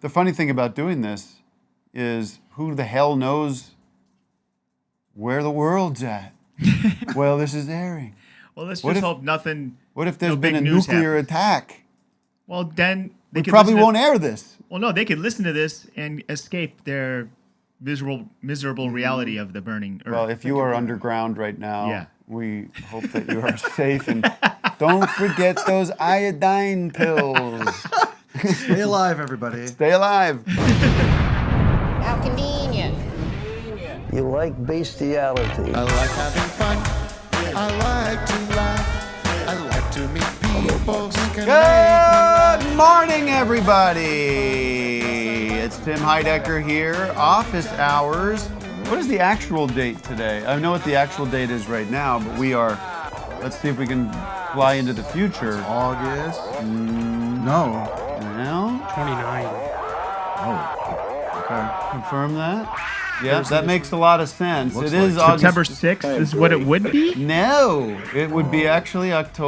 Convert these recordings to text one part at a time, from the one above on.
the funny thing about doing this is who the hell knows where the world's at? Well, this is airing. Well, let's just hope nothing. What if there's been a nuclear attack? Well, then we probably won't air this. Well, no, they could listen to this and escape their miserable reality of the burning Earth. Well, if you are underground right now, we hope that you are safe and don't forget those iodine pills. Stay alive, everybody. Stay alive. How convenient. You like bestiality. I like having fun. I like to laugh. I like to meet people who can Good morning, everybody. It's Tim Heidecker here. Office hours. What is the actual date today? I know what the actual date is right now, but we are. Let's see if we can fly into the future. August? No. 29. Oh. Okay. Confirm that. Yeah, that makes a lot of sense. It is like September 6th is what it would be? No, it would be actually August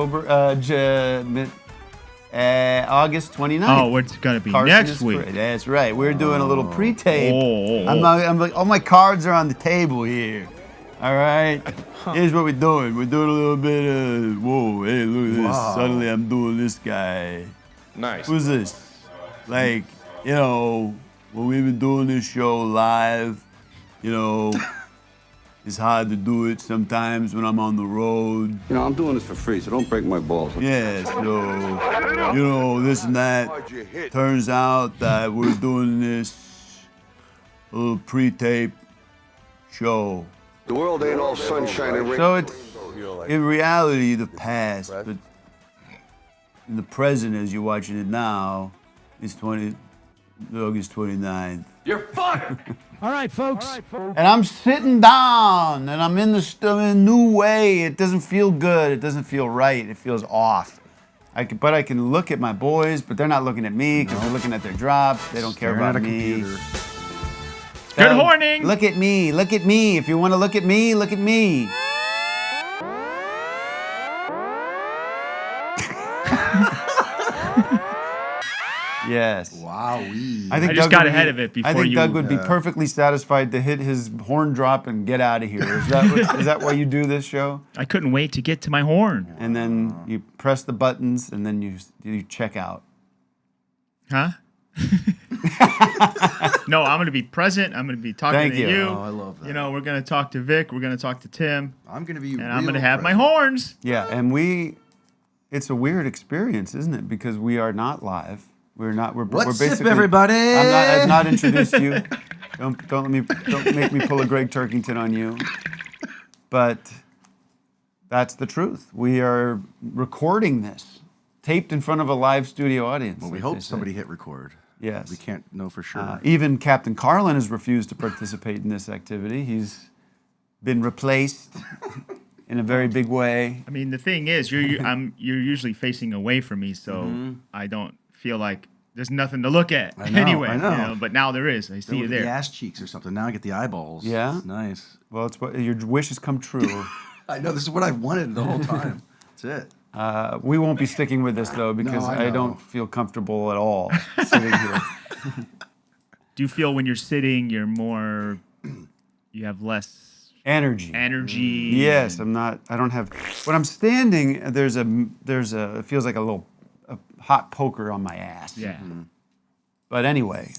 29th. Oh, it's going to be next week. That's right. We're doing a little pre-tape. I'm like, all my cards are on the table here. All right. Here's what we're doing. We're doing a little bit of, whoa, hey, look at this. Wow. Suddenly I'm doing this guy. Nice. Who's this? Like, you know, when we've been doing this show live, you know, it's hard to do it sometimes when I'm on the road. You know, I'm doing this for free, so don't break my balls. Yeah, so, you know, this and that. Turns out that we're doing this little pre-tape show. The world ain't all sunshine and rain. So it's, in reality, the past, but in the present, as you're watching it now, it's August 29th. You're fired! All right, folks. And I'm sitting down, and I'm in a new way. It doesn't feel good. It doesn't feel right. It feels off. But I can look at my boys, but they're not looking at me because they're looking at their drops. They don't care about me. Good morning. Look at me. Look at me. If you want to look at me, look at me. Yes. Wowee. I just got ahead of it before you. I think Doug would be perfectly satisfied to hit his horn drop and get out of here. Is that why you do this show? I couldn't wait to get to my horn. And then you press the buttons and then you check out. Huh? No, I'm going to be present. I'm going to be talking to you. Oh, I love that. You know, we're going to talk to Vic. We're going to talk to Tim. I'm going to be and I'm going to have my horns. Yeah, and it's a weird experience, isn't it? Because we are not live. We're basically. Everybody? I've not introduced you. Don't make me pull a Greg Turkington on you. But that's the truth. We are recording this, taped in front of a live studio audience. Well, we hope somebody hit record. Yes. We can't know for sure. Even Captain Carlin has refused to participate in this activity. He's been replaced in a very big way. I mean, the thing is, you're usually facing away from me, so I don't feel like there's nothing to look at anyway. I know. You know, but now there is. I see you there. The ass cheeks or something. Now I get the eyeballs. Yeah? It's nice. Well, it's what your wish has come true. I know. This is what I've wanted the whole time. That's it. We won't be sticking with this, though, because I don't feel comfortable at all sitting here. Do you feel when you're sitting, you have less energy? Yes, I don't have. When I'm standing, it feels like a hot poker on my ass. Yeah. But anyway,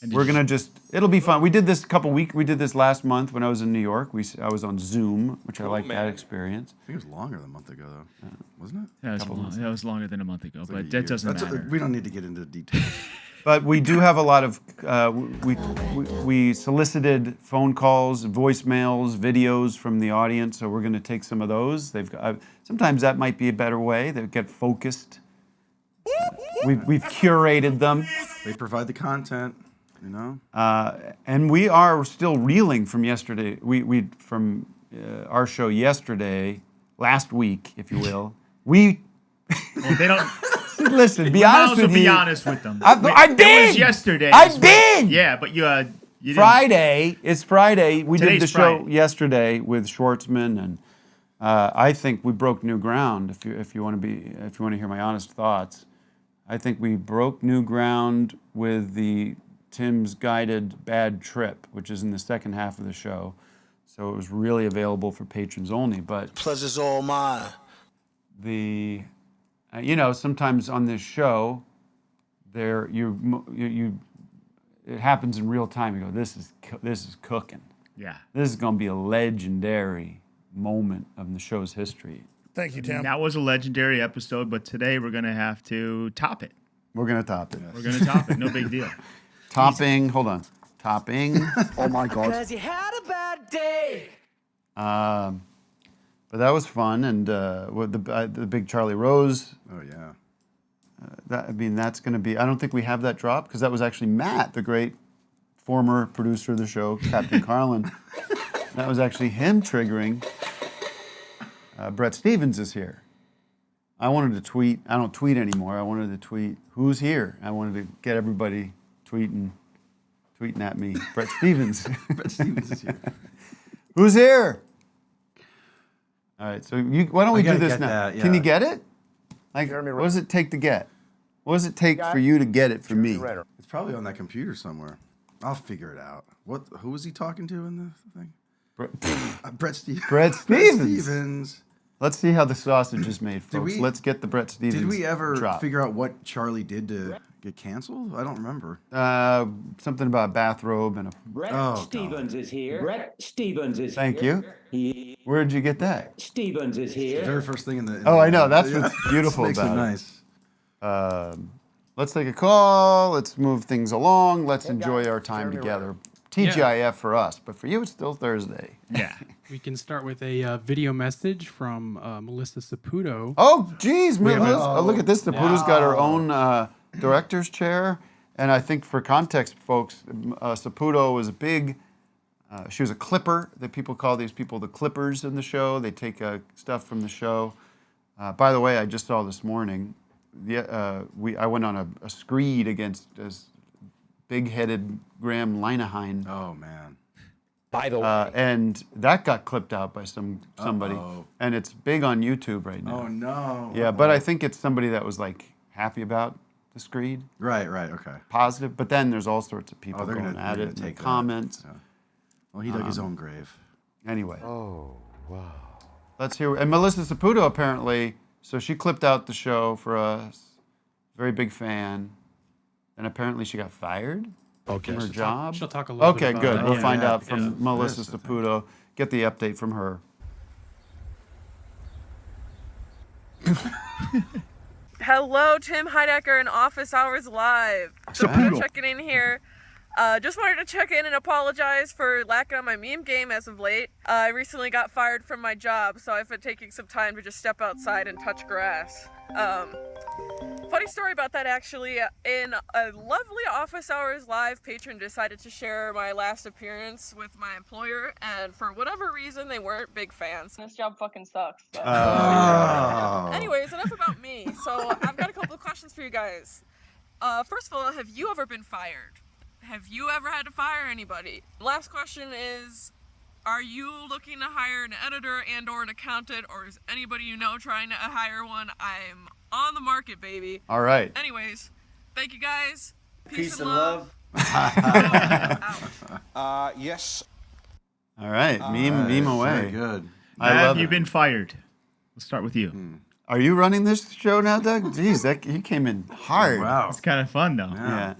it'll be fun. We did this we did this last month when I was in New York. I was on Zoom, which I liked that experience. I think it was longer than a month ago, though. Wasn't it? Yeah, that was longer than a month ago, but that doesn't matter. We don't need to get into details. But we do have a lot of, we solicited phone calls, voicemails, videos from the audience, so we're going to take some of those. Sometimes that might be a better way. They get focused. We've curated them. They provide the content, you know. And we are still reeling from yesterday. From our show yesterday, last week, if you will. Well, they don't. Listen, be honest with me. Be honest with them. I did. It was yesterday. I did. Yeah, but you Friday. It's Friday. We did the show Friday. yesterday with Schwartzman, and I think we broke new ground. If you want to hear my honest thoughts, I think we broke new ground with the Tim's guided bad trip, which is in the second half of the show. So it was really available for patrons only. But Pleasure's all mine. the, you know, sometimes on this show, it happens in real time. You go, this is cooking. Yeah. This is going to be a legendary moment of the show's history. Thank you, Tim. That was a legendary episode, but today we're going to have to top it. We're going to top it. We're going to top it. No big deal. Topping, hold on. Topping. Oh my God. Cause you had a bad day. But that was fun, and with the big Charlie Rose. Oh yeah. That's going to be. I don't think we have that drop because that was actually Matt, the great former producer of the show, Captain Carlin. That was actually him triggering. Brett Stevens is here. I wanted to tweet. I don't tweet anymore. I wanted to tweet, who's here? I wanted to get everybody tweeting at me. Brett Stevens. Brett Stevens is here. Who's here? All right, so why don't we do this get now? that, yeah. Can you get it? Like, what does it take to get? What does it take for you to get it for me? It's probably on that computer somewhere. I'll figure it out. Who was he talking to in the thing? Brett Stevens. Brett Stevens. Stevens. Let's see how the sausage is made, folks. Let's get the Brett Stevens. Did we ever drop. figure out what Charlie did to get canceled? I don't remember. Something about a bathrobe and a. Brett Stevens is here. Brett Stevens is Thank here. you. Where'd you get that? Stevens is The here. very first thing in the. Oh, I know. That's what's beautiful makes about it it. nice. Let's take a call. Let's move things along. Let's enjoy our time together. TGIF for us, but for you, it's still Thursday. Yeah. We can start with a video message from Melissa Saputo. Oh, geez, Melissa. Oh, look at this. Saputo's got her own director's chair. And I think for context, folks, Saputo was a big, she was a clipper. That people call these people the clippers in the show. They take stuff from the show. By the way, I just saw this morning, I went on a screed against this big-headed Graham Linehan. Oh man. By the way. And that got clipped out by somebody. Uh-oh. And it's big on YouTube right now. Oh no. Yeah, but I think it's somebody that was like happy about the screed. Right. Okay. Positive. But then there's all sorts of people they're going gonna at it in the take that. comments. Yeah. Well, he dug his own grave. Anyway. Oh, wow. Let's hear. And Melissa Saputo apparently, so she clipped out the show for us. Very big fan. And apparently she got fired from her job. She'll talk a little bit Okay, about good. that. We'll find out from Yeah. Melissa Saputo. Get the update from her. Hello, Tim Heidecker and Office Hours Live. Checking in here. Just wanted to check in and apologize for lacking on my meme game as of late. I recently got fired from my job, so I've been taking some time to just step outside and touch grass. Funny story about that, actually. In a lovely Office Hours Live, patron decided to share my last appearance with my employer, and for whatever reason, they weren't big fans. This job fucking sucks. So. Anyways, enough about me. So I've got a couple of questions for you guys. First of all, have you ever been fired? Have you ever had to fire anybody? Last question is, are you looking to hire an editor and or an accountant, or is anybody you know trying to hire one? I'm on the market, baby. All right. Anyways, thank you guys. Peace and love. Yes. All right. Meme away. Very good. I Have love you it. been fired? Let's start with you. Are you running this show now, Doug? Jeez, you came in hard. Wow. It's kind of fun, though. Yeah.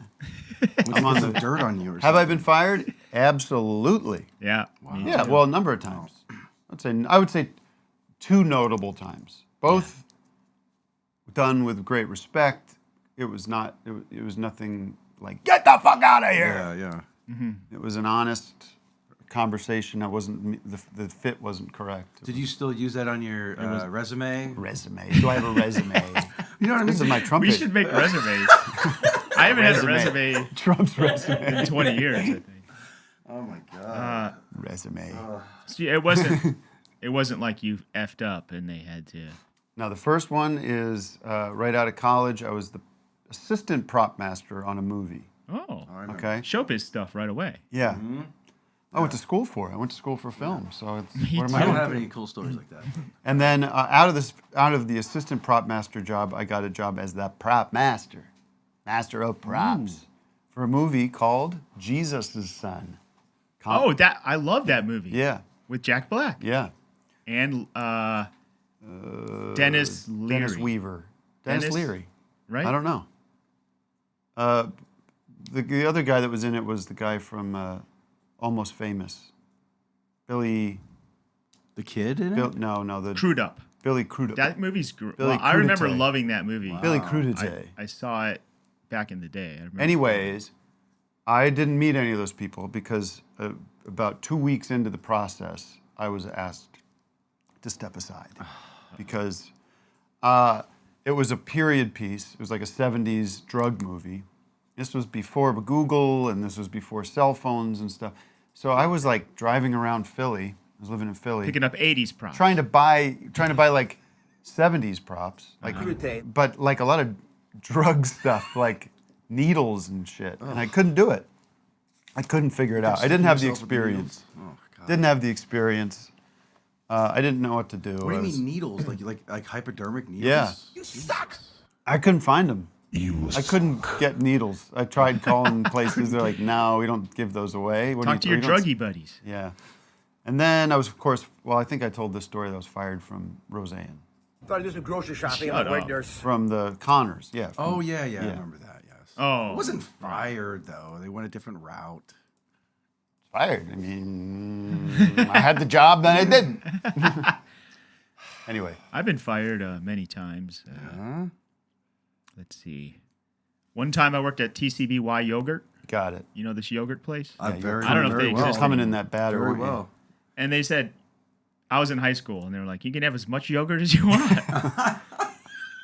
I'm on the dirt on you or Have I something. been fired? Absolutely. Yeah. Yeah, well, a number of times. I would say 2 notable times. Both done with great respect. It was nothing like get the fuck out of here. Yeah. It was an honest conversation. That wasn't the fit wasn't correct. Did you still use that on your resume? Resume? Do I have a resume? You know what I mean? This is my trumpet. We should make resumes. I haven't had a resume Trump's resume. in 20 years, I think. Oh my god. Resume. See, it wasn't like you effed up and they had to. Now the first one is right out of college. I was the assistant prop master on a movie. Oh, Okay. showbiz stuff right away. Yeah. I went to school for it. I went to school for film. So it's, Me what am too. I I don't gonna have do? any cool stories like that. And then out of the assistant prop master job, I got a job as the prop master of props, for a movie called Jesus' Son. Oh, I love that movie. Yeah, With Jack Black. yeah. And Dennis Leary. Dennis Weaver. Dennis Leary. Right? I don't know. The other guy that was in it was the guy from Almost Famous. Billy. The kid in it? No, the Crudup. Billy Crudup. That movie's great. Billy Well, I remember Crudite. loving that movie. Billy Crudite. I saw it back in the day. I remember. Anyways, I didn't meet any of those people because about 2 weeks into the process, I was asked to step aside because it was a period piece. It was like a 70s drug movie. This was before Google and this was before cell phones and stuff. So I was like driving around Philly. I was living in Philly. Picking up 80s props. Trying to buy like 70s props. Like, but like a lot of drug stuff, like needles and shit. And I couldn't do it. I couldn't figure it out. I didn't have the experience. Oh, God. Didn't have the experience. I didn't know what to do. What do you mean needles? Like hypodermic needles? Yeah. You suck. I couldn't find them. I couldn't get needles. I tried calling places. They're like, no, we don't give those away. What do Talk to your druggie buddies. Yeah. And then I was, of course, I think I told this story that I was fired from Roseanne. Thought I did some grocery shopping. Shut I'm a great up. nurse. From the Connors, yeah. Oh, yeah, I remember that, yes. Oh. It wasn't fired, though. They went a different route. Fired. I mean, I had the job, then I didn't. Anyway. I've been fired many times. Let's see. One time I worked at TCBY Yogurt. Got it. You know this yogurt place? I don't know if they You're exist coming in that bad Very order. well. And they said, I was in high school, and they were like, you can have as much yogurt as you want.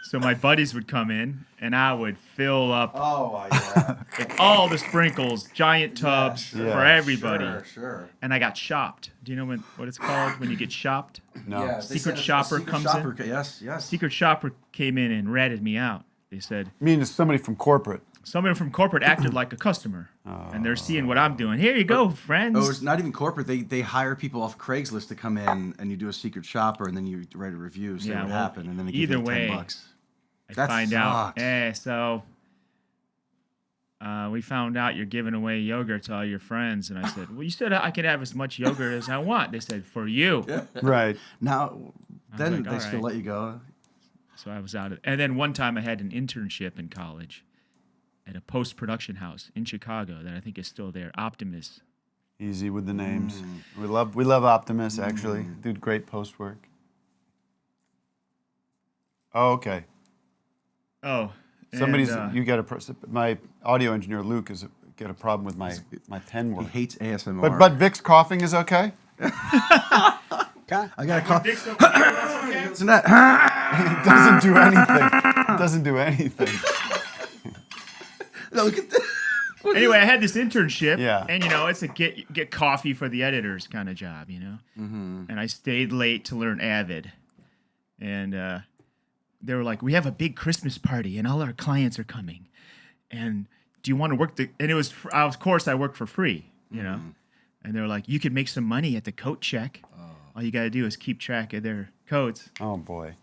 So my buddies would come in, and I would fill up Oh, yeah. all the sprinkles, giant tubs for everybody. Sure. And I got shopped. Do you know what it's called when you get shopped? No. Yes, they Secret said a shopper secret comes shopper in. Yes, yes. Secret shopper came in and ratted me out. They said, I mean, it's somebody from corporate. someone from corporate acted like a customer. And they're seeing what I'm doing. Here you go, friends. Oh, it's not even corporate. They hire people off Craigslist to come in, and you do a secret shopper, and then you write a review, say what happened, and then they give either you way, $10. I find out. sucks. So we found out you're giving away yogurt to all your friends. And I said, well, you said I could have as much yogurt as I want. They said, for you. Right. Now, then like, they all still right. let you go. So I was out. And then one time I had an internship in college at a post-production house in Chicago that I think is still there, Optimus. Easy with the names. We love Optimus, actually. Did great post work. Oh, okay. Oh. Somebody's, and, you got my audio engineer, Luke, has got a problem with my pen He work. hates ASMR. But Vic's coughing is okay? I got a cough. Isn't that? It doesn't do anything. It doesn't do anything. Look at this. Anyway, I had this internship, Yeah. and it's a get coffee for the editors kind of job, And I stayed late to learn Avid, and they were like, "We have a big Christmas party, and all our clients are coming, and do you want to work?" And it was, of course, I work for free, And they were like, "You could make some money at the coat check. All you got to do is keep track of their coats." Oh, boy.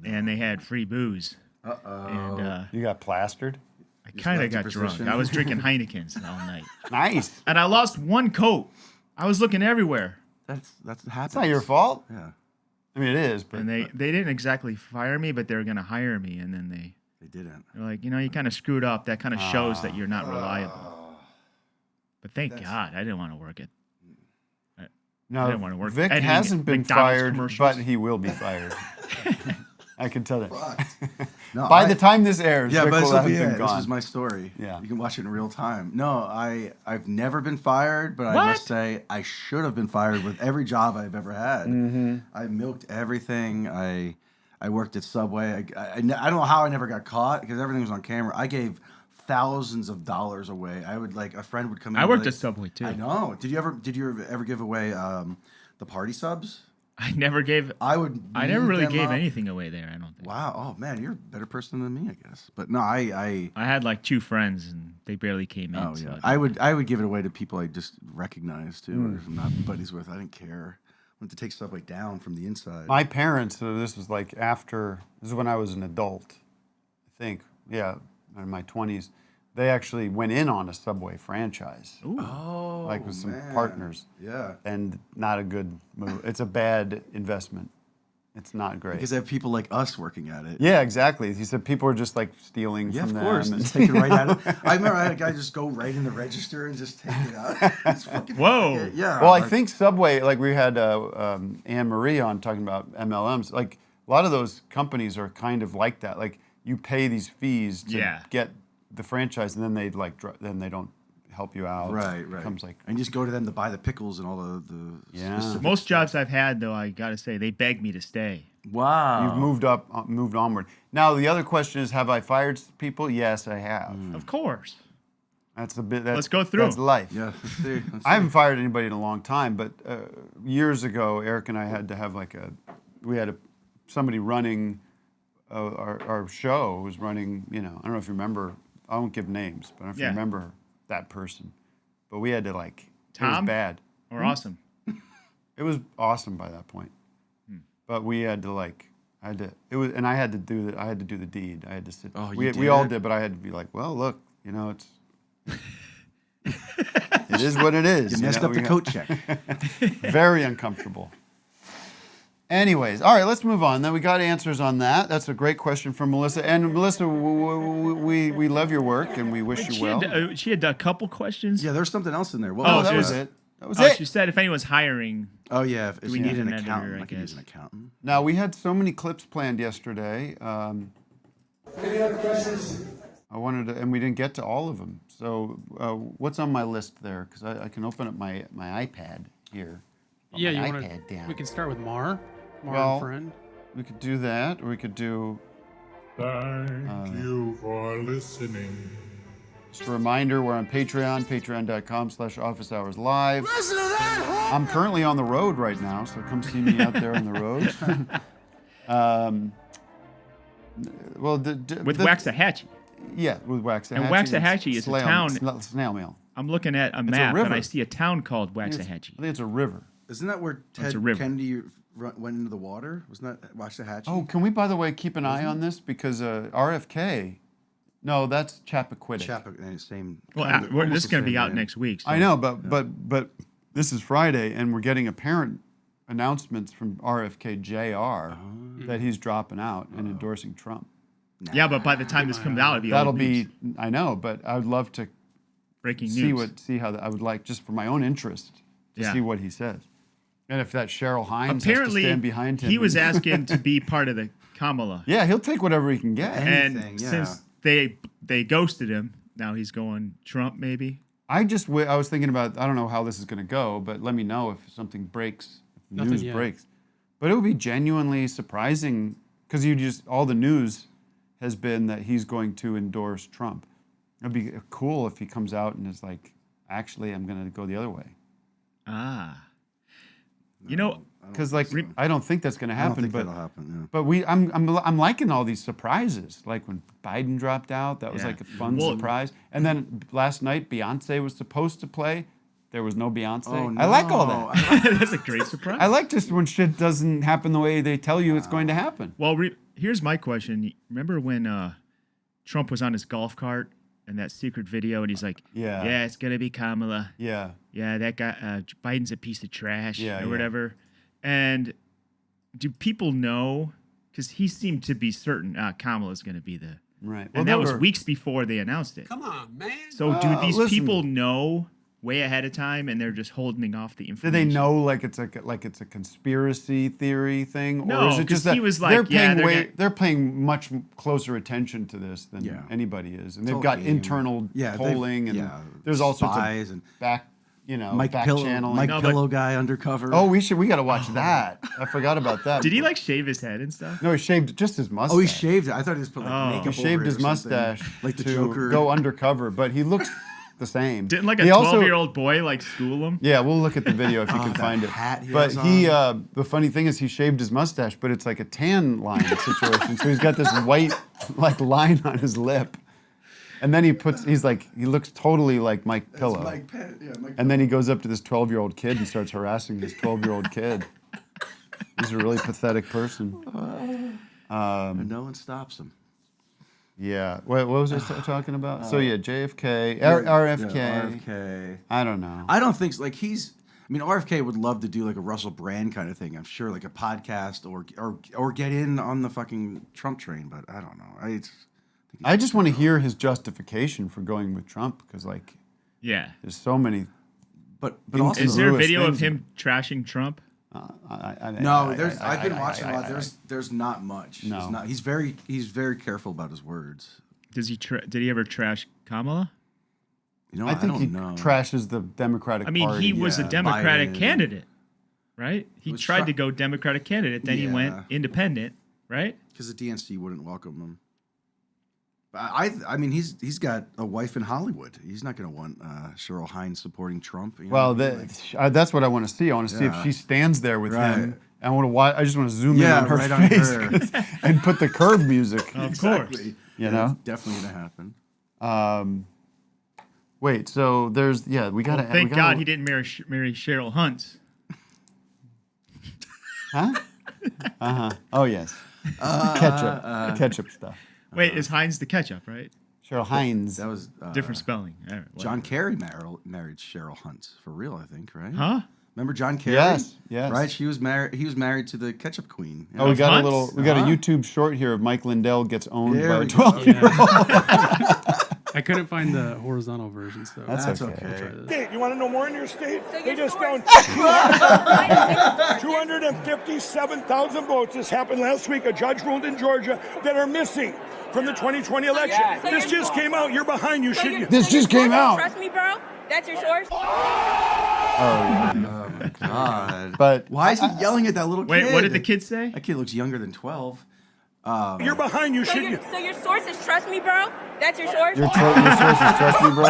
And they had free booze. Uh-oh. And You got plastered? I kind of left your got drunk. position? I was drinking Heinekens all night. Nice. And I lost one coat. I was looking everywhere. That's happens. It's not your fault. Yeah, I mean, it is, but And they didn't exactly fire me, but they were going to hire me. And then they didn't. they're like, you kind of screwed up. That kind of shows that you're not reliable. But thank God, I didn't want to work it. I didn't want to work. Vic editing hasn't been McDonald's fired, commercials. but he will be fired. I can tell that. No, By the time this airs, yeah, Vic but will this will have be been it. gone. This is my story. Yeah. You can watch it in real time. No, I've never been fired, but I must say I should have been fired with every job I've ever had. I milked everything. I worked at Subway. I don't know how I never got caught because everything was on camera. I gave thousands of dollars away. I would a friend would come in. I and worked be at Subway too. I know. Did you ever give away the party subs? I never gave. I would. I never move really them gave up. anything away there. I don't think. Wow. Oh man, you're a better person than me, I guess. But no, I had like 2 friends and they barely came in. Oh so yeah. I would give it away to people I just recognize too, or if I'm not buddies with. I didn't care. I went to take Subway down from the inside. My parents, so this was like after, this is when I was an adult, I think, yeah, in my 20s. They actually went in on a Subway franchise. Ooh. Oh, like with some man. partners. Yeah. And not a good move. It's a bad investment. It's not great. Because they have people like us working at it. Yeah, exactly. He said people are just like stealing Yeah, from of them. course. Just take it right out of it. I remember I had a guy just go right in the register and just take it out. It's fucking Whoa. Yeah. Well, I think Subway, like we had Anne Marie on talking about MLMs. Like a lot of those companies are kind of like that. Like you pay these fees to get the franchise, and then they then they don't help you out. Right. It becomes like, and you just go to them to buy the pickles and all the specific Most jobs I've had, though, I gotta say, they beg me to stay. Wow. You've moved onward. Now the other question is, have I fired people? Yes, I have. Of course. That's a bit. Let's go through. That's life. Yeah. Let's see. I haven't fired anybody in a long time, but years ago, Eric and I had to have somebody running our show was running. I don't know if you remember. I won't give names, but I don't know if you remember that person. But we had to it Tom? was bad. Or awesome. It was awesome by that point. But we had to I had to do the deed. I had to sit. Oh, we all did, but I had to be like, well, look, it's it is what it is. You messed up the coat check. Very uncomfortable. Anyways, all right, let's move on. Then we got answers on that. That's a great question from Melissa. And Melissa, we love your work and we wish you well. She had a couple questions. Yeah, there's something else in there. What Oh, was that it? was it. That was it. She said if anyone's hiring. Oh yeah, if we you need need an an accountant, editor, I I could use guess. an accountant. Now, we had so many clips planned yesterday. Any other questions? I wanted to, and we didn't get to all of them. So what's on my list there? Because I can open up my iPad here. Put Yeah, my you iPad want to? down. We can start with Maher. Maher Well, and friend. We could do that, or we could do. Thank you for listening. Just a reminder, we're on Patreon, patreon.com/Office Hours Live. I'm currently on the road right now, so come see me out there on the road. With Waxahachie. Yeah, with Waxahachie. And Waxahachie is a town. Snail mail. I'm looking at a map and I see a town called Waxahachie. I think it's a river. Isn't that where Ted Kennedy went into the water? Wasn't that Waxahachie? Oh, can we, by the way, keep an eye on this? Because RFK, no, that's Chappaquiddick. Same. Well, this is going to be out next week. So. I know, but this is Friday, and we're getting apparent announcements from RFK Jr. That he's dropping out and endorsing Trump. Yeah, but by the time this comes out, that'll be. I know, but I would love to breaking news. See how I would like, just for my own interest, to see what he says, and if that Cheryl Hines apparently has to stand behind him. He was asking to be part of the Kamala. Yeah, he'll take whatever he can get. And since they ghosted him, now he's going Trump maybe. I was thinking about, I don't know how this is going to go, but let me know if something breaks, if news breaks. But it would be genuinely surprising because all the news has been that he's going to endorse Trump. It'd be cool if he comes out and is like, actually, I'm going to go the other way. Ah. Because I don't think that's going to happen. That'll happen. But I'm liking all these surprises. Like when Biden dropped out, that was like a fun surprise. And then last night, Beyonce was supposed to play. There was no Beyonce. Oh, no. I like all that. That's a great surprise. I like just when shit doesn't happen the way they tell you it's going to happen. Well, here's my question. Remember when Trump was on his golf cart and that secret video, and he's like, yeah, it's going to be Kamala. Yeah. Yeah, that guy, Biden's a piece of trash or whatever. And do people know? Because he seemed to be certain Kamala's going to be the... Right. And that was weeks before they announced it. Come on, man. So do these people know way ahead of time, and they're just holding off the information? Do they know like it's a conspiracy theory thing, no, or is it just that he was like, they're paying much closer attention to this than anybody is, and they've got internal polling and there's all sorts of and back channeling. Mike Pillow guy undercover. Oh, we got to watch that. I forgot about that. Did he shave his head and stuff? No, he shaved just his mustache. Oh, he shaved it. I thought he just put makeup over it. He shaved his mustache like the to Joker. go undercover, but he looks the same. Didn't like a He also- 12-year-old boy like school him? Yeah, we'll look at the video if you can that find it. hat he But has the funny thing is he shaved his mustache, but it's like a tan line situation. So he's got this white like line on his lip. And then he looks totally like Mike Pillow. And then he goes up to this 12-year-old kid and starts harassing this 12-year-old kid. He's a really pathetic person. And no one stops him. Yeah. What was I talking about? So yeah, JFK, RFK. Yeah, RFK. I don't know. I don't think like RFK would love to do like a Russell Brand kind of thing. I'm sure, like a podcast or get in on the fucking Trump train. But I don't know. I just want to hear his justification for going with Trump because Yeah. there's so many. But also, Is there a video of things. him trashing Trump? No, I've been watching a lot. There's not much. No. He's very careful about his words. Did he ever trash Kamala? You know, I think don't he know. trashes the Democratic I mean, Party. he was a Democratic Biden. candidate, right? He Was tried to go Democratic candidate, then he went Yeah. independent, right? Because the DNC wouldn't welcome him. But I mean, he's got a wife in Hollywood. He's not going to want Cheryl Hines supporting Trump. You know? Well, that's what I want to see. I want to see if Yeah. she stands there with Right. him. I want to watch. I just want to zoom in Yeah, on her right on face her. and put the curb music. Of exactly. course. You know? It's definitely going to happen. Wait. So there's we got to. Thank God he didn't marry Cheryl Hunt. Huh? Oh yes. Ketchup stuff. Wait, is Heinz the ketchup, right? Cheryl Hines. That was Different spelling. All right, John Kerry married Cheryl Hunt for real, I think, right? Huh? Remember John Kerry? Yes. Right, she was married. He was married to the ketchup queen. Oh, we got Hunt? We got a YouTube short here of Mike Lindell gets owned There by a we go. 12-year-old. I couldn't find the horizontal version, so That's I'll okay. try this. State, you want to know more in your state? They just found 257,000 votes. This happened last week. A judge ruled in Georgia that are missing from the 2020 election. This just came out. You're behind. You should. This just came out. Trust me, bro. That's your source. Oh my God! But why is he yelling at that little kid? Wait, what did the kid say? That kid looks younger than 12. You're behind. You should. So your source is trust me, bro. That's your source. Your source is trust me, bro.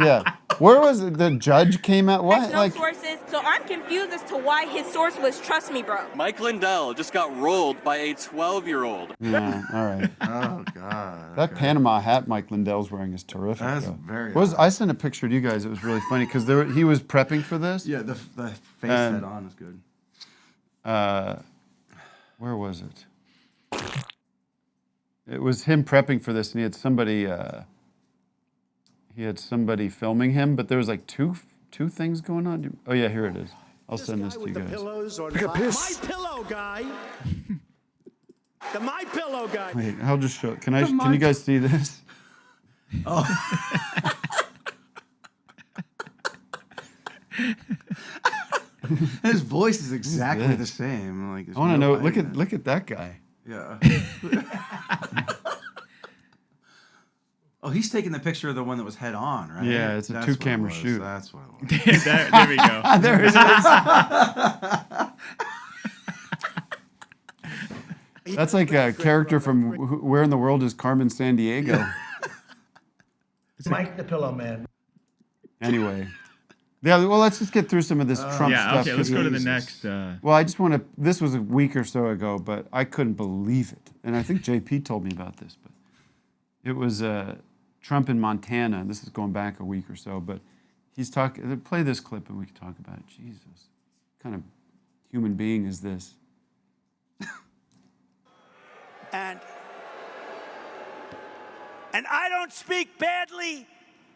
Yeah. Where was it? The judge came out? What? That's no sources. So I'm confused as to why his source was trust me, bro. Mike Lindell just got rolled by a 12-year-old. Yeah. All right. Oh God. That Panama hat Mike Lindell's wearing is terrific. That's though. very. I sent a picture to you guys. It was really funny because he was prepping for this. Yeah, the face head on is good. Where was it? It was him prepping for this, and he had somebody filming him, but there was like two things going on. Oh yeah, here it is. I'll send this to you guys. My pillow guy. The My Pillow guy. Wait, I'll just show. Can you guys see this? Oh. His voice is exactly the same. Like I want to know. Look at that guy. Yeah. Oh, he's taking the picture of the one that was head on, right? Yeah, it's a That's 2-camera what it was. shoot. That's what it was. there we go. There it is. That's like a character from Where in the World is Carmen Sandiego? Mike the Pillow Man. Anyway. Yeah, well, let's just get through some of this Trump stuff. Okay, let's go to the Jesus. next. Well, I just want to. This was a week or so ago, but I couldn't believe it. And I think JP told me about this, but it was Trump in Montana. This is going back a week or so, but he's talking. Play this clip and we can talk about it. Jesus. What kind of human being is this? And I don't speak badly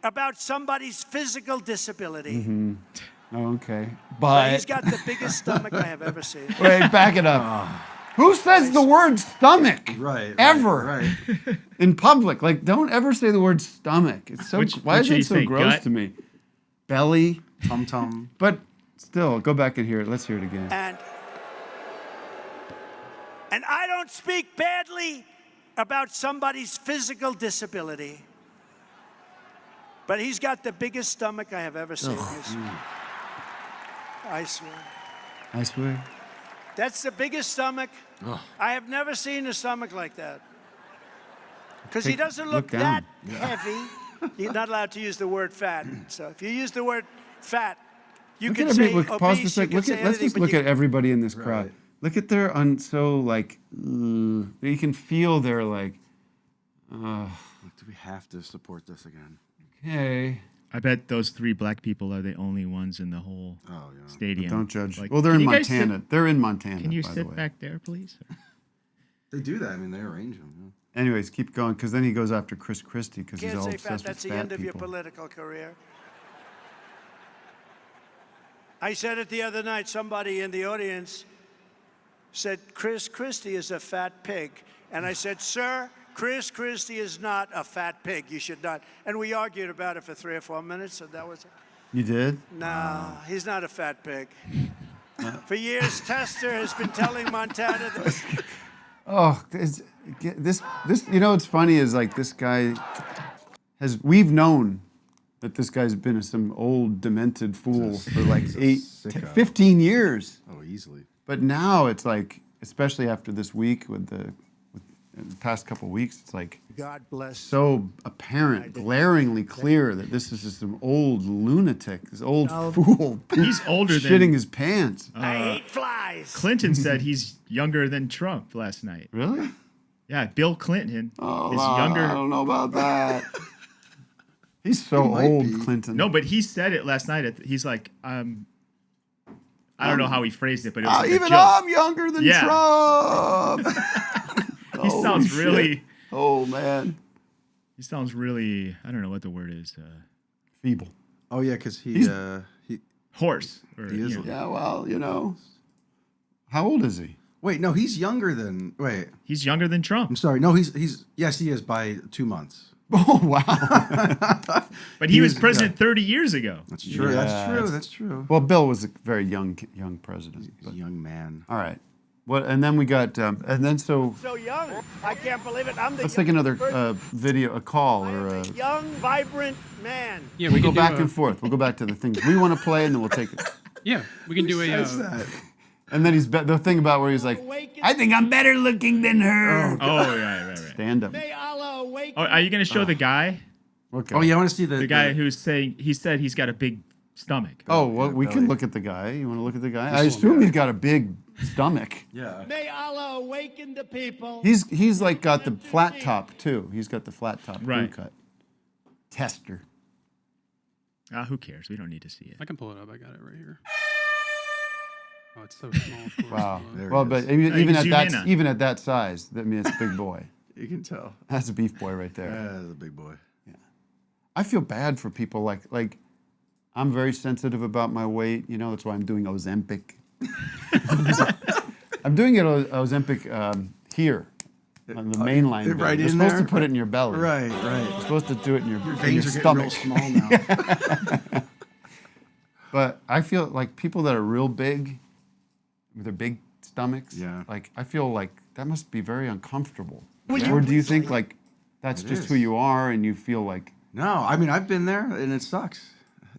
about somebody's physical disability. Mm-hmm. Oh, okay. But he's got the biggest stomach I have ever seen. Wait, back it up. Who says the word stomach? Right. Ever. Right. In public. Like, don't ever say the word stomach. It's so. Why is it so gross to me? Belly. Tum tum. But still, go back and hear it. Let's hear it again. And I don't speak badly about somebody's physical disability. But he's got the biggest stomach I have ever seen. I swear. I swear. That's the biggest stomach. I have never seen a stomach like that. Because he doesn't look that heavy. You're not allowed to use the word fat. So if you use the word fat, you Look can at say every, look, pause obese, for a you sec. can Look say at, let's anything, just but look you- at everybody in this crowd. Look at their you can feel their like. Do we have to support this again? Okay. I bet those 3 black people are the only ones in the whole stadium. Don't judge. Like, Well, they're can in you guys Montana. sit- They're in Montana. Can you by the sit way. back there, please? They do that. I mean, they arrange them. Anyways, keep going, because then he goes after Chris Christie, because he's Can't all say fat. obsessed That's with the fat end of your people. political career. I said it the other night. Somebody in the audience said Chris Christie is a fat pig, and I said, sir, Chris Christie is not a fat pig. You should not. And we argued about it for 3 or 4 minutes, and that was it. You did? No, he's not a fat pig. For years, Tester has been telling Montana that. Oh, this, you know what's funny is like this guy we've known that this guy's been some old demented fool for like 15 years. Oh, easily. But now it's like, especially after this week with the past couple of weeks, it's like God bless. so apparent, glaringly clear that this is just some old lunatic, this old fool. He's older than shitting his pants. I hate flies. Clinton said he's younger than Trump last night. Really? Yeah, Bill Clinton is younger. I don't know about that. He's so old, Clinton. No, but he said it last night. He's like, I don't know how he phrased it, but it was like a even joke. I'm younger than Trump. He sounds really. Oh man. He sounds really. I don't know what the word is. Feeble. Oh yeah, because he hoarse. He is. Yeah, well, you know. How old is he? Wait, no, he's younger than. Wait, he's younger than Trump. I'm sorry. No, he's. Yes, he is by 2 months. Oh wow. But he was president 30 years ago. That's true. Yeah, that's true. That's true. Well, Bill was a very young president. He's a young man. All right. What? And then we got. And then so. So young. I can't believe it. I'm the Let's take another video, a call, or a. young, vibrant man. Yeah, We'll go can back do and forth. We'll go back to the things we want to play, and then we'll take it. Yeah, we can do a. And then the thing about where he's like, I think I'm better looking than her. Oh, right. Stand up. May Allah awaken. Oh, are you going to show the guy? Okay. Oh yeah, I want to see The guy who's saying he said he's got a big stomach. Oh, well, we can look at the guy. You want to look at the guy? I assume he's got a big stomach. Yeah. May Allah awaken the people. He's like got the flat top too. He's got the flat top crew Right. cut. Tester. Who cares? We don't need to see it. I can pull it up. I got it right here. Oh, it's so small. Of course. Wow. There Well, it but is. even at that size, I mean, it's big boy. You can tell. That's a beef boy right there. Yeah, the big boy. I feel bad for people like I'm very sensitive about my weight. You know, that's why I'm doing Ozempic. I'm doing it Ozempic here on the main line. right You're in supposed there? to put it in your belly. Right. You're supposed to do it in your Veins are stomach. getting real small now. But I feel like people that are real big, with their big stomachs, Yeah. like I feel like that must be very uncomfortable. Well, Or do you think like that's It just is. who you are and you feel like No, I mean I've been there and it sucks.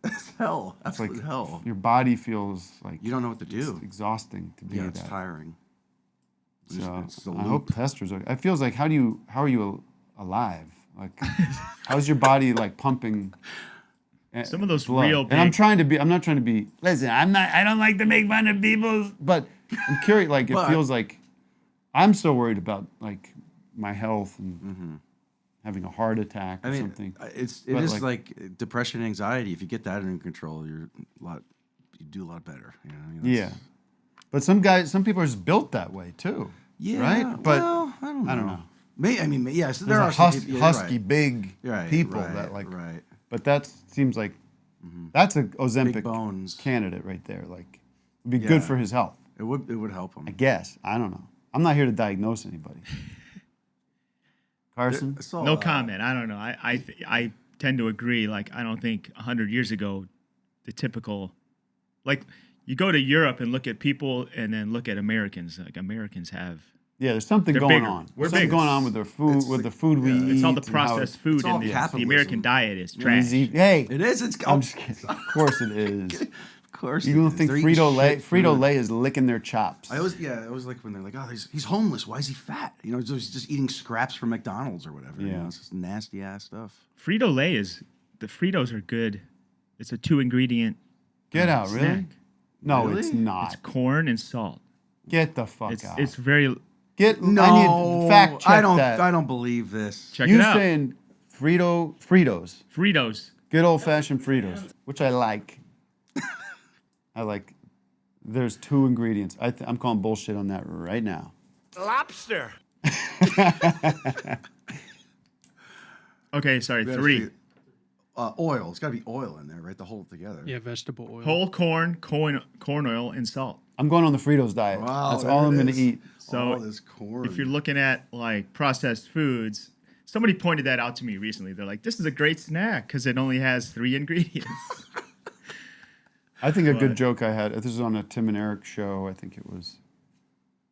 It's hell. it's like Absolute hell. your body feels like You don't know what to do. it's exhausting to be Yeah, it's that. tiring. So It's a I hope loop. Tester's okay. It feels like how are you alive? Like how's your body like pumping? Some of those blood? real And I'm big. not trying to be. Listen, I don't like to make fun of people, but I'm curious. Like it But- feels like I'm so worried about like my health and having a heart attack or I mean, something. it But, is like depression, anxiety. If you get that under control, you do a lot better. You know? I mean, Yeah, but some people are just built that way too. Yeah. Right. But well, I don't know. I don't know. Yes, there There's are a some people, yeah, you're husky, right. big Right, people right, that like. right. But that seems like that's a Big Ozempic bones. candidate right there. Like, would be Yeah. good for his health. It would help them. I guess. I don't know. I'm not here to diagnose anybody. Carson? No comment. I don't know. I tend to agree. Like, I don't think 100 years ago, the typical, like, you go to Europe and look at people and then look at Americans. Like, Americans have. Yeah, there's something They're going bigger. on. We're There's something bigger. going on with their food, with the food we eat. It's all the and how processed food, it's all and the capitalism. American diet is trash. easy. Hey, It is. It's I'm just kidding. Of course it is. Of course. You don't think They're eating shit food. Frito-Lay is licking their chops. I always like when they're like, oh, he's homeless. Why is he fat? You know, he's just eating scraps from McDonald's or whatever. Yeah. You know, it's just nasty ass stuff. Frito-Lay the Fritos are good. It's a 2-ingredient. Get out, really? snack. No, Really? it's not. It's corn and salt. Get the fuck out. It's very. No, I need fact check that. I don't believe this. Check You it out. saying Fritos? Fritos. Good old fashioned Fritos, which I like. I like. There's 2 ingredients. I'm calling bullshit on that right now. Lobster. Okay, sorry. 3. Oil. It's got to be oil in there, right? To hold it together. Yeah, vegetable oil. Whole corn oil, and salt. I'm going on the Fritos diet. Wow, That's there all it I'm going to is. eat. So all this corn. if you're looking at like processed foods, somebody pointed that out to me recently. They're like, "This is a great snack because it only has 3 ingredients." I think a good joke I had. This was on a Tim and Eric show. I think it was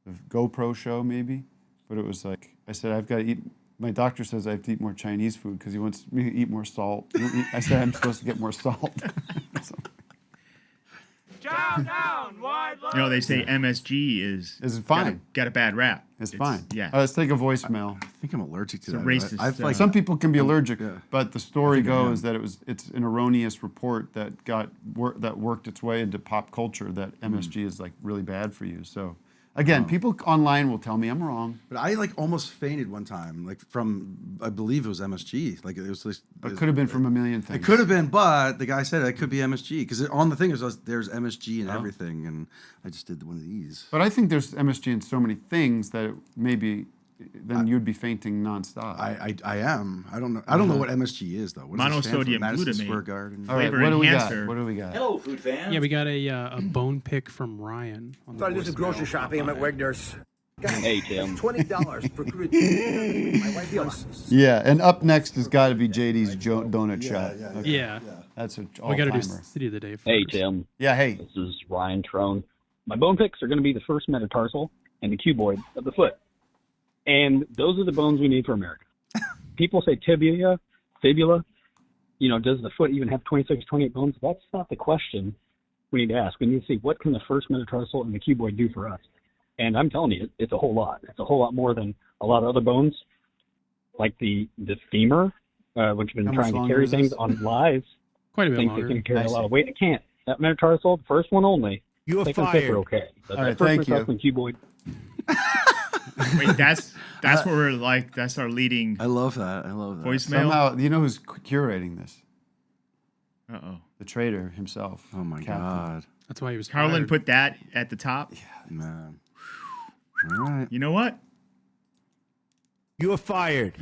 the GoPro show, maybe. But it was like I said, I've got to eat. My doctor says I have to eat more Chinese food because he wants me to eat more salt. I said I'm supposed to get more salt. So, You know, they say MSG is fine. Got a bad rap. it's fine. Yeah. Let's take a voicemail. I think I'm allergic to It's a that. racist, I've like Some people can be allergic, yeah. but the story I think I goes am. that it's an erroneous report that that worked its way into pop culture that MSG is like really bad for you. So again, people online will tell me I'm wrong. But I like almost fainted one time, like from I believe it was MSG. Like it was. It could have been from a million things. It could have been, but the guy said it could be MSG because on the thing is there's MSG in everything, and I just did one of these. But I think there's MSG in so many things that maybe then you'd be fainting nonstop. I am. I don't know. I don't know what MSG is though. What does it stand for? Monosodium Madison glutamate. Square Garden. All right, flavor what do we got? enhancer. What do we got? Hello, food fans. Yeah, we got a bone pick from Ryan. On the Sorry, this is voicemail. grocery shopping. I'm at Wegner's. Hey, Tim. $20 for crude. My wife wants. Yeah, and up next has got to be JD's donut shop. Okay. Yeah. That's an We got to do all-timer. City of the Day first. Hey, Tim. Yeah, hey. This is Ryan Trone. My bone picks are going to be the first metatarsal and the cuboid of the foot. And those are the bones we need for America. People say tibia, fibula. You know, does the foot even have 26, 28 bones? That's not the question we need to ask. We need to see what can the first metatarsal and the cuboid do for us. And I'm telling you, it's a whole lot. It's a whole lot more than a lot of other bones, like the femur, which has been trying to carry things on lives. Quite a bit Thinks longer. it can carry a lot of weight. It can't. That metatarsal, the first one only. You're they can fired. fit okay. But All that right, first thank you. metatarsal and cuboid. Wait, that's what we're like. That's our leading I love that. I love that. voicemail. Somehow, you know who's curating this? Uh-oh. The traitor himself. Oh my Captain. God, That's why he was Carlin fired. put that at the top. man. All right. You know what? You're fired.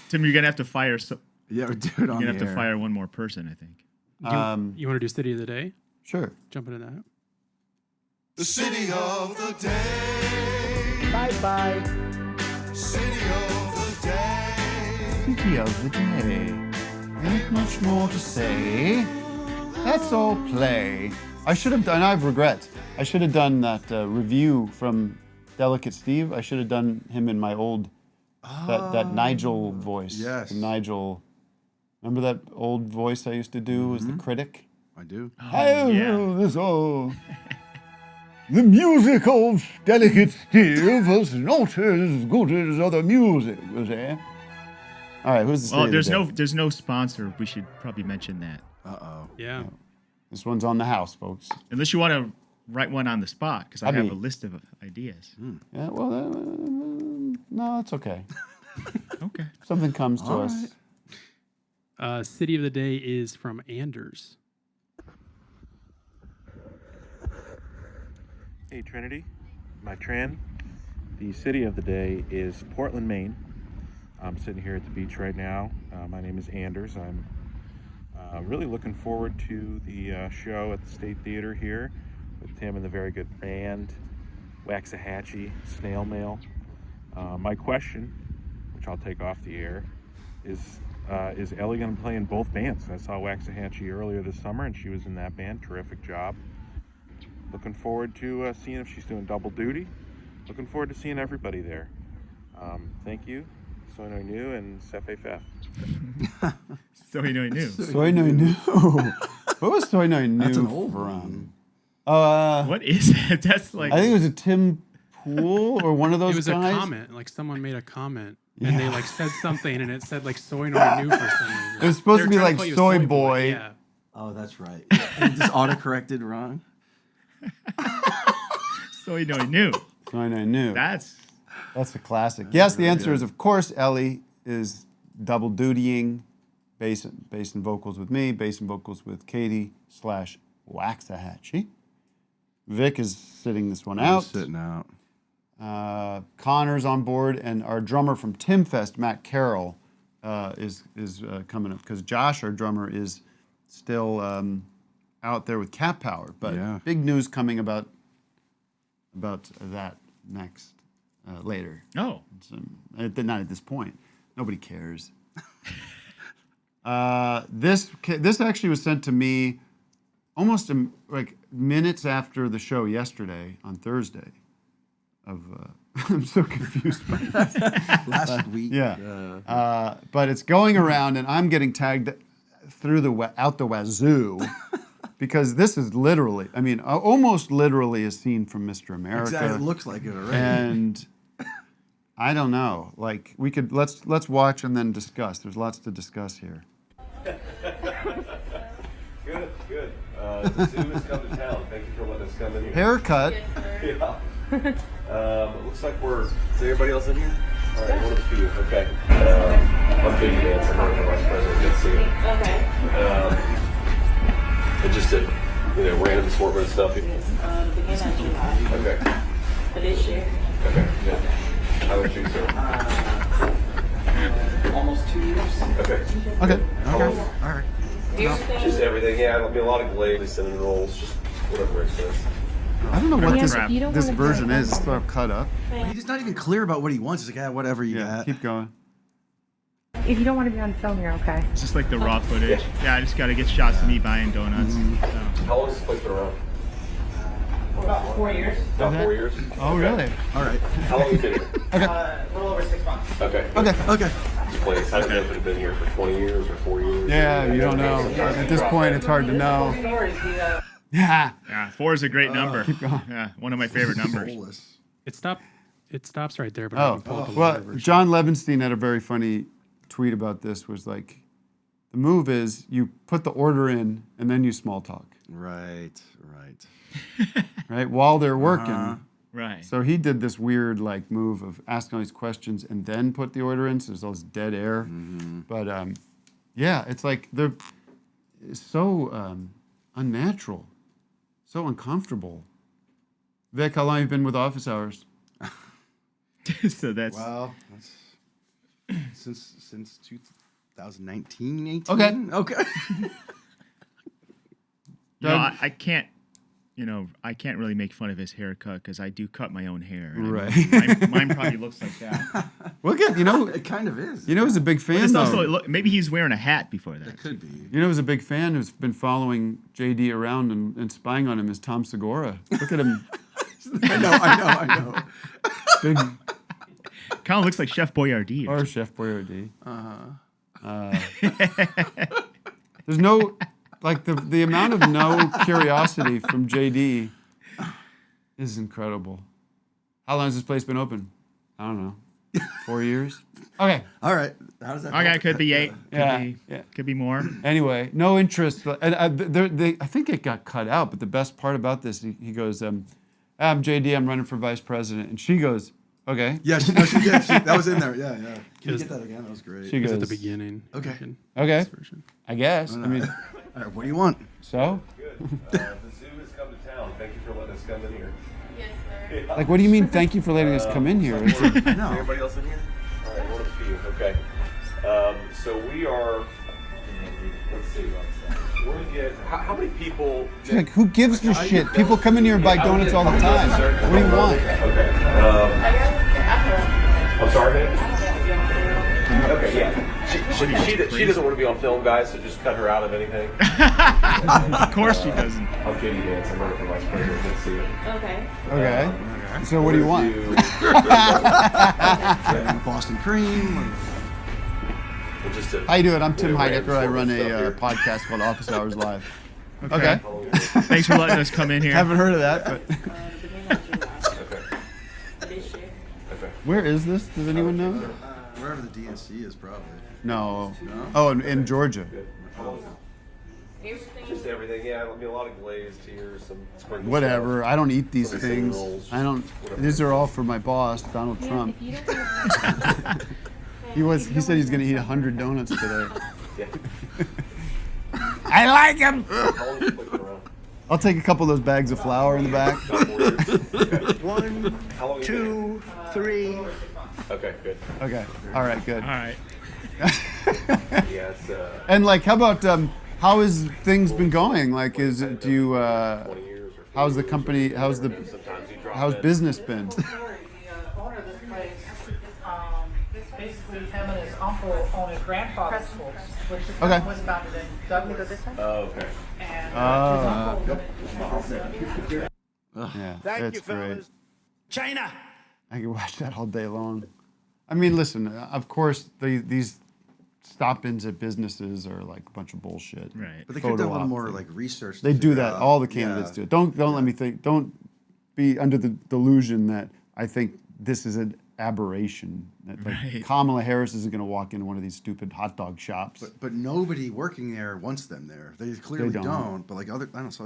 Tim, you're gonna have to fire. Yeah, dude, You're on gonna the have to air. fire one more person, I think. You want to do City of the Day? Sure. Jump into that. The city of the day. Bye-bye. City of the day. City of the day. Ain't much more to say. That's all play. I should have done. I have regrets. I should have done that review from Delicate Steve. I should have done him in my old that Nigel voice. Yes. The Nigel. Remember that old voice I used to do as the critic? I do. The music of Delicate Steve was not as good as other music, was it? All right, who's the Well, City of the Day? there's no sponsor. We should probably mention that. Uh-oh. Yeah. This one's on the house, folks. Unless you want to write one on the spot, because I I have mean- a list of ideas. Yeah, well, no, it's okay. Okay. Something comes to us. City of the Day is from Anders. Hey Trinity, my Tran. The city of the day is Portland, Maine. I'm sitting here at the beach right now. My name is Anders. I'm really looking forward to the show at the State Theater here with Tim and the very good band, Waxahachie, Snail Mail. My question, which I'll take off the air, is Ellie going to play in both bands? I saw Waxahachie earlier this summer and she was in that band. Terrific job. Looking forward to seeing if she's doing double duty. Looking forward to seeing everybody there. Thank you. Soy no new and Sefe Fef. So you know he knew. So I know. What was Soy No New That's an old from? What is that? That's like. I think it was a Tim Pool or one of those It was guys. a comment. Like someone made a comment. And they like said something, and it said like "soy no new" for some reason. It was supposed to be They were like trying to Soy call you Boy. Yeah. Oh, that's right. And just auto-corrected wrong. So you know he knew. Soy No New. That's a classic. Yes, the answer is of course. Ellie is double dutying, bass and vocals with me, bass and vocals with Katie / Waxahachie. Vic is sitting this one out. Sitting out. Connor's on board, and our drummer from Tim Fest, Matt Carroll, is coming up because Josh, our drummer, is still out there with Cat Power. But big news coming about that next later. Oh, not at this point. Nobody cares. This actually was sent to me almost like minutes after the show yesterday on Thursday. I'm so confused by this. Last week. Yeah. But it's going around, and I'm getting tagged through out the wazoo because this is literally, I mean, almost literally a scene from Mr. America. Exactly. It looks like it already. And I don't know. Like we could let's watch and then discuss. There's lots to discuss here. Good. The zoo has come to town. Thank you for letting us come in here. Haircut. Yeah. Looks like is everybody else in here? All right, one of the few. Okay. I'm Katie Vance. I'm running for vice president. Good to see you. Okay. And just a random assortment of stuff. Beginning of July. Okay. For this year. Okay. Yeah. How about you, sir? Almost 2 years. Okay. Okay. How long? All right. Just everything. Yeah, I mean, a lot of glaze, cinnamon rolls, just whatever makes sense. I don't know what this but version is. It's sort of cut up. He's not even clear about what he wants. He's like, whatever you got. Keep going. If you don't want to be on film, you're okay. It's just like the raw footage. Yeah, I just got to get shots of me buying donuts. So. How long has this place been around? About 4 years. About 4 years? Oh, really? All right. How long have you been here? A little over 6 months. Okay. Okay. This place, I don't know if it had been here for 20 years or 4 years. Yeah, you don't know. At this point, it's hard to know. Yeah. Yeah, 4 is a great number. Keep going. Yeah, one of my favorite numbers. It stops right there. But I can pull up a well, longer version. John Levinstein had a very funny tweet about this. Was like, the move is you put the order in and then you small talk. Right. Right while they're working. Right. So he did this weird like move of asking all these questions and then put the order in. So there's all this dead air. But yeah, it's like they're so unnatural, so uncomfortable. Vic, how long have you been with Office Hours? So that's since 2019, 18. Okay. I can't. I can't really make fun of his haircut because I do cut my own hair. And Right. Mine probably looks like that. Look at it kind of is. He's a big fan. It's Though. also, maybe he's wearing a hat before that. It could be. He's a big fan who's been following JD around and spying on him is Tom Segura. Look at him. I know. Big. Kind of looks like Chef Boyardee. Or Chef Boyardee. There's no, like the amount of no curiosity from JD is incredible. How long has this place been open? I don't know. 4 years? Okay. All right. How does that Okay, could be 8. Could be more. Anyway, no interest. And I think it got cut out, but the best part about this, he goes, I'm JD, I'm running for vice president. And she goes, okay. Yeah, she did. That was in there. Yeah. Can you get that again? That was great. She goes, at the beginning. Okay. Okay. I guess. All I mean, right, what do you want? So? Good. The zoo has come to town. Thank you for letting us come in here. Yes, sir. Yeah. Like, what do you mean, thank you for letting us come in here? Is everybody else in here? All right, one of the few. Okay. So we are, let's see. We're going to get, how many people? She's like, who gives a shit? People come in here and buy donuts all the time. What do you want? Okay. I'm sorry, man? Okay, yeah. She doesn't want to be on film, guys, so just cut her out of anything. Of course she doesn't. I'm Katie Vance. I'm running for vice president. Good to see you. Okay. So what do you want? Boston cream. How you doing? I'm Tim Heidecker. I run a podcast called Office Hours Live. Okay. Thanks for letting us come in here. Haven't heard of that, but where is this? Does anyone know? Wherever the DNC is, probably. No. Oh, in Georgia. Just everything, yeah. I mean, a lot of glazed here, some sprinkles. Whatever. I don't eat these things. I don't. These are all for my boss, Donald Trump. He said he's going to eat 100 donuts today. I like him. I'll take a couple of those bags of flour in the back. 1, 2, 3. Okay, good. Okay. All right. Good. All right. Yeah, it's, And like, how about how has things been going? Like, how's the company? How's business been? Basically, him and his uncle own his grandfather's schools, which Okay. was founded in Douglas. oh, okay. And Yeah, Thank it's you, great. fellas. China. I could watch that all day long. I mean, listen. Of course, these stop-ins at businesses are like a bunch of bullshit. Right. But they could have done a little Photo more op like research. They to do figure that. out- All the candidates do it. Don't let me think. Don't be under the delusion that I think this is an aberration. That like, Kamala Harris isn't going to walk into one of these stupid hot dog shops. But nobody working there wants them there. They clearly don't. don't. But like other times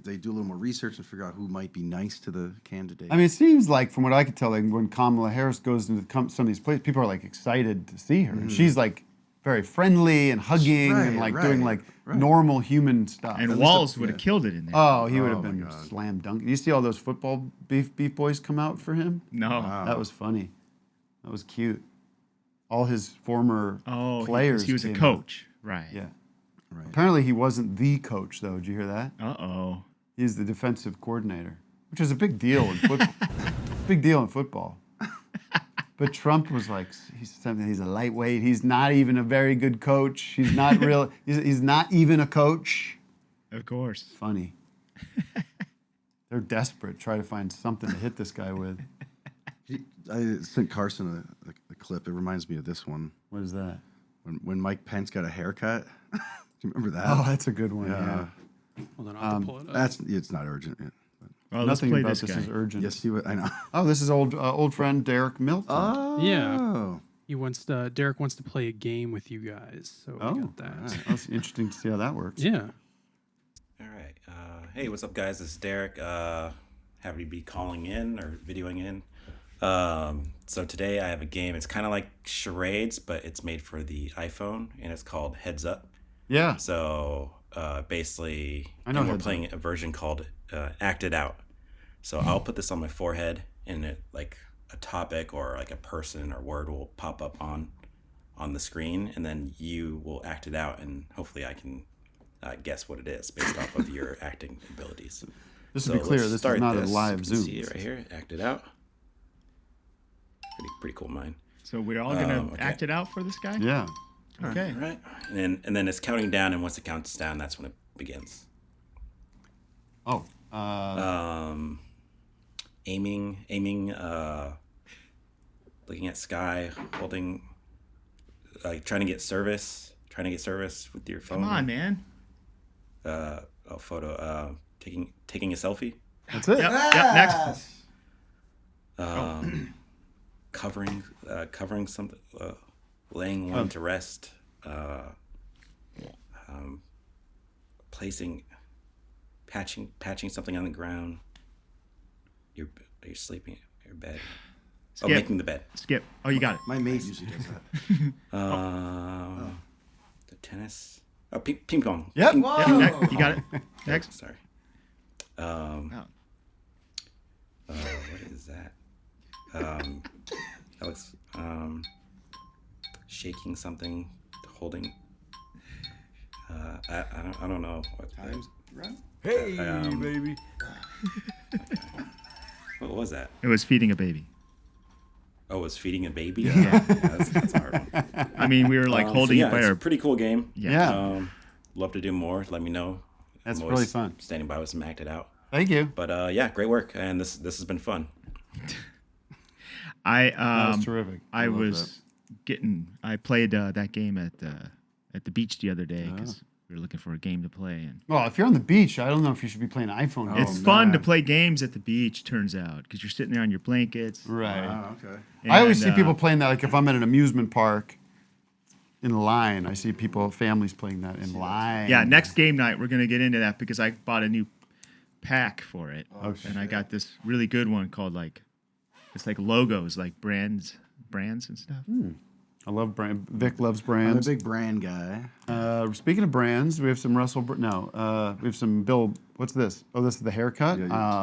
they do a little more research and figure out who might be nice to the candidate. I mean, it seems like, from what I could tell, like when Kamala Harris goes into some of these places, people are like excited to see her. And she's like very friendly and hugging and like doing like normal human stuff. And Walls would have killed it in there. Oh, he would have been slam dunk. You see all those football beef boys come out for him? No. That was funny. That was cute. All his former players. He was a came coach. out. Right. Yeah. Right. Apparently he wasn't the coach, though. Did you hear that? Uh-oh. He's the defensive coordinator, which is a big deal in football. Big deal in football. But Trump was like, he's a lightweight. He's not even a very good coach. He's not real. He's not even a coach. Of course. Funny. They're desperate, trying to find something to hit this guy with. I sent Carson a clip. It reminds me of this one. What is that? When Mike Pence got a haircut. Do you remember that? Oh, that's a good one. Yeah. Hold on, I'll have to pull it up. It's not urgent. Yeah, well, Nothing play about this this guy. is urgent. Yes, I know. Oh, this is old friend Derek Milton. Oh. Yeah. He wants to. Derek wants to play a game with you guys. So we got that. Right. That's interesting to see how that works. Yeah. All right. Hey, what's up, guys? This is Derek. Happy to be calling in or videoing in. So today I have a game. It's kind of like charades, but it's made for the iPhone, and it's called Heads Up. Yeah. So basically, I know we're Heads playing a version called Acted Out. So I'll put this on my forehead, and it like a topic or like a person or word will pop up on the screen, and then you will act it out, and hopefully I can guess what it is based off of your acting abilities. Just to be clear, this is not a live You can Zoom. see it right here, act it out. Pretty cool, mine. So we're all gonna act it out for this guy? Yeah. Okay. All right. And then it's counting down, and once it counts down, that's when it begins. Oh. Aiming, looking at sky, holding, like trying to get service with your phone. Come on, man. Photo, taking a selfie. That's it. Yep, next. Covering something, laying one to rest, patching something on the ground. You're sleeping in your bed. Skip. Making the bed. Skip. Oh, you got it. My maid usually does that. The tennis. Oh, ping pong. Yep. Yep. You got it. Next. Sorry. What is that? That looks shaking something, holding. I don't know what. Time's run. Hey, baby. What was that? It was feeding a baby. Oh, it was feeding a baby. Yeah. That's a hard one. I mean, we were like holding it by it's our. a pretty cool game. Yeah. Love to do more. Let me know. That's I'm really always fun. Standing by with some acted out. Thank you. But yeah, great work, and this has been fun. That was terrific. I played that game at the beach the other day because we were looking for a game to play. And Well, if you're on the beach, I don't know if you should be playing iPhone games. it's fun to play games at the beach, turns out, because you're sitting there on your blankets. Right. Wow, okay. I always see And, people playing that. Like if I'm at an amusement park in line, I see families playing that in line. Yeah, next game night we're gonna get into that because I bought a new pack for it, and I got this really good one called it's like logos, like brands and stuff. I love brand. Vic loves I'm a brands. big brand guy. Speaking of brands, we have some we have some Bill. What's this? Oh, this is the haircut.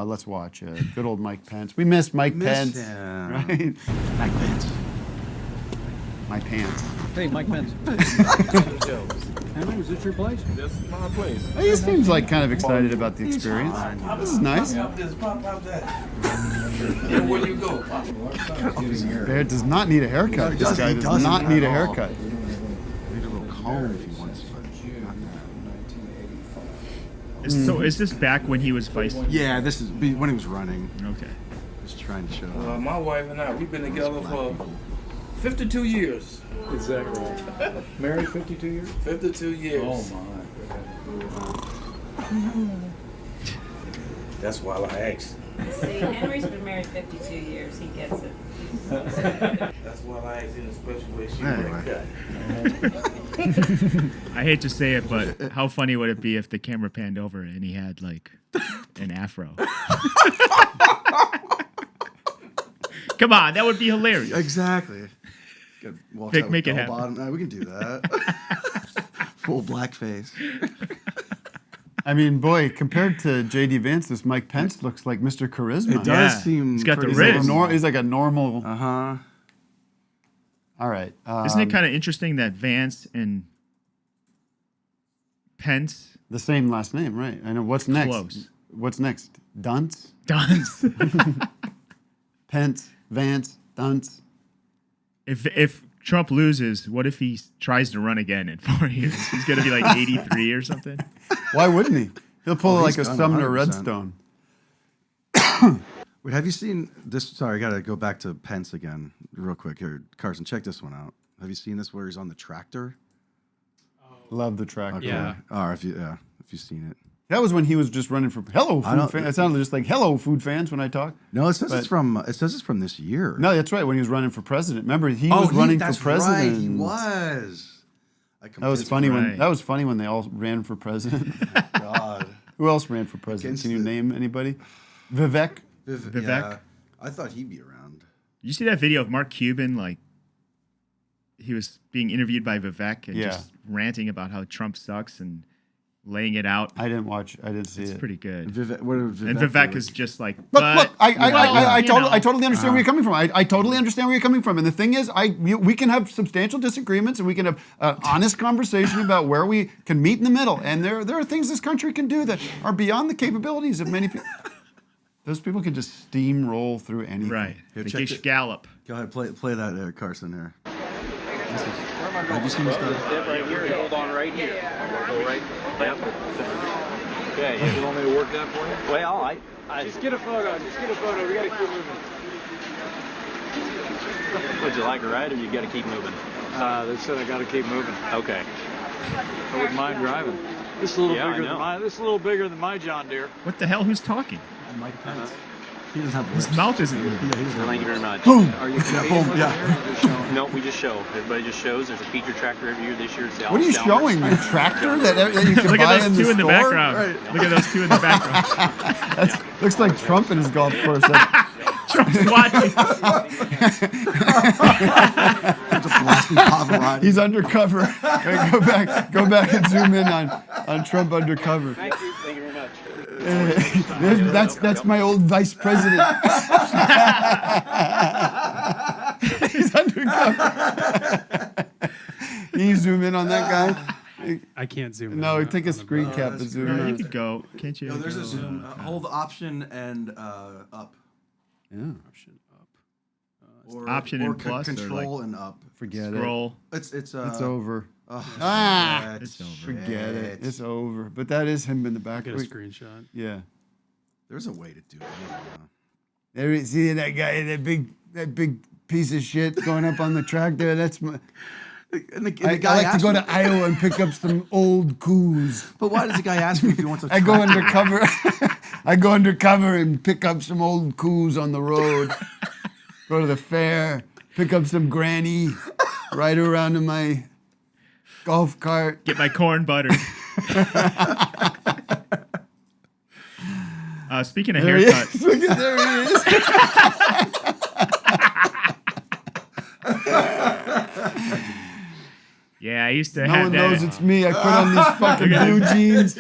Let's watch it. Good old Mike Pence. We missed Mike Pence, right? Mike Pence. My pants. Hey, Mike Pence. Henry, is this your place? This is my place. He seems like kind of excited about the experience. This is nice. Pop that. And where you go? Bear does not need a haircut. This guy does not need a haircut. Maybe a little comb if he wants, but not that. So is this back when he was vice? Yeah, this is when he was running. Okay. Just trying to show. My wife and I, we've been together for 52 years. Exactly. Married 52 years? 52 years. Oh, my. That's why I asked. See, Henry's been married 52 years. He gets it. That's why I asked in a special way she I hate to say it, but how funny would it be if the camera panned over and he had like an afro? Come on, that would be hilarious. Exactly. Vic, make it happen. We can do that. Full blackface. I mean, boy, compared to J.D. Vance, this Mike Pence looks like Mr. Charisma. It does seem. He's got the pretty wrist. normal. He's like a normal. Uh-huh. All right. Isn't it kind of interesting that Vance and Pence the same last name, right? I know. What's next? Close. What's next? Dunce? Dunce. Pence, Vance, Dunce. If Trump loses, what if he tries to run again in 4 years? He's going to be like 83 or something. Why wouldn't he? He'll pull like a done Sumner 100%. Redstone. Wait, have you seen this? Sorry, I got to go back to Pence again real quick here. Carson, check this one out. Have you seen this where he's on the tractor? Love the tractor. Okay. Yeah. If you've seen it. That was when he was just running for food fans. It sounded just like hello food fans when I talk. No, it says it's from this year. No, that's right. When he was running for president. Remember, he was running for president. Right, he was. That was funny when they all ran for president. God. Who else ran for president? Can you name anybody? Vivek. Vivek. Yeah, I thought he'd be around. You see that video of Mark Cuban, like he was being interviewed by Vivek and just ranting about how Trump sucks and laying it out. I didn't see it. It's pretty good. Vivek is just like, look. I totally understand where you're coming from. I totally understand where you're coming from. And the thing is, we can have substantial disagreements, and we can have honest conversation about where we can meet in the middle. And there are things this country can do that are beyond the capabilities of many people. Those people can just steamroll through anything. Right. Here, They check get gallop. Go ahead, play that, Carson. Here. Have you seen this stuff? Right here. Hold on right here. Go right. Yep. Okay, you want me to work that for you? Well, I just get a photo. We gotta keep moving. Would you like a ride, or you gotta keep moving? They said I gotta keep moving. Okay. I wouldn't mind driving. This is a little bigger than my John Deere. What the hell? Who's talking? Mike Pence. He doesn't have his mouth isn't moving. Yeah, thank you very much. Boom. Are you Boom. Yeah. No, we just show. Everybody just shows. There's a feature tractor every year. This year it's the What are you showing? A tractor that you can Look buy at in those the two in the store? background. Right. Look at those two in the background. Looks like Trump in his golf course. Trump's watching. He's undercover. Right, go back and zoom in on Trump undercover. Thank you very much. That's my old vice president. He's undercover. Can you zoom in on that guy? I can't zoom in. No, take a screen cap and zoom in. You could go, can't you? No, there's a zoom. Hold Option and up. Yeah. Option up. Or, Option or and plus, or Control like and up. Forget Scroll. It's over. Oh, It's over. Forget it. It's over. But that is him in the back. Get a screenshot. Yeah. There's a way to do it. I don't know. There, see that guy, that big piece of shit going up on the tractor. That's my. And the I guy like to go asked to Iowa and pick up some old coos. But why does the guy ask me if he wants a I go tractor? undercover. I go undercover and pick up some old coos on the road. Go to the fair, pick up some granny, ride around in my golf cart. Get my corn buttered. Speaking of There he haircuts. is. Look at there he is. Yeah, I used to No have one that. knows it's me. I put on these fucking Look at blue that. jeans.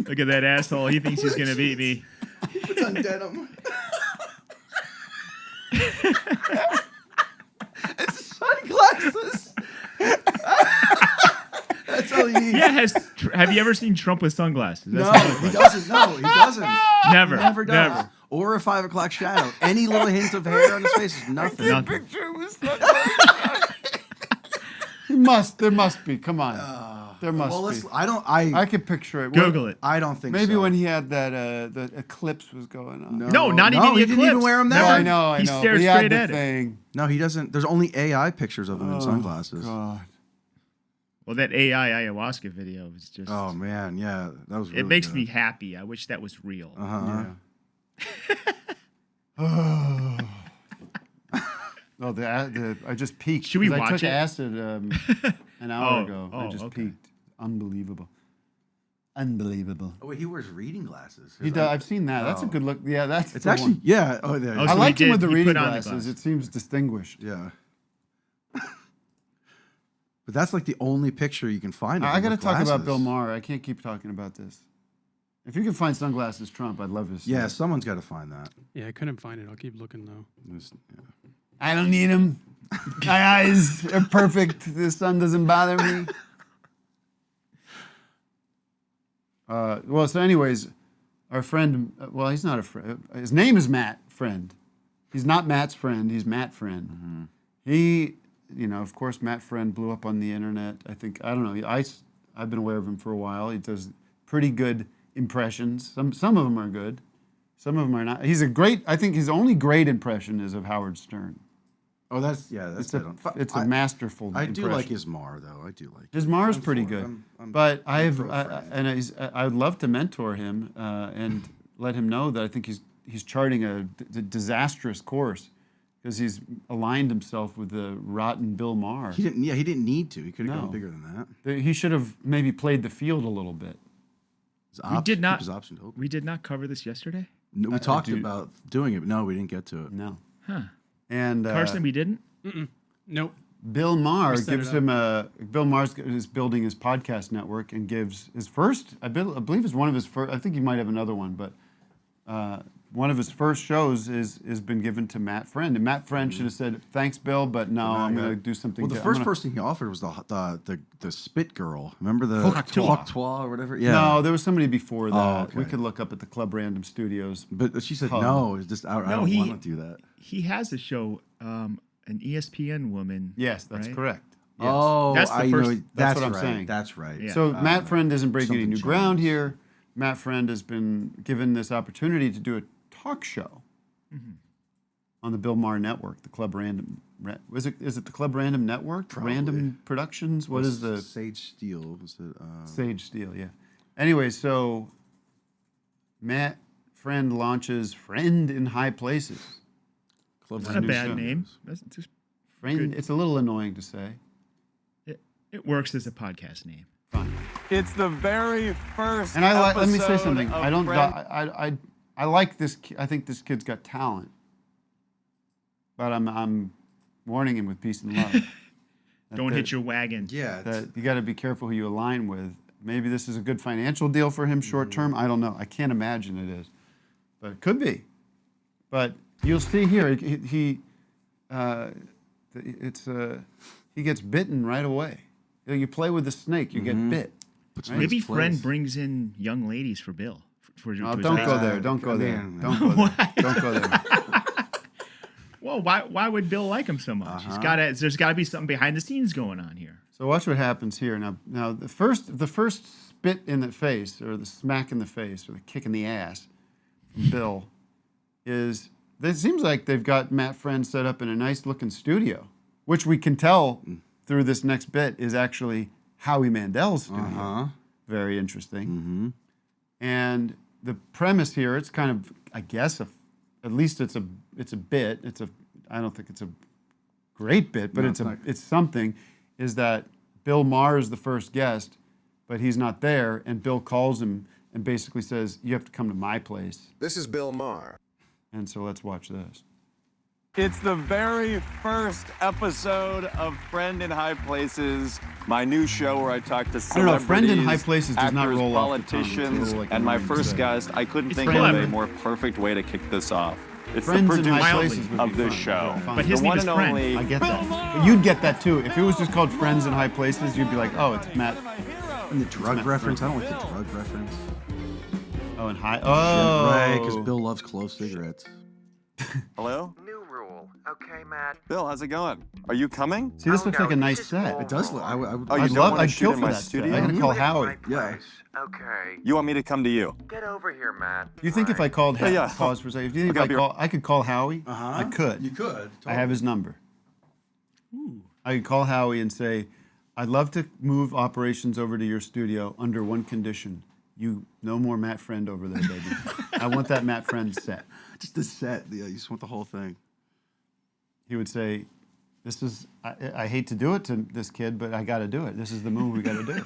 Look at that asshole. He thinks he's going to beat me. He puts on denim. It's sunglasses. That's all he needs. Yeah, have you ever seen Trump with sunglasses? No, That's he doesn't. No, he doesn't. Never. He never does. Never. Or a 5 o'clock shadow. Any little hint of hair on his face is nothing. Nothing. There must be. Come on. There must well, be. I can picture it. Google it. I don't think Maybe so. when he had that, the eclipse was going on. No, not even the he didn't even eclipse. wear them No, there. I know. He But stared he had straight the at it. thing. No, he doesn't. There's only AI pictures of him in sunglasses. God. Well, that AI ayahuasca video was just. Oh man, yeah, that was. Really it makes good. me happy. I wish that was real. No, I just peaked. Should we 'cause I watch took it? acid an hour ago. I just okay. peaked. Unbelievable. Unbelievable. Oh wait, he wears reading glasses. He does. I've seen that. That's a good look. Yeah, that's. It's the actually one. yeah. Oh, there. Oh, I so liked he him with the did- he reading put on the glasses. glasses. It seems distinguished. Yeah. But that's like the only picture you can find. Of I him got to with talk about glasses. Bill Maher. I can't keep talking about this. If you can find sunglasses Trump, I'd love to see Yeah, it. someone's got to find that. Yeah, I couldn't find it. I'll keep looking though. I don't need them. My eyes are perfect. The sun doesn't bother me. Well, so anyways, our friend, well, he's not a friend. His name is Matt Friend. He's not Matt's friend. He's Matt Friend. Mm-hmm. He, of course, Matt Friend blew up on the internet. I don't know. I've been aware of him for a while. He does pretty good impressions. Some of them are good. Some of them are not. I think his only great impression is of Howard Stern. Oh, that's It's a masterful. I do impression. like his Maher though. I do like His Maher's I'm pretty for- good, I'm but I would love to mentor him and let him know that I think he's charting a disastrous course because he's aligned himself with the rotten Bill Maher. He didn't. Yeah, he didn't need to. He could have No. gone bigger than that. He should have maybe played the field a little bit. We did not. Keep his options open. We did not cover this yesterday. No, we talked about doing it, but no, we didn't get to it. No. Huh. And Carson, we didn't. Nope. Bill Maher We set gives it up. him Bill Maher is building his podcast network and gives his first. I believe it's one of his first. I think he might have another one, but one of his first shows has been given to Matt Friend, and Matt Friend should have said thanks, Bill, but no, I'm going to do something. Well, the first person he offered was the spit girl. Remember the Cocteau or whatever? Yeah. No, there was somebody before that. Oh, okay. We could look up at the Club Random Studios. But she said hub. no. It's just I don't want to do that. He has a show, an ESPN woman. Yes, that's right? correct. Yes. Oh, That's the first. That's what I'm right. saying. That's right. Yeah. So Matt Friend isn't breaking any something new ground changed. here. Matt Friend has been given this opportunity to do a talk show on the Bill Maher Network, the Club Random. Is it the Club Random Network? Probably. Random Productions? What is the Sage Steel? Was it? Sage Steel? Yeah. Anyway, so Matt Friend launches Friend in High Places. Club That's not a bad name. That's just Friend. good. It's a little annoying to say. It works as a podcast name. Fine. It's the very first. And let me say episode something. of I don't. Friend- I like this. I think this kid's got talent, but I'm warning him with peace and love. Don't hit your wagon. Yeah. That you got to be careful who you align with. Maybe this is a good financial deal for him short term. I don't know. I can't imagine it is, but it could be. But you'll see here. He gets bitten right away. You play with the snake, you get bit. Right? Maybe Friend brings in young ladies for Bill. No, don't go there. Don't go there. Don't go there. Don't go there. Well, why would Bill like him so much? There's got to be something behind the scenes going on here. So watch what happens here. Now the first spit in the face, or the smack in the face, or the kick in the ass from Bill is. It seems like they've got Matt Friend set up in a nice looking studio, which we can tell through this next bit is actually Howie Mandel's studio. Very interesting. And the premise here, it's kind of, I guess, at least it's a bit. I don't think it's a great bit, but it's something. Is that Bill Maher is the first guest, but he's not there, and Bill calls him and basically says, "You have to come to my place." This is Bill Maher. And so let's watch this. It's the very first episode of Friend in High Places, my new show where I talk to celebrities, I don't know, Friend in High Places does not actors, roll off the tongue. politicians, Like and my Mornin first said. guest. I couldn't think clever. of a more perfect way to kick this off. It's Friends the in High Places producer would of be this fun. show. Fun. But his the name one is and Friend. only. I get that. But you'd get that too. If it was just called Friends in High Places, you'd be like, oh, it's Matt. And the drug reference. I don't like the drug reference. Oh, and high. Oh. Right, because Bill loves clove cigarettes. Hello? New rule. Okay, Matt. Bill, how's it going? Are you coming? See, this looks like a nice set. It does look. I would. Oh, you I'd don't love. wanna I'd shoot kill in for my that. studio? I gotta call Howie. Yeah. Okay. You want me to come to you? Get over here, Matt. Do you think if I called Howie, Yeah. pause for a second? Do you think Okay, I could call Howie? I could. You could. I have his number. I could call Howie and say, I'd love to move operations over to your studio under one condition. You no more Matt Friend over there, baby. I want that Matt Friend set. Just the set. Yeah, you just want the whole thing. He would say, "This is. I hate to do it to this kid, but I got to do it. This is the move we got to do."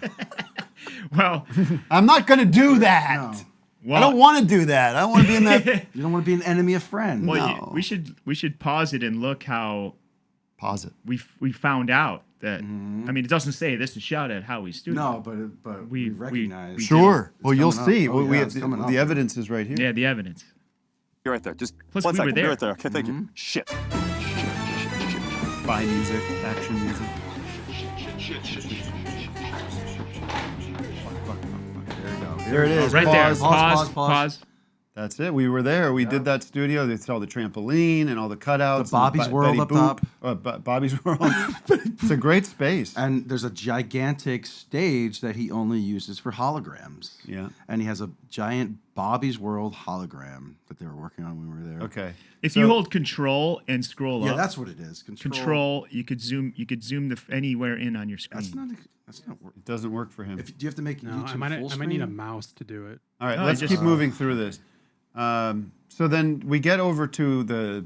Well, I'm not going to do that. No. Well, I don't want to do that. I don't want to be in that. You don't want to be an enemy of friend. well, No. we should pause it and look how Pause it. we found out that. I mean, it doesn't say this is shot at Howie's studio. No, but we recognize. Sure. It's Well, you'll coming up. see. Oh, We yeah, have it's coming up. the evidence is right here. Yeah, the evidence. You're right there. Just Plus, one we were second. there. You're right there. Okay, thank you. Shit. Spy music, action music. There you go. There it is. Right Pause. there. Pause. That's it. We were there. We did that studio. They saw the trampoline and all the cutouts. The Bobby's and World Betty up Boop. top. Bobby's World. It's a great space. And there's a gigantic stage that he only uses for holograms. Yeah. And he has a giant Bobby's World hologram that they were working on when we were there. Okay. If you hold Control and scroll up. Yeah, that's what it is. Control. You could zoom. You could zoom anywhere in on your screen. That's not work. It doesn't work for him. Do you have to make No, YouTube I might full I might need a screen? mouse to do it. All right, No, let's just- keep moving through this. So then we get over to the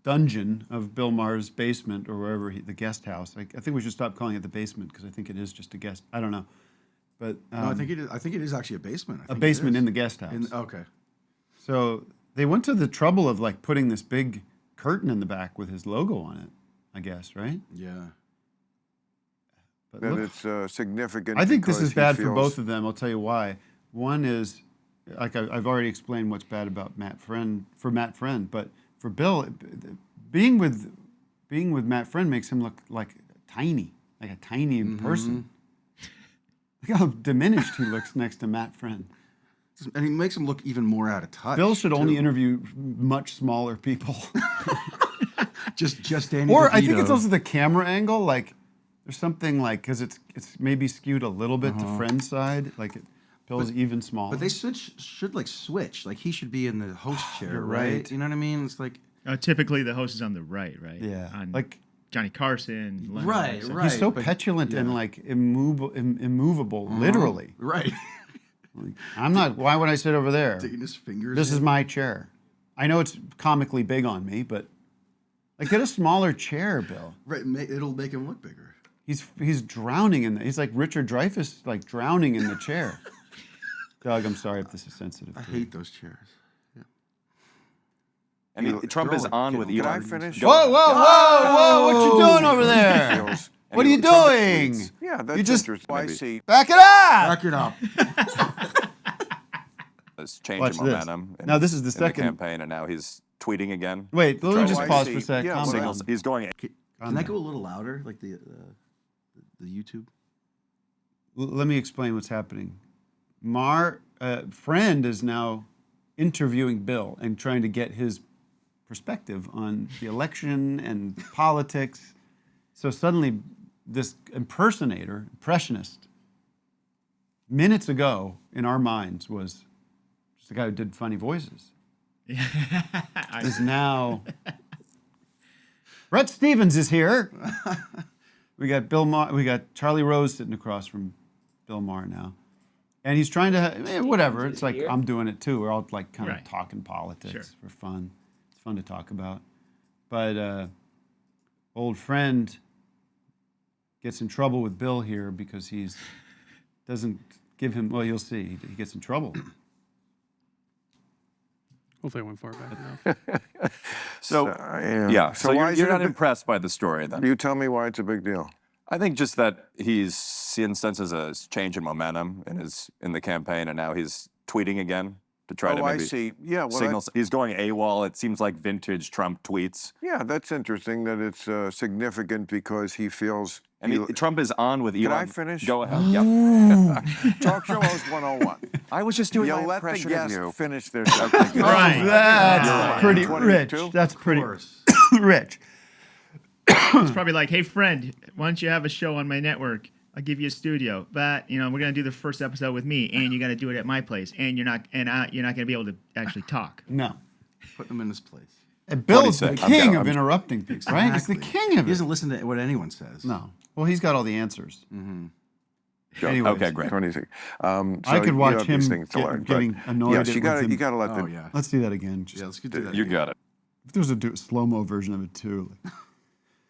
dungeon of Bill Maher's basement or wherever the guest house. I think we should stop calling it the basement because I think it is just a guest. I don't know, but No, I think it is. I think it is actually a basement. a basement in the guest house. Okay. So they went to the trouble of like putting this big curtain in the back with his logo on it. I guess, right? Yeah. But That look, it's significant. I think this because is he bad for feels- both of them. I'll tell you why. One is, like I've already explained what's bad about Matt Friend, but for Bill, being with Matt Friend makes him look like tiny person. Look how diminished he looks next to Matt Friend. And he makes him look even more out of touch. Bill should only too. interview much smaller people. just Danny Or I think DeVito. it's also the camera angle. Like there's something like because it's maybe skewed a little bit to Friend's side. Like Bill's even smaller. But they should like switch. Like he should be in the host chair, You're right? right. You know what I mean? It's like Typically, the host is on the right, right? Yeah. On Like Johnny Carson. Lennon, Right, so- right. he's so but- petulant and yeah. like immovable, literally. Right. Like, I'm not. Why would I sit over there? Taking his fingers. This is in. my chair. I know it's comically big on me, but like get a smaller chair, Bill. Right. It'll make him look bigger. He's drowning in. He's like Richard Dreyfuss, like drowning in the chair. Doug, I'm sorry if this is sensitive. I to you. hate those chairs. And Trump is on with Can I Elon. finish? Whoa! What you doing over there? Feels- What are you doing? Yeah, that's You just interesting. I see. back it up. Back it up. It's changing Watch this. momentum. Now this is the in second- campaign, and now he's tweeting again. Wait, let me Trying just to pause for a see. sec. Yeah, Calm signals. down. He's going. Can that go a little louder, like the YouTube? Let me explain what's happening. Friend is now interviewing Bill and trying to get his perspective on the election and politics. So suddenly, this impressionist, minutes ago in our minds was just the guy who did funny voices. Is now Brett Stevens is here. We got Bill Maher. We got Charlie Rose sitting across from Bill Maher now, and he's trying to whatever. It's like I'm doing it too. We're all like kind of talking politics for fun. It's fun to talk about, but old friend gets in trouble with Bill here because he's doesn't give him. Well, you'll see. He gets in trouble. Hopefully, I went far back enough. So why is you're it not a big- impressed by the story then? You tell me why it's a big deal. I think just that he senses a change in momentum in the campaign, and now he's tweeting again to try to I maybe see. Yeah, well, signal. He's going AWOL. It seems like vintage Trump tweets. Yeah, that's interesting that it's significant because he feels. And Trump is on with Elon. Can I finish? Go ahead. Yep. Talk show host 101. I was just doing you my let impression the of guest you. finish their Right. That's pretty rich. That's pretty rich. It's probably like, hey, friend, why don't you have a show on my network? I'll give you a studio, but we're gonna do the first episode with me, and you got to do it at my place, and you're not gonna be able to actually talk. No, put him in his place. And Bill's the king of interrupting people, right? He's the king of it. He doesn't listen to what anyone says. No. Well, he's got all the answers. Mm-hmm. Anyways. Okay, great. 26. I could watch him getting annoyed. Yes, you got to let them. Let's do that again. Let's do that. You again. got it. If there's a slow-mo version of it too.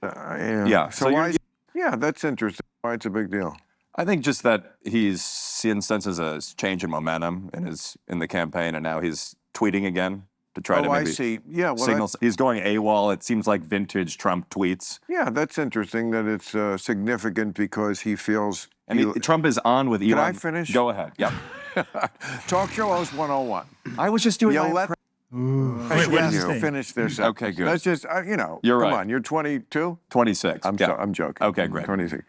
Yeah. So why? Yeah, that's interesting. Why it's a big deal? I think just that he senses a change in momentum in the campaign, and now he's tweeting again to try to maybe I see. Yeah, well, signal. He's going AWOL. It seems like vintage Trump tweets. Yeah, that's interesting that it's significant because he feels. And Trump is on with Elon. Can I finish? Go ahead. Yep. Talk show host 101. I was just doing my finish their sentence. Okay, good. That's just You're come right. on, you're 22. 26. I'm joking. Okay, great. 26.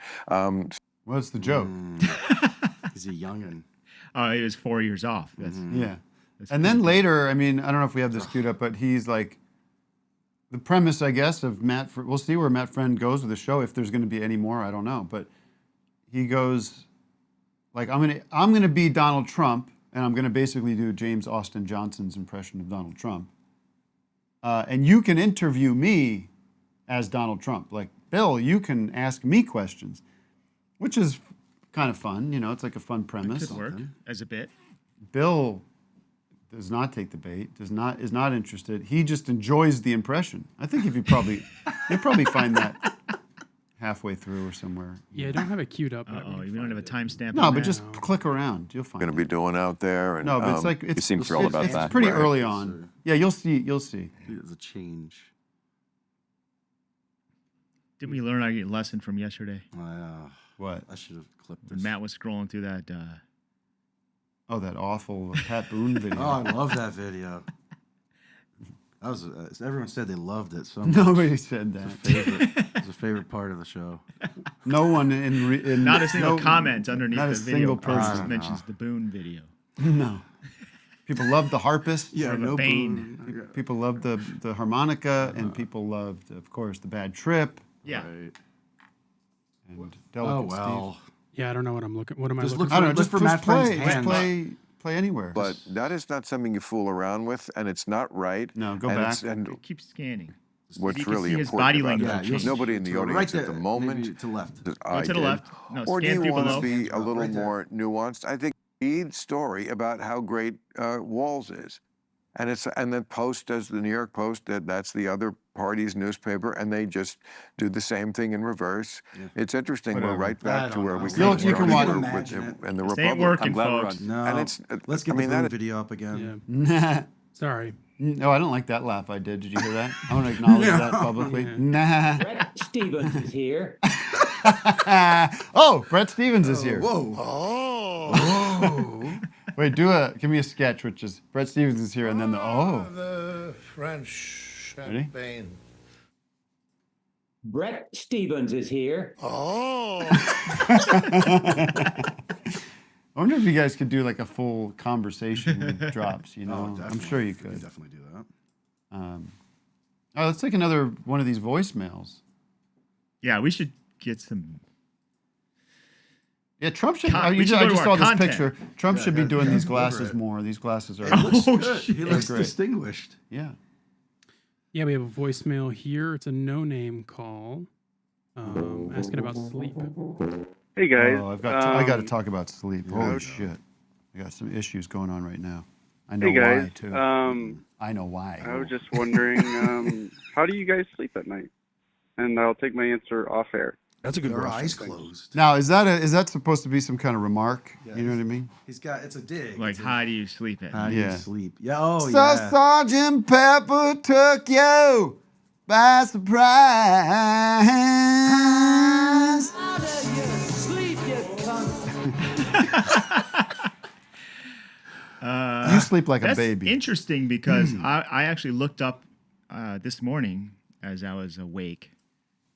What's the joke? He's a youngin. Oh, he was 4 years off. That's, Yeah. And then later, I mean, I don't know if we have this queued up, but he's like, the premise, I guess, of Matt. We'll see where Matt Friend goes with the show. If there's going to be any more, I don't know. But he goes, like, I'm gonna be Donald Trump, and I'm gonna basically do James Austin Johnson's impression of Donald Trump. And you can interview me as Donald Trump. Like, Bill, you can ask me questions, which is kind of fun. It's like a fun premise. could work as a bit. Bill does not take the bait. Is not interested. He just enjoys the impression. I think you'll probably find that halfway through or somewhere. Yeah, I don't have it queued up. Oh, you don't have a timestamp. No, but just click around. You'll find. Going to be doing out there. And, no, but it's like you seem thrilled about that. It's pretty early on. Yeah, you'll see. There's a change. Didn't we learn our lesson from yesterday? What? I should have clipped When this. Matt was scrolling through that. Oh, that awful Pat Boone video. Oh, I love that video. That was everyone said they loved it so much. Nobody said that. It's a favorite part of the show. No one in Not a single comment underneath not the a video single person mentions the Boone video. No. People loved the harpist. Yeah, Sort of a no bane. Boone. People loved the harmonica, and people loved, of course, the bad trip. Yeah. Right. And Delicate well. Yeah, I don't know what I'm looking. What am I Just looking look Steve. I don't know. Look Just for just Matt Friend's play. Just hand. play anywhere. But that is not something you fool around with, and it's not right. No, go and back. it's- And Keep scanning. what's You can really see his important body about language it, will change. nobody in the To audience right at the there, moment. maybe to left. that Go I to the did. left. No, Or do scan you through want below. to be a little Right there. more nuanced? I think lead story about how great Walls is. And then Post does the New York Post, that's the other party's newspaper, and they just do the same thing in reverse. Yeah. It's interesting. Whatever. We're right I back to don't where know. we You came can from watch- with Imagine it. and the This Republic. ain't working, I'm glad we're folks. No. And it's, Let's get I mean, the Boone that- video up again. Yeah. Sorry. No, I don't like that laugh I did. Did you hear that? I want to acknowledge that publicly. Nah. Brett Stevens is here. Oh, Brett Stevens is here. Whoa. Oh. Wait, give me a sketch, which is Brett Stevens is here, and then The French Ready? champagne. Brett Stevens is here. Oh. I wonder if you guys could do like a full conversation with drops. I'm definitely. sure you We could. can definitely do that. Let's take another one of these voicemails. Yeah, we should get some. Yeah, Trump should. We I should go just to saw our this content. picture. Trump should be doing these glasses over it. more. These glasses are. He looks great. distinguished. Yeah. Yeah, we have a voicemail here. It's a no-name call. asking about sleep. Hey guys. Oh, I got to Um, talk about sleep. Holy shit. I got some issues going on right now. I know Hey guys. why, too. I know why. I was just wondering, how do you guys sleep at night? And I'll take my answer off air. That's a good question. Eyes closed. Now, is that supposed to be some kind of remark? Yeah, you know what I mean? It's a dig. Like, how do you sleep at How night? do you sleep? Yeah. Oh, so yeah. Sergeant Pepper took you by surprise. You sleep like a That's baby. interesting because I actually looked up this morning as I was awake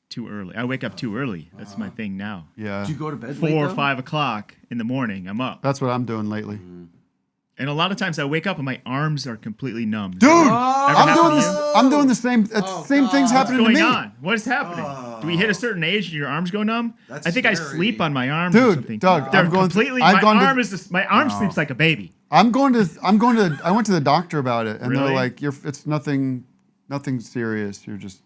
too early. I wake up too early. That's my thing now. Yeah. Did you go to bed 4 late, or though? 5 o'clock in the morning, I'm up. That's what I'm doing lately. And a lot of times I wake up and my arms are completely numb. Dude, Ever I'm happen doing to this. you? I'm doing the same. Same things What's happening to going me. on? What is happening? Do we hit a certain age and your arms go numb? That's I think I scary. sleep on my arms or Dude, something. Doug, They're I'm going. completely. I've gone my arm No. sleeps like a baby. I went to the doctor about it, and Really? they're like, it's nothing serious. You're just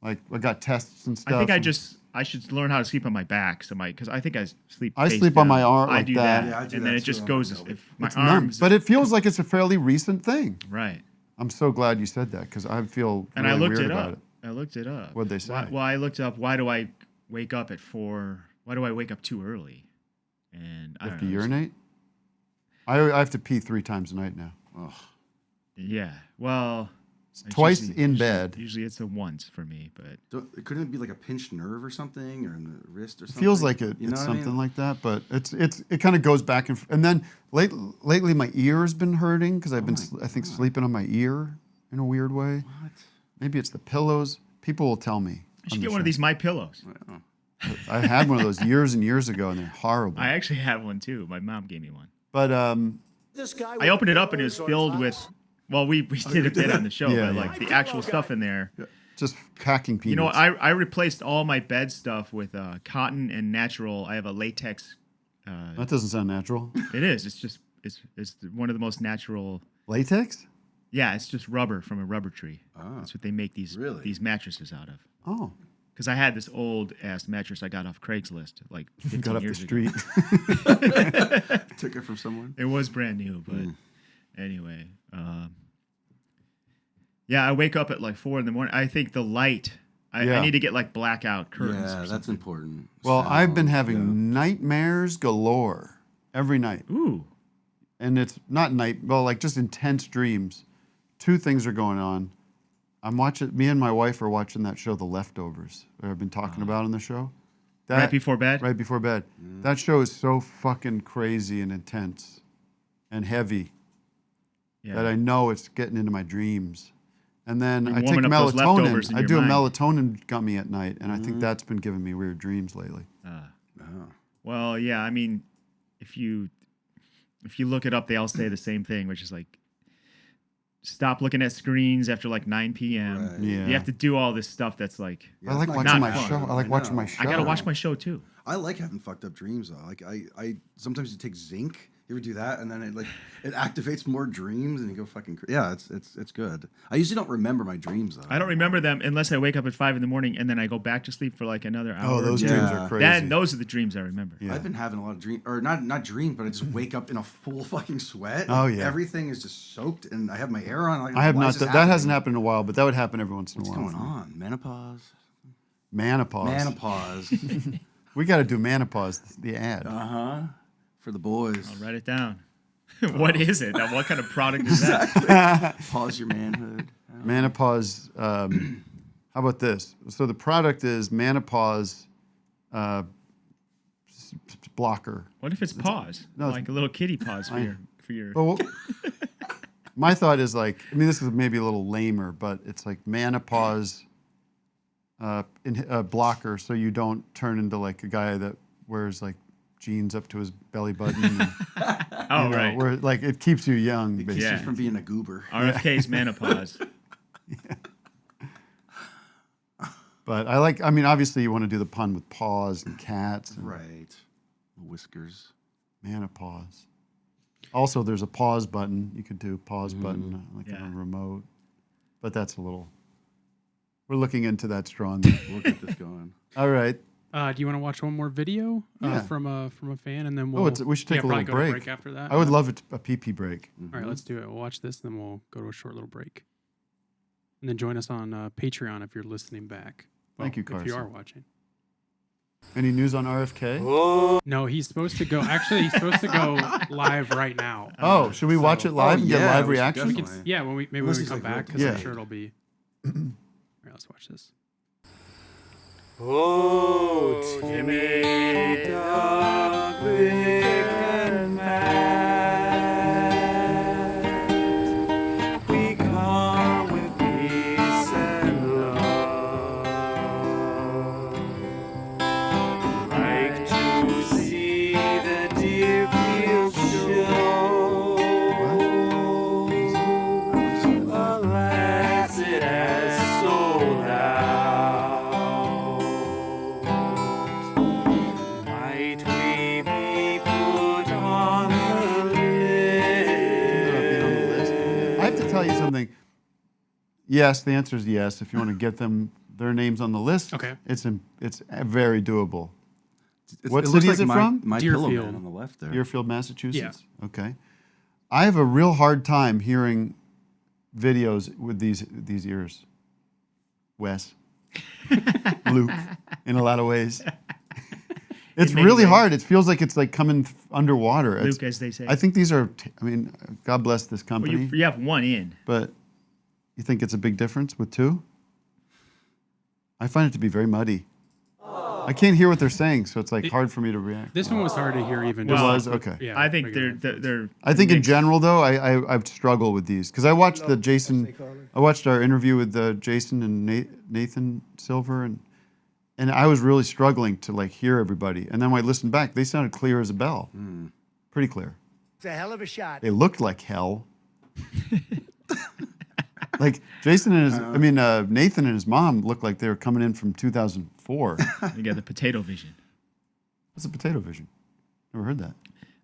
like, I got tests and stuff. I think and I should learn how to sleep on my back, because I think I sleep. I face sleep on down. my arm I like do that. that, Yeah, I do and that then it too just on goes. my If my It's numb, arms, but it feels like it's a fairly recent thing. right. I'm so glad you said that because I feel And really I looked weird it about up. I looked it up. What'd they say? Well, I looked up why do I wake up at 4? Why do I wake up too early? And I You have don't to know. urinate. I have to pee 3 times a night now. Ugh. Yeah. Well, it's Twice usually- in bed. Usually it's a once for me, but Couldn't it be like a pinched nerve or something, or in the wrist or It something? feels like it. You know It's what I mean? something like that, but it kind of goes back and then lately my ear has been hurting because I've been I think sleeping on my ear in a weird way. What? Maybe it's the pillows. People will tell me. I should get one of these My Pillows. I had one of those years and years ago, and they're horrible. I actually have one too. My mom gave me one. But This guy I opened it up and it was filled with. Well, we did a bit on the show, Yeah, but yeah. like the actual stuff in there. just packing peanuts. You know, I replaced all my bed stuff with cotton and natural. I have a latex. That doesn't sound natural. It is. It's just it's one of the most natural. Latex? Yeah, it's just rubber from a rubber tree. Oh. That's what they make these mattresses out of. Oh. Because I had this old ass mattress I got off Craigslist like 15 Got off the years street. ago. Took it from someone. It was brand new, but anyway. Yeah, I wake up at like 4 in the morning. I think the light. I need to get like blackout curtains. Yeah, or that's something. important. Well, I've been having nightmares galore every night. Ooh. And it's not like just intense dreams. 2 things are going on. Me and my wife are watching that show, The Leftovers, that I've been talking about on the show. Right before bed? Right before bed. That show is so fucking crazy and intense and heavy that I know it's getting into my dreams. And then You're I take warming up those leftovers melatonin. in I your do a mind. melatonin gummy at night, and I think that's been giving me weird dreams lately. Well, yeah. I mean, if you look it up, they all say the same thing, which is like, stop looking at screens after like 9 p.m. Right. Yeah. You have to do all this stuff that's like. I like watching not my fun. show. I like watching my show. I gotta watch my show too. I like having fucked up dreams though. Like I sometimes you take zinc. You ever do that? And then it activates more dreams and you go fucking crazy. Yeah, it's good. I usually don't remember my dreams though. I don't remember them unless I wake up at 5 in the morning and then I go back to sleep for like another hour. Oh, those dreams are crazy. Then those are the dreams I remember. Yeah. I've been having a lot of dreams, or not dreams, but I just wake up in a full fucking sweat. Oh, yeah. Everything is just soaked, and I have my hair on. Like, I have why not. is this That happening? hasn't happened in a while, but that would happen every once in a while. What's going on? Menopause. Menopause. We got to do menopause. The ad. For the boys. I'll write it down. What is it? What kind of product is that? Pause your manhood. Menopause. How about this? So the product is menopause blocker. What if it's pause? No, Like a little kitty pause for your. Well, my thought is like, I mean, this is maybe a little lamer, but it's like menopause blocker, so you don't turn into like a guy that wears like jeans up to his belly button. And, right. Where like it keeps you young, It keeps basically. you from being a goober. RFK's menopause. But I mean, obviously you want to do the pun with paws and cats. And Right. Whiskers. Menopause. Also, there's a pause button. You could do a pause button like on a remote. But that's a little We're looking into that strongly. We'll get this going. All right. Do you want to watch one more video from a fan, and then we should take a little probably break. Go to break after that. I would love a pee break. All right, let's do it. We'll watch this, then we'll go to a short little break, and then join us on Patreon if you're listening back. Thank you, Carson. If you are watching. Any news on RFK? No, he's supposed to go. Actually, he's supposed to go live right now. Oh, should we watch it live and get live reaction? When we come back, because I'm sure it'll be. All right, let's watch this. Oh, Timmy, Doug, Vic, and Matt, we come with peace and love. Like to see the Deerfield show. Alas, it has sold out. Tell you something. Yes, the answer is yes. If you want to get their names on the list, it's very doable. What city is it from? My Deerfield on the left there. Deerfield, Massachusetts. Yeah. Okay. I have a real hard time hearing videos with these ears. Wes, Luke, in a lot of ways. It's really hard. It feels like it's like coming underwater. Luke, as they say. I think these are, I mean, God bless this company. Well, you have one in. But you think it's a big difference with two? I find it to be very muddy. I can't hear what they're saying, so it's like hard for me to react. This one was hard to hear even. It was? Okay. Yeah, I think they're I think in general, though, I've struggled with these. Because I watched I watched our interview with Jason and Nathan Silver, and I was really struggling to like hear everybody. And then when I listened back, they sounded clear as a bell. Pretty clear. It's a hell of a shot. They looked like hell. Like Jason and Nathan and his mom looked like they were coming in from 2004. You got the potato vision. What's a potato vision? Never heard that.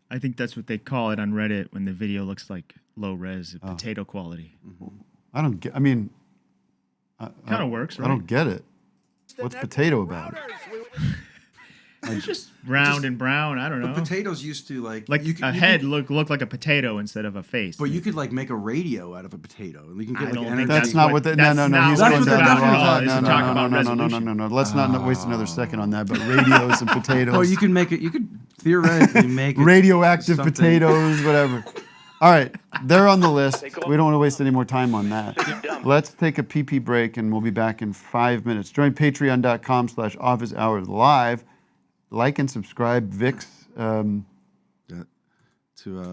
I think that's what they call it on Reddit when the video looks like low res, potato quality. I don't get. I mean, kind of works, right? I don't get it. What's potato about? It's just round and brown. I don't know. But potatoes used to like a head look like a potato instead of a face. But you could like make a radio out of a potato, and you can get like energy. That's not what. No. He's going down. No. Let's not waste another second on that. But radios and potatoes. Well, you can make it. You could theoretically make it radioactive potatoes, whatever. All right, they're on the list. We don't want to waste any more time on that. Let's take a pee break, and we'll be back in 5 minutes. Join patreon.com/officehours live. Like and subscribe, Vic's. To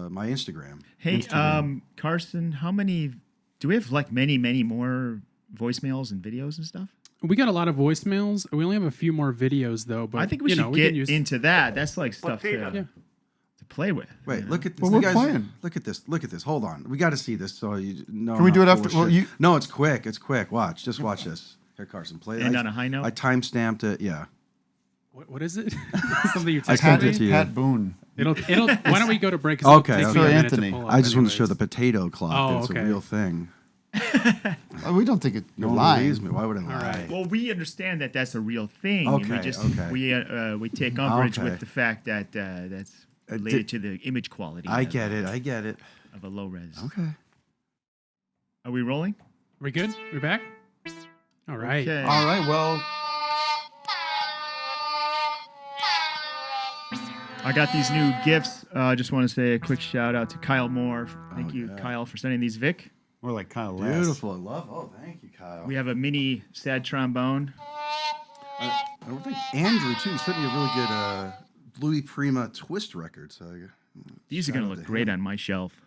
my Instagram. Hey, Carson, how many? Do we have like many more voicemails and videos and stuff? We got a lot of voicemails. We only have a few more videos, though. But I think we should get into that. That's like stuff to play with. Wait, look at this. Well, we're playing. Look at this. Look at this. Hold on. We got to see this. So you know. Can we do it after? Well, no, it's quick. It's quick. Watch. Just watch this. Here, Carson, play it. And on a high note. I timestamped it. Yeah. What is it? Something you I sent it to you. Pat Boone. It'll. Why don't we go to break? Okay. Anthony. I just want to show the potato clock. It's a real thing. We don't think you're no lying. Me. Why would I lie? Right. Well, we understand that that's a real thing. Okay. We take umbrage with the fact that that's related to the image quality. I get it. Of a low res. Okay. Are we rolling? Are we good? We're back? All right. Okay. All right, well. I got these new gifts. I just want to say a quick shout out to Kyle Moore. Thank you, Kyle, for sending these, Vic. More like Kyle Les. Beautiful. I love. Oh, thank you, Kyle. We have a mini sad trombone. I think Andrew, too, sent me a really good Louis Prima twist record. So these are going to look great on my shelf.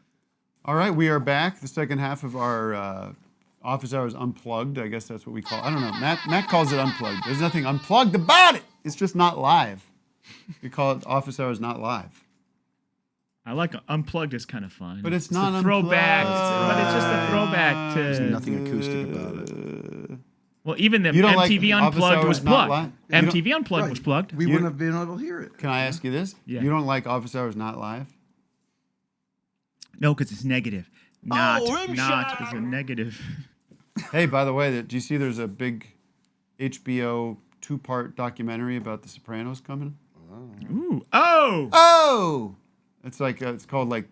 All right, we are back. The second half of our Office Hours Unplugged. I guess that's what we call it. I don't know. Matt calls it unplugged. There's nothing unplugged about it. It's just not live. We call it Office Hours Not Live. I like unplugged is kind of fun. But it's not throwback. Unplugged. But it's just a throwback to. There's nothing acoustic about it. Well, even the MTV Unplugged was plugged. MTV Unplugged was plugged. We wouldn't have been able to hear it. Can I ask you this? Yeah. You don't like Office Hours Not Live? No, because it's negative. Not is a negative. Hey, by the way, do you see there's a big HBO 2-part documentary about The Sopranos coming. Ooh. Oh! Oh! It's like it's called like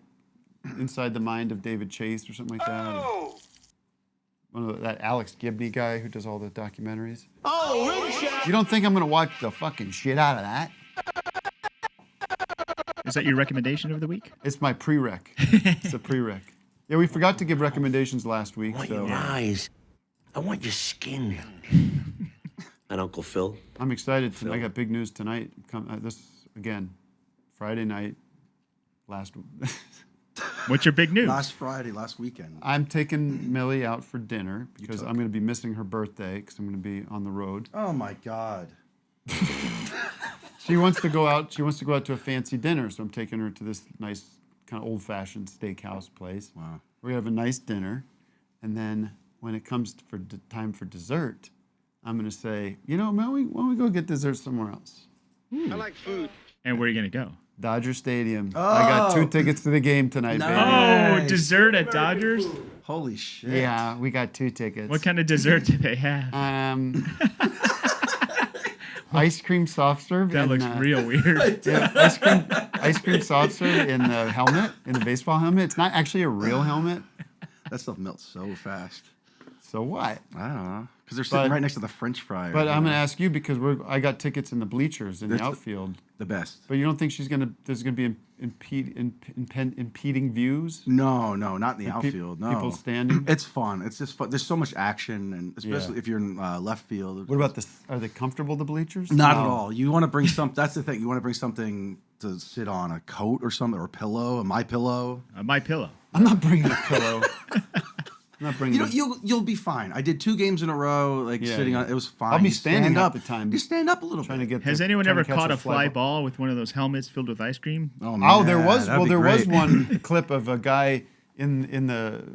Inside the Mind of David Chase or something like that. Oh! That Alex Gibney guy who does all the documentaries. Oh, You don't think I'm gonna watch the fucking shit out of that? Is that your recommendation of the week? It's my prereq. It's a prereq. Yeah, we forgot to give recommendations last week. I want so your eyes. I want your skin. And Uncle Phil. I'm excited. I got big news tonight. This again, Friday night. What's your big news? Last Friday, last weekend. I'm taking Millie out for dinner because I'm going to be missing her birthday because I'm going to be on the road. Oh my God. She wants to go out. She wants to go out to a fancy dinner, so I'm taking her to this nice kind of old-fashioned steakhouse place. Wow. We're gonna have a nice dinner, and then when it comes for time for dessert, I'm gonna say, you know, Mel, why don't we go get dessert somewhere else? I like food. And where are you going to go? Dodger Stadium. I got 2 tickets to the game tonight, baby. Oh, dessert at Dodgers? Holy shit. Yeah, we got 2 tickets. What kind of dessert do they have? Ice cream soft serve. That looks real weird. Yeah, ice cream soft serve in the helmet, in the baseball helmet. It's not actually a real helmet. That stuff melts so fast. So what? I don't know. Because they're sitting right next to the French fryer. But I'm going to ask you because I got tickets in the bleachers in the outfield. The best. But you don't think there's going to be impeding views? No, not in the outfield. No. People standing? It's fun. It's just fun. There's so much action, and especially if you're in left field. What about are they comfortable, the bleachers? Not at all. You want to bring that's the thing. You want to bring something to sit on, a coat or something, or a pillow, a My Pillow. My Pillow. I'm not bringing a pillow. I'm not bringing. You'll be fine. I did 2 games in a row, sitting on. It was fine. I'll be standing up the time. You stand up a little bit. Has anyone ever caught a fly ball with one of those helmets filled with ice cream? Oh, man, there was. Well, there was one clip of a guy in the.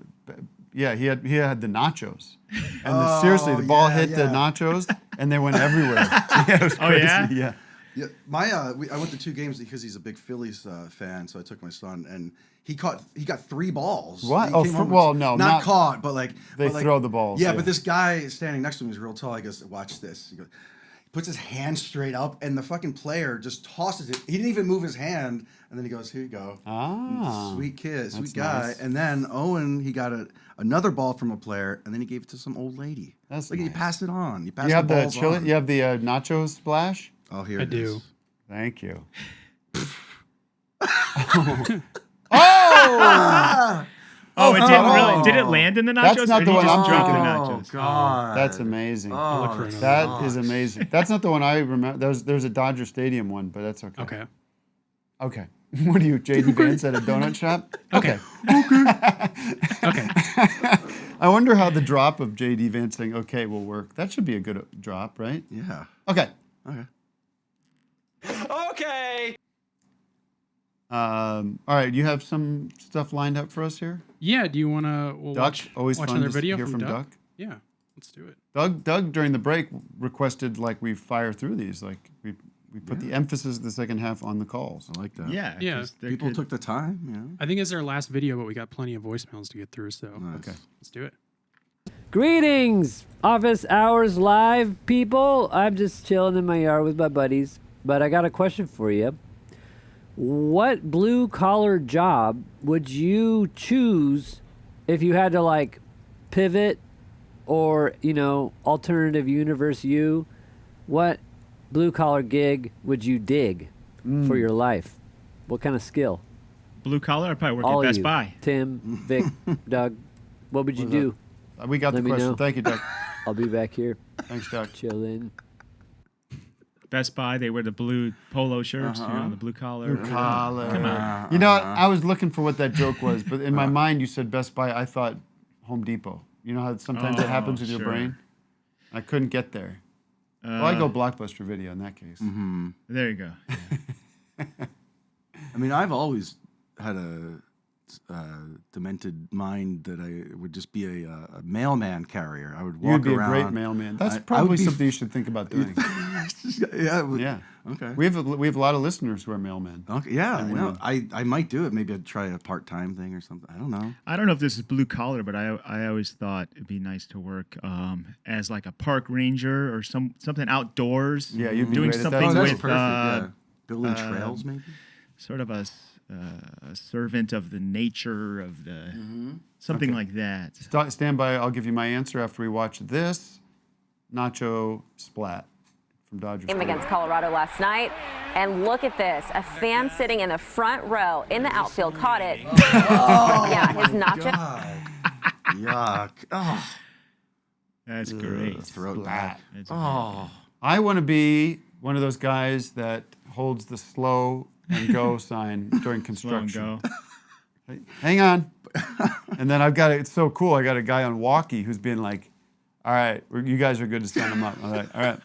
Yeah, he had the nachos, and seriously, the ball hit the nachos, and they went everywhere. Yeah, it was crazy. Yeah. Yeah, I went to 2 games because he's a big Phillies fan, so I took my son, and he got 3 balls. What? Not caught, but they throw the balls. Yeah, but this guy standing next to him is real tall. He goes, "Watch this." He puts his hand straight up, and the fucking player just tosses it. He didn't even move his hand, and then he goes, "Here you go." Ah, sweet kid, sweet guy. Nice. And then Owen, he got another ball from a player, and then he gave it to some old lady. That's nice. You pass it on. You pass you have the balls chili. on. You have the nacho splash. Oh, here I it is. do. Thank you. Oh, it didn't really. Did it land in the nachos? That's not or the did one you I'm just drop thinking the of. nachos? God. That's amazing. Oh, that is amazing. That's not the one I remember. There's a Dodger Stadium one, but that's okay. Okay. What are you, J.D. Vance at a donut shop? Okay. Okay. I wonder how the drop of J.D. Vance saying "okay" will work. That should be a good drop, right? Yeah. Okay. Okay. All right. You have some stuff lined up for us here? Yeah. Do you want to watch Always fun another to video hear from Duck? Duck. Yeah. Let's do it. Doug during the break requested we fire through these. We put the emphasis of the second half on the calls. I like that. Yeah. Yeah. People took the time. I think it's our last video, but we got plenty of voicemails to get through. So Okay. Let's do it. Greetings, office hours live people. I'm just chilling in my yard with my buddies, but I got a question for you. What blue collar job would you choose if you had to pivot or, alternative universe you? What blue collar gig would you dig for your life? What kind of skill? Blue collar? I'd probably work All at Best you. Buy. Tim, Vic, Doug, what would you do? We got Let the me question. know. Thank you, Doug. I'll be back here. Thanks, Doug. Chilling. Best Buy, they wear the blue polo shirts, the blue collar. Blue collar. Come on. You know what? I was looking for what that joke was, but in my mind you said Best Buy. I thought Home Depot. You know how sometimes it happens with your brain? I couldn't get there. Well, I go Blockbuster Video in that case. There you go. I mean, I've always had a demented mind that I would just be a mailman carrier. I would You'd walk be around. a great mailman. That's I would probably be something you should think about doing. Yeah. Okay. We have a lot of listeners who are mailmen. Okay. Yeah. and I know. women. I might do it. Maybe I'd try a part-time thing or something. I don't know. I don't know if this is blue collar, but I always thought it'd be nice to work as like a park ranger or something outdoors. Yeah, you'd be doing great at that. something that's with perfect. Yeah. Building trails, maybe. Sort of a servant of the nature of the something Okay. like that. Stand by. I'll give you my answer after we watch this Nacho Splat from Dodgers. Game against Colorado last night. And look at this. A fan sitting in the front row in the outfield caught it. Yeah, his nacho. Yuck. Oh. That's great. Throat back. I want to be one of those guys that holds the slow and go sign during construction. Hang on. And then I've got it's so cool. I got a guy on walkie who's being like, all right, you guys are good to sign them up. I'm like, all right,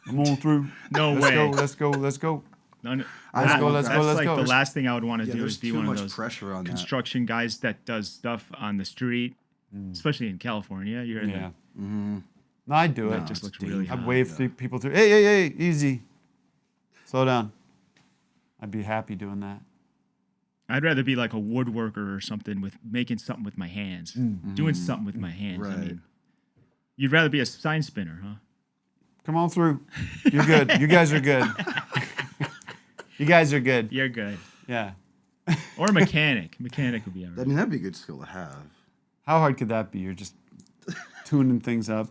I'm on through. No let's way. Go, let's go. Let's go. That's Let's like go. the last thing I would want to Yeah, do there's is be too one of much those pressure on that. construction guys that does stuff on the street, especially in California. You're in Yeah. the, Mm-hmm. No, I'd do No, it. it just looks really I'd hot, wave people through. Hey, easy. Slow down. I'd be happy doing that. I'd rather be like a woodworker or something with making something with my hands, doing something with my hands. I Right. mean, you'd rather be a sign spinner, huh? Come on through. You're good. You guys are good. You guys are good. You're good. Yeah. Or a mechanic. Mechanic would be all right. I mean, that'd be a good skill to have. How hard could that be? You're just tuning things up.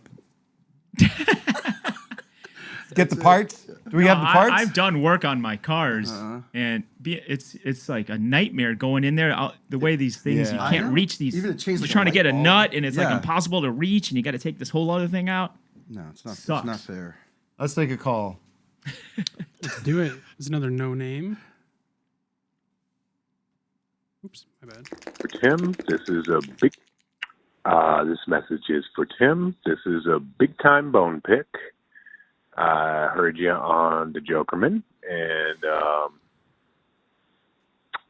Get the parts? Do we have the parts? I've done work on my cars, and it's like a nightmare going in there. The way these things, Yeah. you I can't know. reach these. Even to change, You're like, a trying to light get a bulb. nut, and it's like Yeah. impossible to reach, and you got to take this whole other thing out. No, it's not. Sucks. It's not fair. Let's take a call. Let's do it. There's another no name. Oops, my bad. For Tim, this is a big. This message is for Tim. This is a big time bone pick. I heard you on the Jokerman and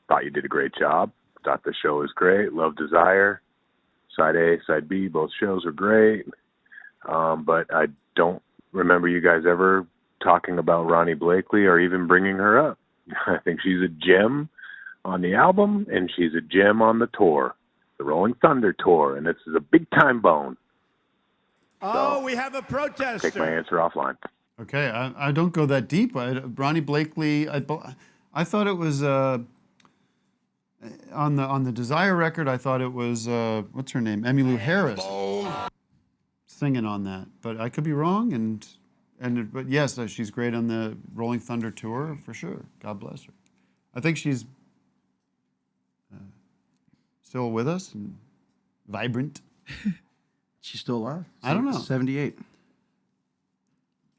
thought you did a great job. Thought the show was great. Love Desire, Side A, Side B. Both shows were great. But I don't remember you guys ever talking about Ronnie Blakely or even bringing her up. I think she's a gem on the album, and she's a gem on the tour, the Rolling Thunder tour, and this is a big-time bone. Oh, we have a protester. Take my answer offline. Okay, I don't go that deep. Ronnie Blakely, I thought it was on the Desire record. I thought it was what's her name, Emmylou Harris, singing on that. But I could be wrong, but yes, she's great on the Rolling Thunder tour for sure. God bless her. I think she's still with us and vibrant. She's still alive. I don't know. 78.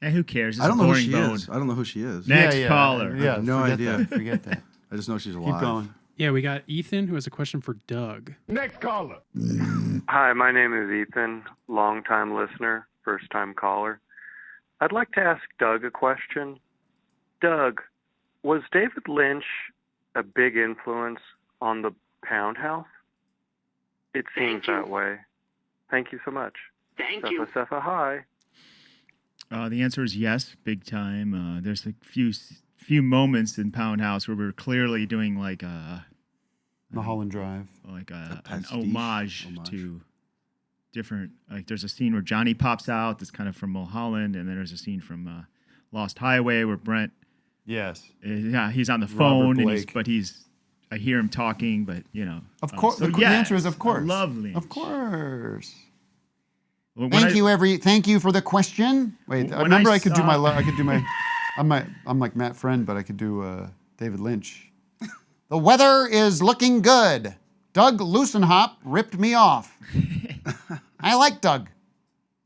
And who cares? It's I don't a know who boring she bone. is. I don't know who she is. Next caller. I have no forget idea. that, forget that. I just know she's alive. Keep going. Yeah, we got Ethan who has a question for Doug. Next caller. Hi, my name is Ethan, longtime listener, first-time caller. I'd like to ask Doug a question. Doug, was David Lynch a big influence on the Pound House? It seems that way. Thank you so much. Thank you. Sefa, hi. The answer is yes, big time. There's a few moments in Pound House where we're clearly doing like a Mulholland Drive, like an homage to different. Like there's a scene where Johnny pops out that's kind of from Mulholland, and then there's a scene from Lost Highway where Brent. Yes. Yeah, he's on the Robert phone, Blake. I hear him talking, but you know. Of course, so the answer is of course. Lovely. Of course. Well, Thank you for the question. Wait, When remember I I could do saw- my I'm like Matt Friend, but I could do David Lynch. The weather is looking good. Doug Loosenhop ripped me off. I like Doug.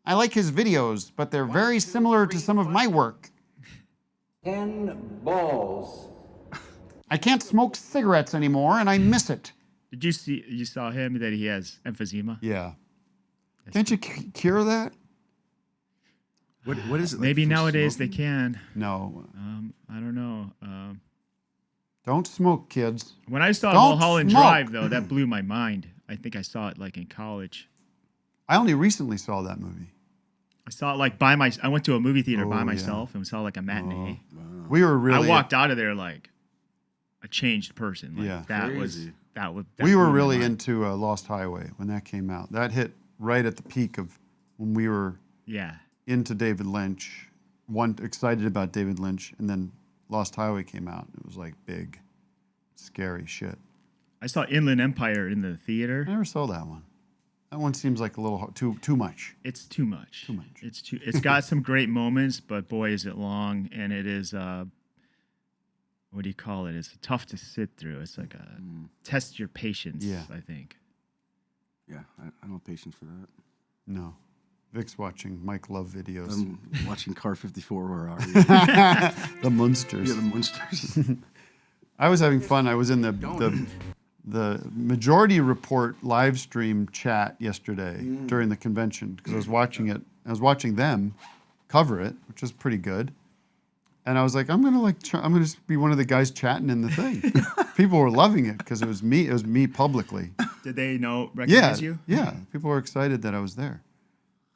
I like his videos, but they're very similar to some of my work. 10 balls. I can't smoke cigarettes anymore, and I miss it. Did you saw him that he has emphysema? Yeah. Can't you cure that? What is it? Maybe like, from nowadays smoking? they can. No. I don't know. Don't smoke, kids. When I saw Don't Mulholland smoke. Drive, though, that blew my mind. I think I saw it like in college. I only recently saw that movie. I saw it like I went to a movie theater by myself and saw like a matinee. We were really. I walked out of there like a changed person. Like, Yeah. that Crazy. that we blew were my really mind. into Lost Highway when that came out. That hit right at the peak of when we were into David Lynch. Excited about David Lynch, and then Lost Highway came out. It was like big, scary shit. I saw Inland Empire in the theater. I never saw that one. That one seems like a little too much. It's too much. It's got some great moments, but boy, is it long, and it is what do you call it? It's tough to sit through. It's like a test your patience. I think. Yeah, I don't have patience for that. No. Vic's watching Mike Love videos. I'm watching Car 54. Where are you? The Munsters. Yeah, the Munsters. I was having fun. I was in the Majority Report live stream chat yesterday during the convention because I was watching it. I was watching them cover it, which was pretty good. And I was like, I'm gonna just be one of the guys chatting in the thing. People were loving it because it was me. It was me publicly. Did they recognize you? Yeah. People were excited that I was there.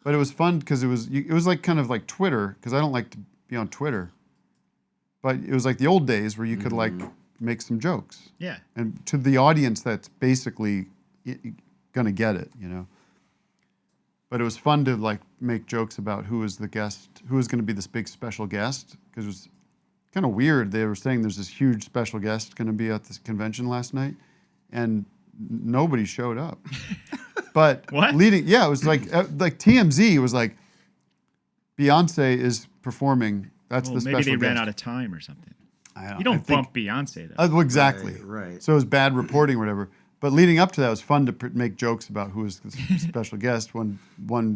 But it was fun because it was like kind of like Twitter because I don't like to be on Twitter. But it was like the old days where you could like make some jokes. Yeah. And to the audience that's basically gonna get it, you know. But it was fun to like make jokes about who was the guest, who was going to be this big special guest, because it was kind of weird. They were saying there's this huge special guest going to be at this convention last night, and nobody showed up. But it was like TMZ was like, Beyonce is performing. That's the special guest. Maybe they ran out of time or something. You don't bump Beyonce though. Well, exactly. Right. So it was bad reporting or whatever. But leading up to that, it was fun to make jokes about who was the special guest. One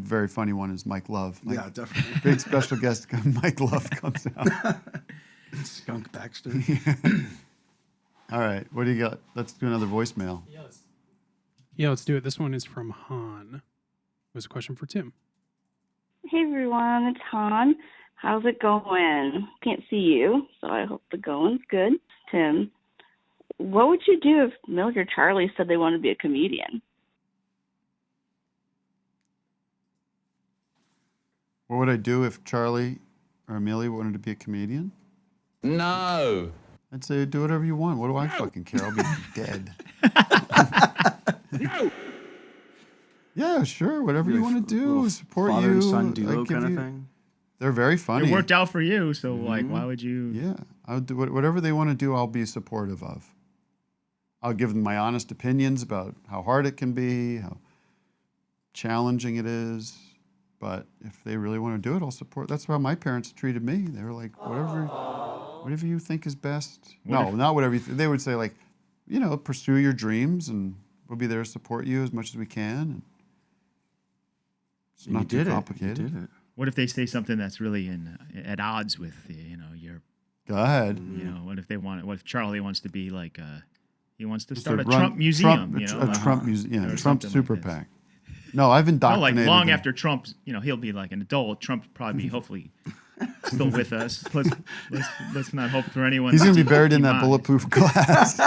very funny one is Mike Love. Yeah, definitely. Big special guest, Mike Love comes out. Skunk Baxter. All right, what do you got? Let's do another voicemail. Yeah, let's do it. This one is from Han. It was a question for Tim. Hey everyone, it's Han. How's it going? Can't see you, so I hope the going's good. Tim, what would you do if Milk or Charlie said they wanted to be a comedian? What would I do if Charlie or Amelia wanted to be a comedian? No. I'd say do whatever you want. What do I fucking care? I'll be dead. No. Yeah, sure. Whatever you want to do, support father you. and son duo give kind of you- thing. They're very funny. It worked out for you, so like, why would you? Yeah, I'll do whatever they want to do. I'll be supportive of. I'll give them my honest opinions about how hard it can be, how challenging it is. But if they really want to do it, I'll support. That's how my parents treated me. They were like, whatever you think is best. Not whatever. They would say like, pursue your dreams, and we'll be there to support you as much as we can. And it's not too complicated. You did it. What if they say something that's really at odds with your? Go ahead. What if they want? What if Charlie wants to be like he wants to Just start a run- Trump museum? A Trump museum. or Trump something super like this. PAC. No, I've indoctrinated. No, like long them. after Trump, he'll be like an adult. Trump will probably be hopefully still with us. Let's not hope for anyone. He's going to be buried in that bulletproof glass.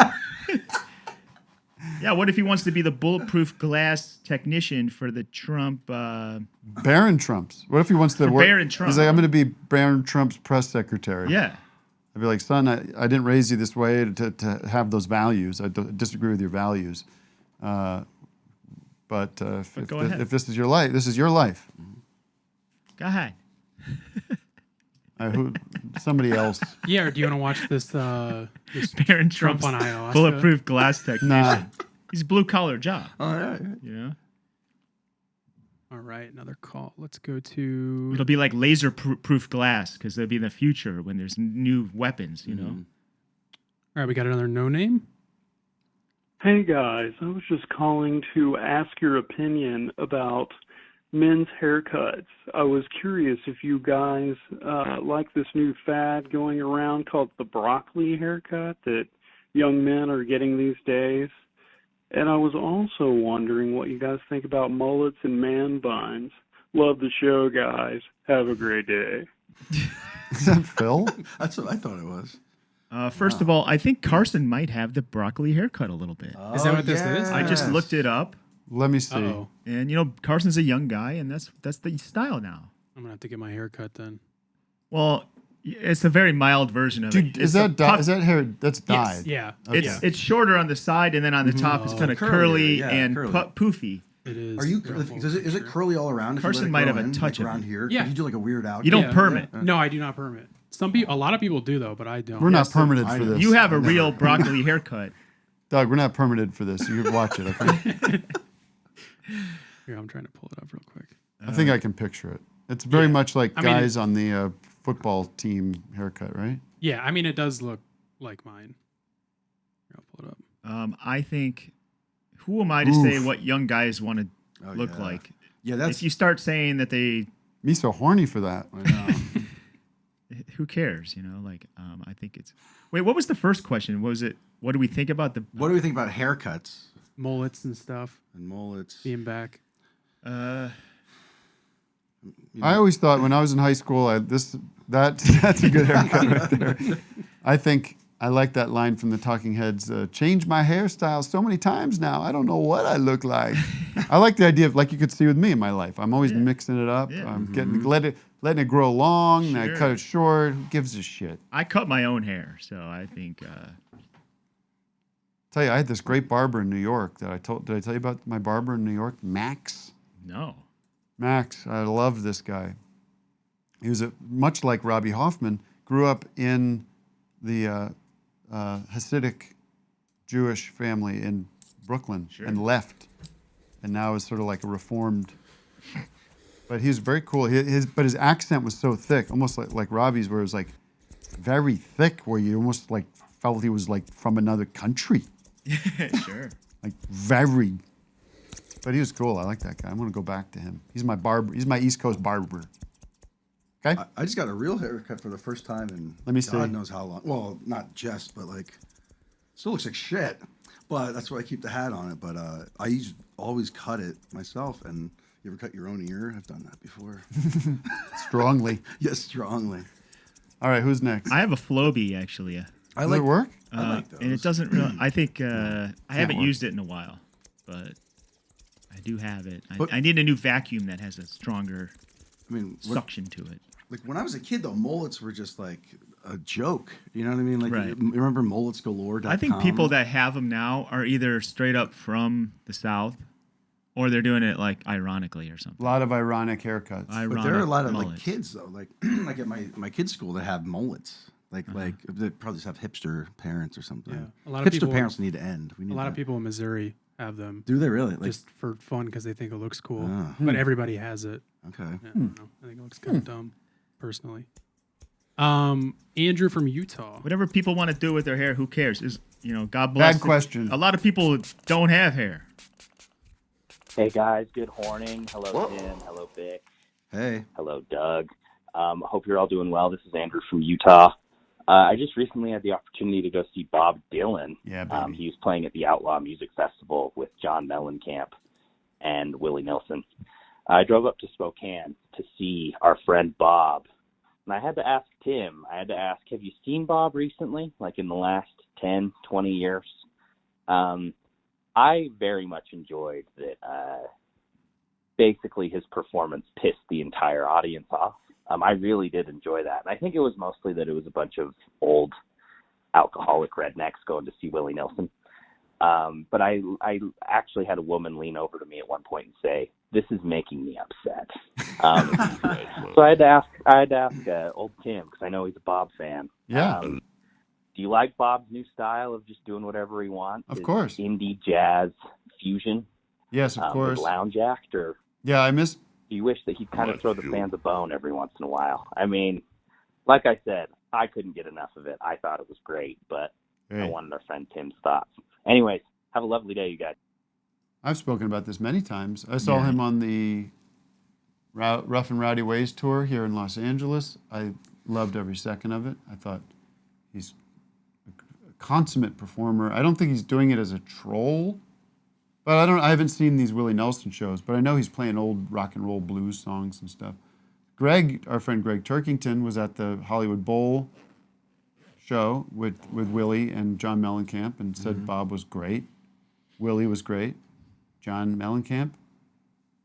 Yeah, what if he wants to be the bulletproof glass technician for the Trump? Barron Trump's. What if he wants to For work? Barron Trump. He's like, I'm going to be Barron Trump's press secretary. Yeah. I'd be like, son, I didn't raise you this way to have those values. I disagree with your values. But go ahead. if this is your life, this is your life. Go ahead. Somebody else. Yeah, or do you want to watch this Barron Trump Trump's on ayahuasca? bulletproof glass technician. Nah. He's a blue collar job. Oh yeah. All right, another call. Let's go to. It'll be like laser proof glass because it'll be in the future when there's new weapons. All right, we got another no name. Hey guys, I was just calling to ask your opinion about men's haircuts. I was curious if you guys like this new fad going around called the broccoli haircut that young men are getting these days. And I was also wondering what you guys think about mullets and man buns. Love the show, guys. Have a great day. Is that Phil? That's what I thought it was. First of all, I think Carson might have the broccoli haircut a little bit. Is that what this is? I just looked it up. Let me see. Uh-oh. And you know, Carson's a young guy, and that's the style now. I'm gonna have to get my hair cut then. Well, it's a very mild version of Dude, it. is that hair? That's dyed. Yeah. Okay. It's shorter on the side, and then on the top it's kind of curly and poofy. It is. Are you? Is it curly all around? Carson might have a touch of around it. here. Yeah. Could you do like a weird out? You don't perm it. No, I do not perm it. A lot of people do though, but I don't. We're not permitted for this. You have a real broccoli haircut. Doug, we're not permitted for this. You watch it, okay? Here, I'm trying to pull it up real quick. I think I can picture it. It's very much like guys on the football team haircut, right? Yeah, I mean, it does look like mine. Here, I'll pull it up. I think, who am I to say what young guys want to look like? Yeah, that's. If you start saying that they, Me so horny for that. I know. who cares? You know, like I think it's. Wait, what was the first question? What was it? What do we think about the? What do we think about haircuts? Mullets and stuff. And mullets being back. I always thought when I was in high school, that's a good haircut right there. I think I like that line from the Talking Heads. Changed my hairstyle so many times now. I don't know what I look like. I like the idea of like you could see with me in my life. I'm always mixing it up. Yeah. I'm letting it grow long. And I Sure. cut it short. Who gives a shit? I cut my own hair, so I think. Tell you, I had this great barber in New York that did I tell you about my barber in New York? Max? No. Max, I love this guy. He was much like Robbie Hoffman, grew up in the Hasidic Jewish family in Brooklyn and left, and now is sort of like a reformed. But he's very cool. But his accent was so thick, almost like Robbie's, where it was like very thick, where you almost like felt he was like from another country. Sure. Like very. But he was cool. I like that guy. I'm gonna go back to him. He's my barber. He's my East Coast barber. Okay. I just got a real haircut for the first time in Let me see. God knows how long. Well, not just, but like, still looks like shit. But that's why I keep the hat on it. But I always cut it myself. And you ever cut your own ear? I've done that before. Strongly. Yes, strongly. All right, who's next? I have a Flowbee actually. Does it work? I like those. And it doesn't really. I think I haven't used it in a while, but I do have it. I need a new vacuum that has a stronger suction to it. Like when I was a kid, though, mullets were just like a joke. You know what I mean? Like, Right. you remember mulletsgalore.com? I think people that have them now are either straight up from the South, or they're doing it like ironically or something. A lot of ironic haircuts. But there are a lot of like mullets. kids though, like like at my kids' school that have mullets. Like they probably just have hipster parents or something. Yeah. A lot of hipster people- parents need to end. We need A lot that. of people in Missouri have them. Do they really? Like, Just for fun because they think it looks cool. Ah. But everybody has it. Okay. Yeah, I don't know. I think it looks kind of dumb, personally. Andrew from Utah. Whatever people want to do with their hair, who cares? God bless. Bad question. A lot of people don't have hair. Hey guys, good horning. Hello Tim. Hello Vic. Hey. Hello Doug. Hope you're all doing well. This is Andrew from Utah. I just recently had the opportunity to go see Bob Dylan. Yeah, baby. He was playing at the Outlaw Music Festival with John Mellencamp and Willie Nelson. I drove up to Spokane to see our friend Bob. And I had to ask Tim, have you seen Bob recently, like in the last 10, 20 years? I very much enjoyed that basically his performance pissed the entire audience off. I really did enjoy that. And I think it was mostly that it was a bunch of old alcoholic rednecks going to see Willie Nelson. But I actually had a woman lean over to me at one point and say, "This is making me upset." So I had to ask old Tim, because I know he's a Bob fan. Yeah. Do you like Bob's new style of just doing whatever he wants? Of His course. Indie jazz fusion. Yes, of course. With lounge act, or Yeah, I missed. do you wish that he'd kind of throw the fans a bone every once in a while? I mean, like I said, I couldn't get enough of it. I thought it was great, but I Hey. wanted our friend Tim's thoughts. Anyways, have a lovely day, you guys. I've spoken about this many times. I saw him on the Rough and Rowdy Ways tour here in Los Angeles. I loved every second of it. I thought he's a consummate performer. I don't think he's doing it as a troll, but I haven't seen these Willie Nelson shows, but I know he's playing old rock and roll blues songs and stuff. Greg, our friend Greg Turkington, was at the Hollywood Bowl show with Willie and John Mellencamp and said Bob was great. Willie was great. John Mellencamp,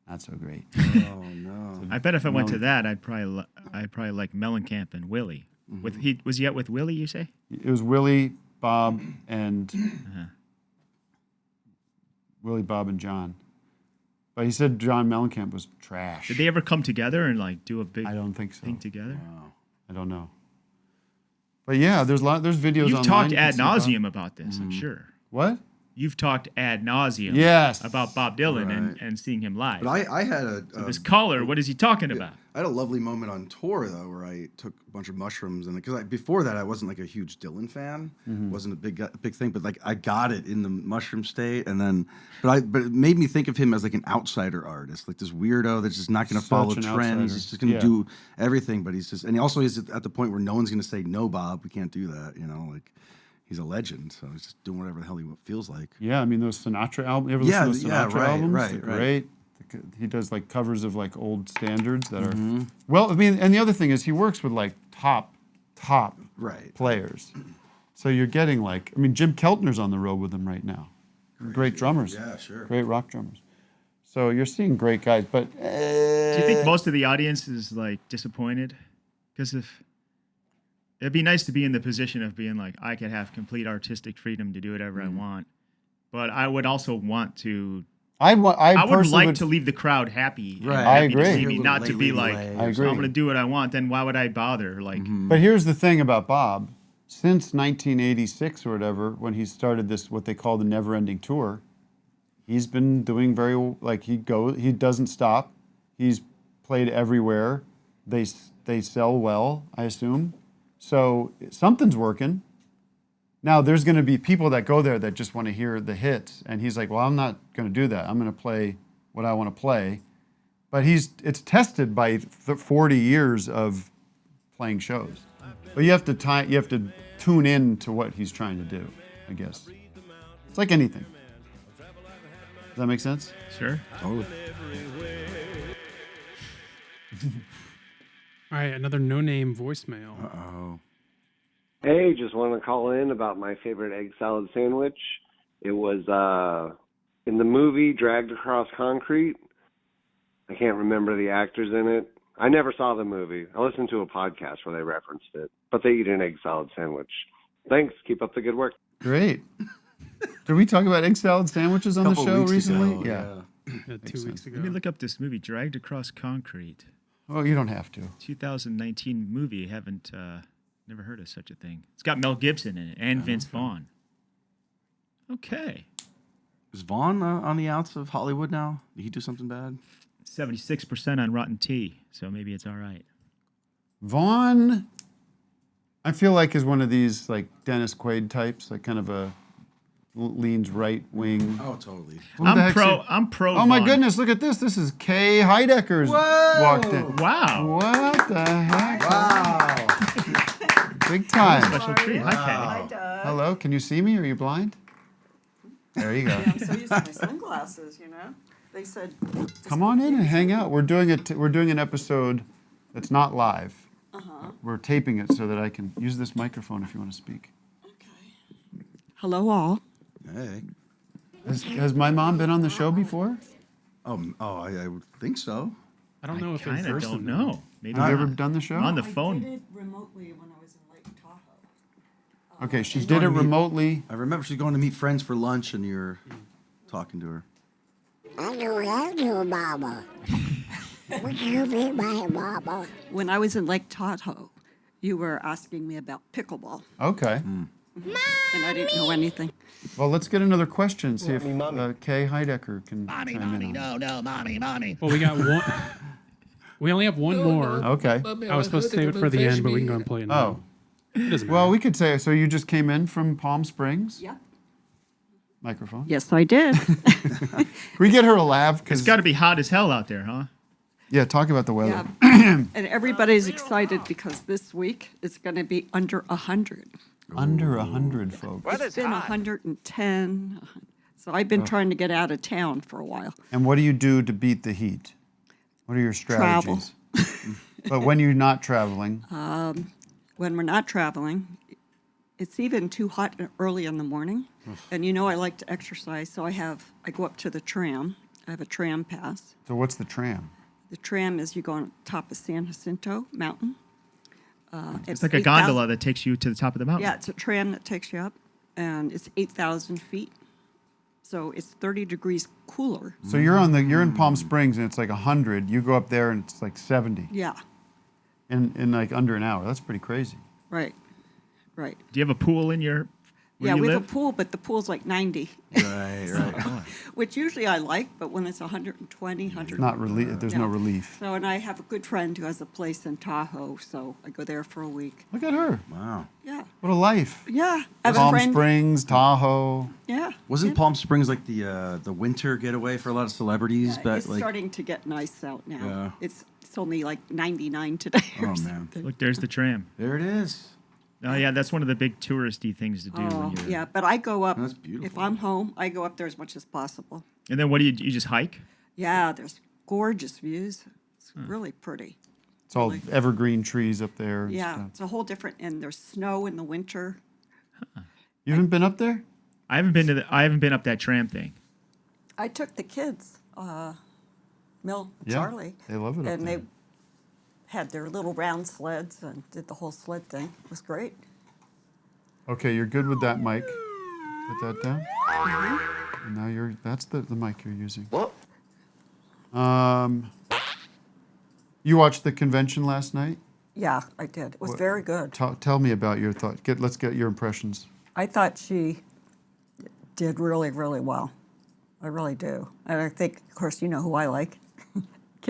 not so great. Oh no! I bet if I went to that, I'd probably like Mellencamp and Willie. Was he out with Willie? You say? It was Willie, Bob, and Willie, Bob, and John. But he said John Mellencamp was trash. Did they ever come together and like do a big? I don't think so. Thing together. Wow. I don't know. But yeah, there's videos. You've online talked you can ad see Bob. nauseum about this, I'm sure. What? You've talked ad nauseum. Yes. About Bob Dylan and seeing him live. But I had So this caller, what is he talking about? I had a lovely moment on tour though, where I took a bunch of mushrooms, and because before that I wasn't like a huge Dylan fan, wasn't a big thing, but like I got it in the mushroom state, and then but it made me think of him as like an outsider artist, like this weirdo that's just not going to follow Such an trends, outsider. he's just going to do everything, but he's just, and he also is at the point where no one's going to say no, Bob, we can't do that, like. He's a legend, so he's just doing whatever the hell he feels like. Yeah, I mean those Sinatra albums. You ever listen to those Sinatra albums? Right. They're great. He does like covers of like old standards that are. Well, I mean, and the other thing is he works with like top players. So you're getting like, I mean, Jim Keltner's on the road with him right now. Great drummers. Yeah, sure. Great rock drummers. So you're seeing great guys, but. Do you think most of the audience is like disappointed? Because it'd be nice to be in the position of being like, I could have complete artistic freedom to do whatever I want, but I would also want to. I would like to leave the crowd happy. Right. I agree. To see me, not to be like, I I'm agree. going to do what I want. Then why would I bother? Like, But here's the thing about Bob. Since 1986 or whatever, when he started this, what they call the never-ending tour, he's been doing he doesn't stop. He's played everywhere. They sell well, I assume. So something's working. Now there's going to be people that go there that just want to hear the hits, and he's like, "Well, I'm not going to do that. I'm going to play what I want to play." But it's tested by 40 years of playing shows. But you have to tune in to what he's trying to do, I guess. It's like anything. Does that make sense? Sure. Totally. All right, another no-name voicemail. Uh-oh. Hey, just wanted to call in about my favorite egg salad sandwich. It was in the movie Dragged Across Concrete. I can't remember the actors in it. I never saw the movie. I listened to a podcast where they referenced it. But they eat an egg salad sandwich. Thanks. Keep up the good work. Great. Did we talk about egg salad sandwiches on the Couple show weeks recently? ago, Yeah. 2 weeks ago. Let me look up this movie, Dragged Across Concrete. Oh, you don't have to. 2019 movie. Haven't never heard of such a thing. It's got Mel Gibson in it and Vince Vaughn. Okay. Is Vaughn on the outs of Hollywood now? Did he do something bad? 76% on Rotten Tea, so maybe it's all right. Vaughn, I feel like is one of these like Dennis Quaid types, like kind of a leans right wing. Oh, totally. I'm pro. Oh my Vaughn. goodness! Look at this. This is Kay Heidecker's walked in. Wow. What the heck? Wow. Big time. Special treat. Hi, Wow. Kay. Hello. Can you see me? Are you blind? There you go. I'm so used to my sunglasses, They said. Come on in and hang out. We're doing it. We're doing an episode that's not live. We're taping it so that I can use this microphone if you want to speak. Hello, all. Hey. Has my mom been on the show before? I would think so. I don't know if in kind of person. don't know. Maybe Have you ever done the show? on the I phone. did it remotely when I was in Lake Tahoe. Okay, she did it remotely. I remember she's going to meet friends for lunch, and you're talking to her. I don't have no mama. Would you be my mama? When I was in Lake Tahoe, you were asking me about pickleball, Okay. and I didn't know anything. Well, let's get another question. See if Kay Heidecker can chime in on it. No, mommy. Well, we got one. We only have one more. Okay. I was supposed to save it for the end, but we can go and play it now. Oh. It doesn't matter. Well, we could say, so you just came in from Palm Springs? Yeah. Microphone. Yes, I did. Can we get her a lav? It's got to be hot as hell out there, huh? Yeah, talk about the weather. Yeah. And everybody's excited because this week it's going to be under 100. Under 100, folks. It's been 110. So I've been trying to get out of town for a while. And what do you do to beat the heat? What are your strategies? But when you're not traveling? When we're not traveling, it's even too hot early in the morning. And you know I like to exercise, so I go up to the tram. I have a tram pass. So what's the tram? The tram is you go on top of San Jacinto Mountain. It's like a gondola that takes you to the top of the mountain. Yeah, it's a tram that takes you up, and it's 8,000 feet. So it's 30 degrees cooler. So you're in Palm Springs and it's like 100. You go up there and it's like 70. Yeah, In like under an hour. That's pretty crazy. right. Right. Do you have a pool in your where Yeah, you we have live? a pool, but the pool's like 90. Right. Which usually I like, but when it's 120, 100. Not relief. There's no relief. So, and I have a good friend who has a place in Tahoe, so I go there for a week. Look at her. Wow. Yeah. What a life. Yeah. I have a Palm friend. Springs, Tahoe. Yeah. Wasn't Palm Springs like the winter getaway for a lot of celebrities? Yeah, but it's like, starting to get nice out now. Yeah. It's only like 99 today. oh man, Look, there's the tram. there it is. Oh yeah, that's one of the big touristy things to do. Oh, when you're, yeah, but I go up. That's beautiful. If I'm home, I go up there as much as possible. And then what do? You just hike? Yeah, there's gorgeous views. It's really pretty. It's all evergreen trees up there. And Yeah, stuff. it's a whole different, and there's snow in the winter. You haven't been up there? I haven't been up that tram thing. I took the kids, Mel, Yeah, Charlie. they love it up And there. they had their little round sleds and did the whole sled thing. It was great. Okay, you're good with that mic. Put that down. And now that's the mic you're using. What? You watched the convention last night? Yeah, I did. It was very good. Tell me about your thought. Let's get your impressions. I thought she did really, really well. I really do. And I think, of course, you know who I like.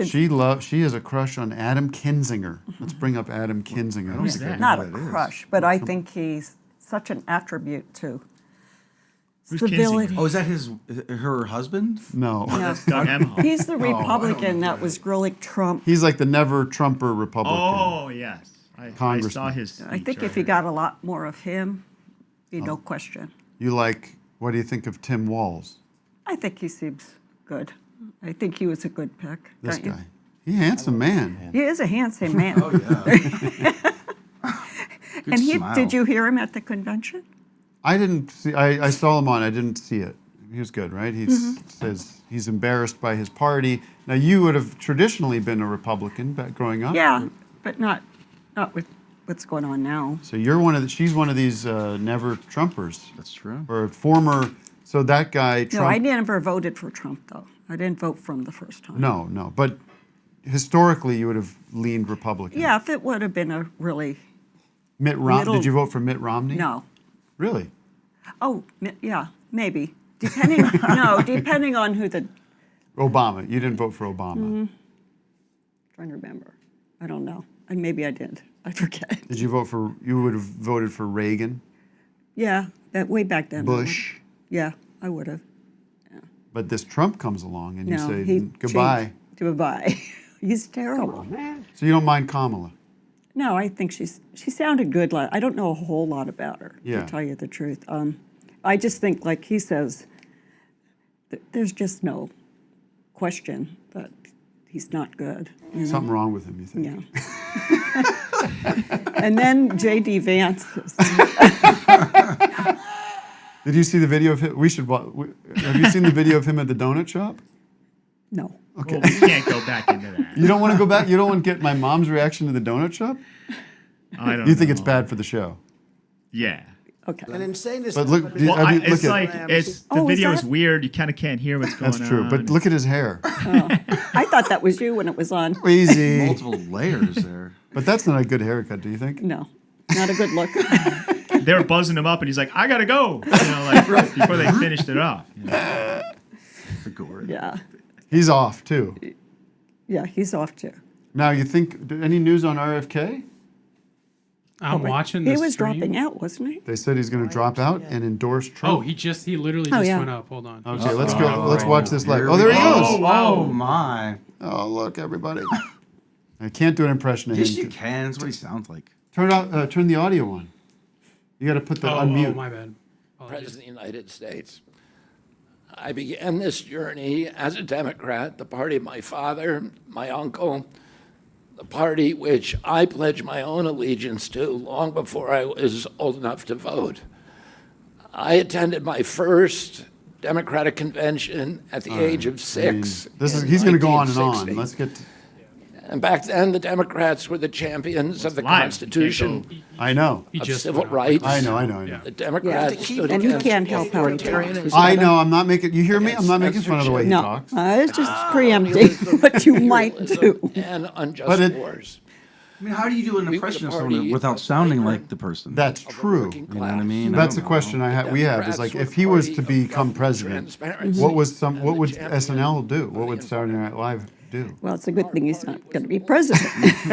She has a crush on Adam Kinzinger. Let's bring up Adam Kinzinger. Who's that? Not a crush, but I think he's such an attribute to Who's civility. Oh, is that her husband? No. Yeah. Doug Emhoff. He's the Republican that was really Trump. He's like the never Trumper Republican. Oh yes, I Congressman. saw his. I think speech if you earlier. got a lot more of him, be no question. What do you think of Tim Walz? I think he seems good. I think he was a good pick. This don't you? guy. He's a handsome man. He is a handsome man. Oh yeah. Good And smile. did you hear him at the convention? I didn't see. I saw him on. I didn't see it. He was good, right? He says he's embarrassed by his party. Now you would have traditionally been a Republican back growing up. Yeah, but not with what's going on now. So she's one of these never Trumpers. That's true. Or former. So that guy. Trump, No, I never voted for Trump though. I didn't vote for him the first time. No. But historically, you would have leaned Republican. Yeah, if it would have been a really Mitt Romney. Little- Did you vote for Mitt Romney? no. Really? Oh, yeah, maybe. Depending on who the. Obama. You didn't vote for Obama. Trying to remember. I don't know. Maybe I did. I forget. Did you vote for? You would have voted for Reagan, Yeah, that way back then. I Bush. would. Yeah, I would have. But this Trump comes along and you No, say he goodbye. changed. Goodbye. He's terrible. So you don't mind Kamala? No, I think she sounded good. I don't know a whole lot about her, Yeah. to tell you the truth. I just think, like he says, there's just no question that he's not good. you know? Something wrong with him, you think? Yeah. And then J.D. Vance. Did you see the video of him? Have you seen the video of him at the donut shop? No. Okay. Well, we can't go back into that. You don't want to go back? You don't want to get my mom's reaction to the donut shop? I don't. You think know. it's bad for the show? Yeah. Okay. An insane is But look, Well, look it's at like the is video is that- weird. You kind of can't hear what's going on. That's true. But look at his hair. I thought that was you when it was on. Easy. Multiple layers there. But that's not a good haircut, do you think? No, not a good look. They were buzzing him up, and he's like, "I gotta go," before they finished it off. You know? Yeah. He's off too. Yeah, he's off too. Now you think any news on RFK? I'm watching He the was stream. dropping out, wasn't he? They said he's going to drop out and endorse Trump. Oh, he literally Oh, just yeah. went up. Hold on. Okay, let's go. Let's right watch now. this live. Here Oh, there we he go. goes. Oh my. Oh, look, everybody. I can't do an impression of Yes, you him. can. That's what he sounds like. Turn the audio on. You got to put the unmute. Oh, my bad. President of the United States. I began this journey as a Democrat, the party of my father, my uncle, the party which I pledged my own allegiance to long before I was old enough to vote. I attended my first Democratic convention at the age of 6. He's going to go on and on. Let's get to... And back then, the Democrats were the champions of the Constitution. I know. Of civil rights. I know. The Democrats stood and you against can't help how he talks. authoritarianism. I know. I'm not making. You hear me? I'm not making fun of the way he talks. It's just preempting what you might do. And unjust wars. I mean, how do you do an impression of someone without sounding like the person? That's true. You know what I mean? That's the question we have is like, if he was to become president, what would SNL do? What would Saturday Night Live do? Well, it's a good thing he's not going to be president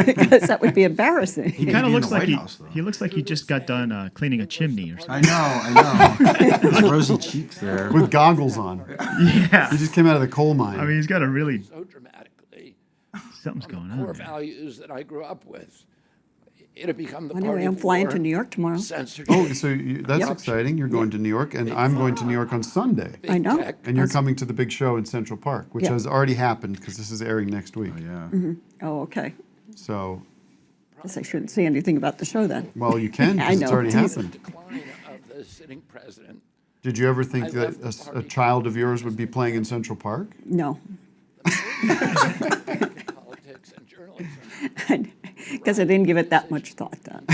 because that would be embarrassing. He kind of looks like he looks like he just got done cleaning a chimney or something. I know. His rosy cheeks there. With goggles on. Yeah. He just came out of the coal mine. I mean, he's got a really so dramatically something's going on. core values that I grew up with. It had become the Anyway, party I'm flying for to New York tomorrow. censorship. Oh, so that's exciting. You're going to New York, and I'm going to New York on Sunday. I know. And you're coming to the big show in Central Park, which has already happened because this is airing next week. Oh, yeah. Mm-hmm. Oh, okay. So. Guess I shouldn't say anything about the show then. Well, you can I because know. it's already happened. Decline of the sitting president. Did you ever think that a child of yours would be playing in Central Park? No. Politics and journalism. Because I didn't give it that much thought then.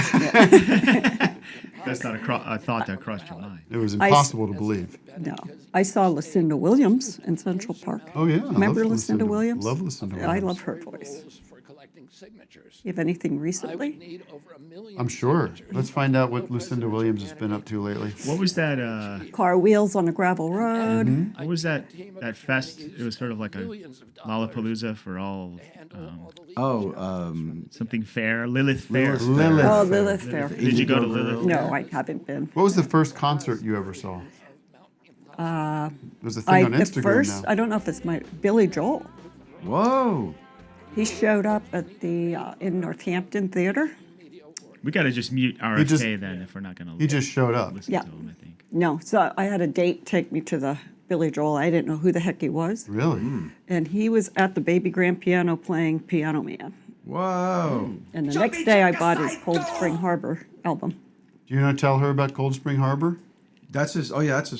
That's not a thought that crossed your mind. It was impossible to believe. No. I saw Lucinda Williams in Central Park. Oh, yeah. Remember Lucinda Williams? Love Lucinda I Williams. love her voice. For collecting signatures. You have anything recently? Need over 1 million I'm sure. Let's find out what Lucinda Williams has been up to lately. What was that? Car wheels on a gravel road. Mm-hmm. What was that fest? It was sort of like a Lollapalooza for all. Something fair. Lilith Fair. Oh, Lilith Fair. Did you go to Lilith? No, I haven't been. What was the first concert you ever saw? There's a thing on Instagram now. I don't know if it's Billy Joel. Whoa. He showed up at the in Northampton Theater. We got to just mute RFK then if we're not going to. He just showed up. Yeah. To him, I think. No, so I had a date take me to the Billy Joel. I didn't know who the heck he was. Really? And he was at the baby grand piano playing Piano Man. Whoa. And the next day I bought his Cold Spring Harbor album. Do you not tell her about Cold Spring Harbor? That's his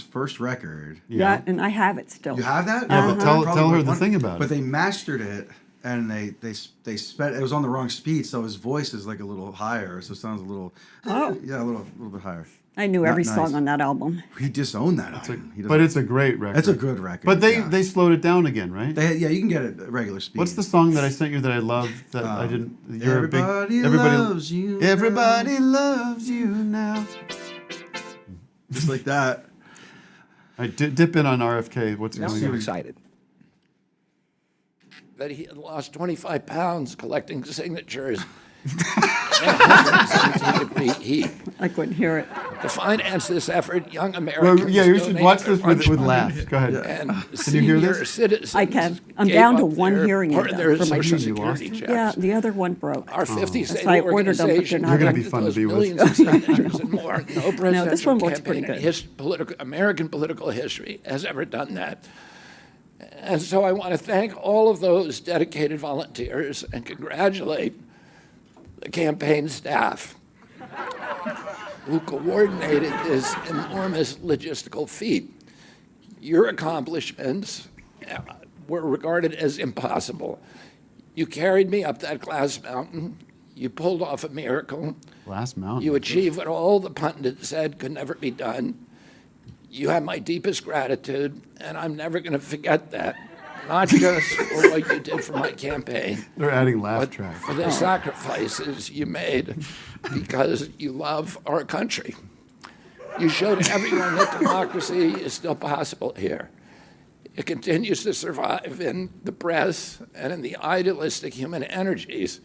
first record. Yeah, and I have it still. You have that? Yeah, but tell her the thing about it. But they mastered it, and they sped. It was on the wrong speed, so his voice is like a little higher, so it sounds a little. Oh. Yeah, a little bit higher. I knew every song on that album. He disowned that album. But it's a great record. It's a good record. But they slowed it down again, right? You can get it at regular speed. What's the song that I sent you that I love that I didn't? You're everybody a big. Loves you. Everybody loves you now. Just like that. I dip in on RFK. What's going on? I'm excited. That he had lost 25 pounds collecting signatures. I couldn't hear it. To finance this effort, young Americans. Well, yeah, you should watch this with laughs. Go ahead. And can you hear this? Citizens I can. I'm down to one hearing aid for my Social you lost Security checks. Yeah, the other one broke. Our 50 state I ordered them, but they're organization not. You're going to be fun to be with. millions of signatures and more. No presidential this one looks campaign pretty in American political history has ever done that. And so I want to thank all of those dedicated volunteers and congratulate the campaign staff who coordinated this enormous logistical feat. Your accomplishments were regarded as impossible. You carried me up that glass mountain. You pulled off a miracle. Glass mountain. You achieved what all the pundits said could never be done. You have my deepest gratitude, and I'm never going to forget that. Not just for what you did for my campaign. They're adding laugh tracks. For the sacrifices you made because you love our country. You showed everyone that democracy is still possible here. It continues to survive in the press and in the idealistic human energies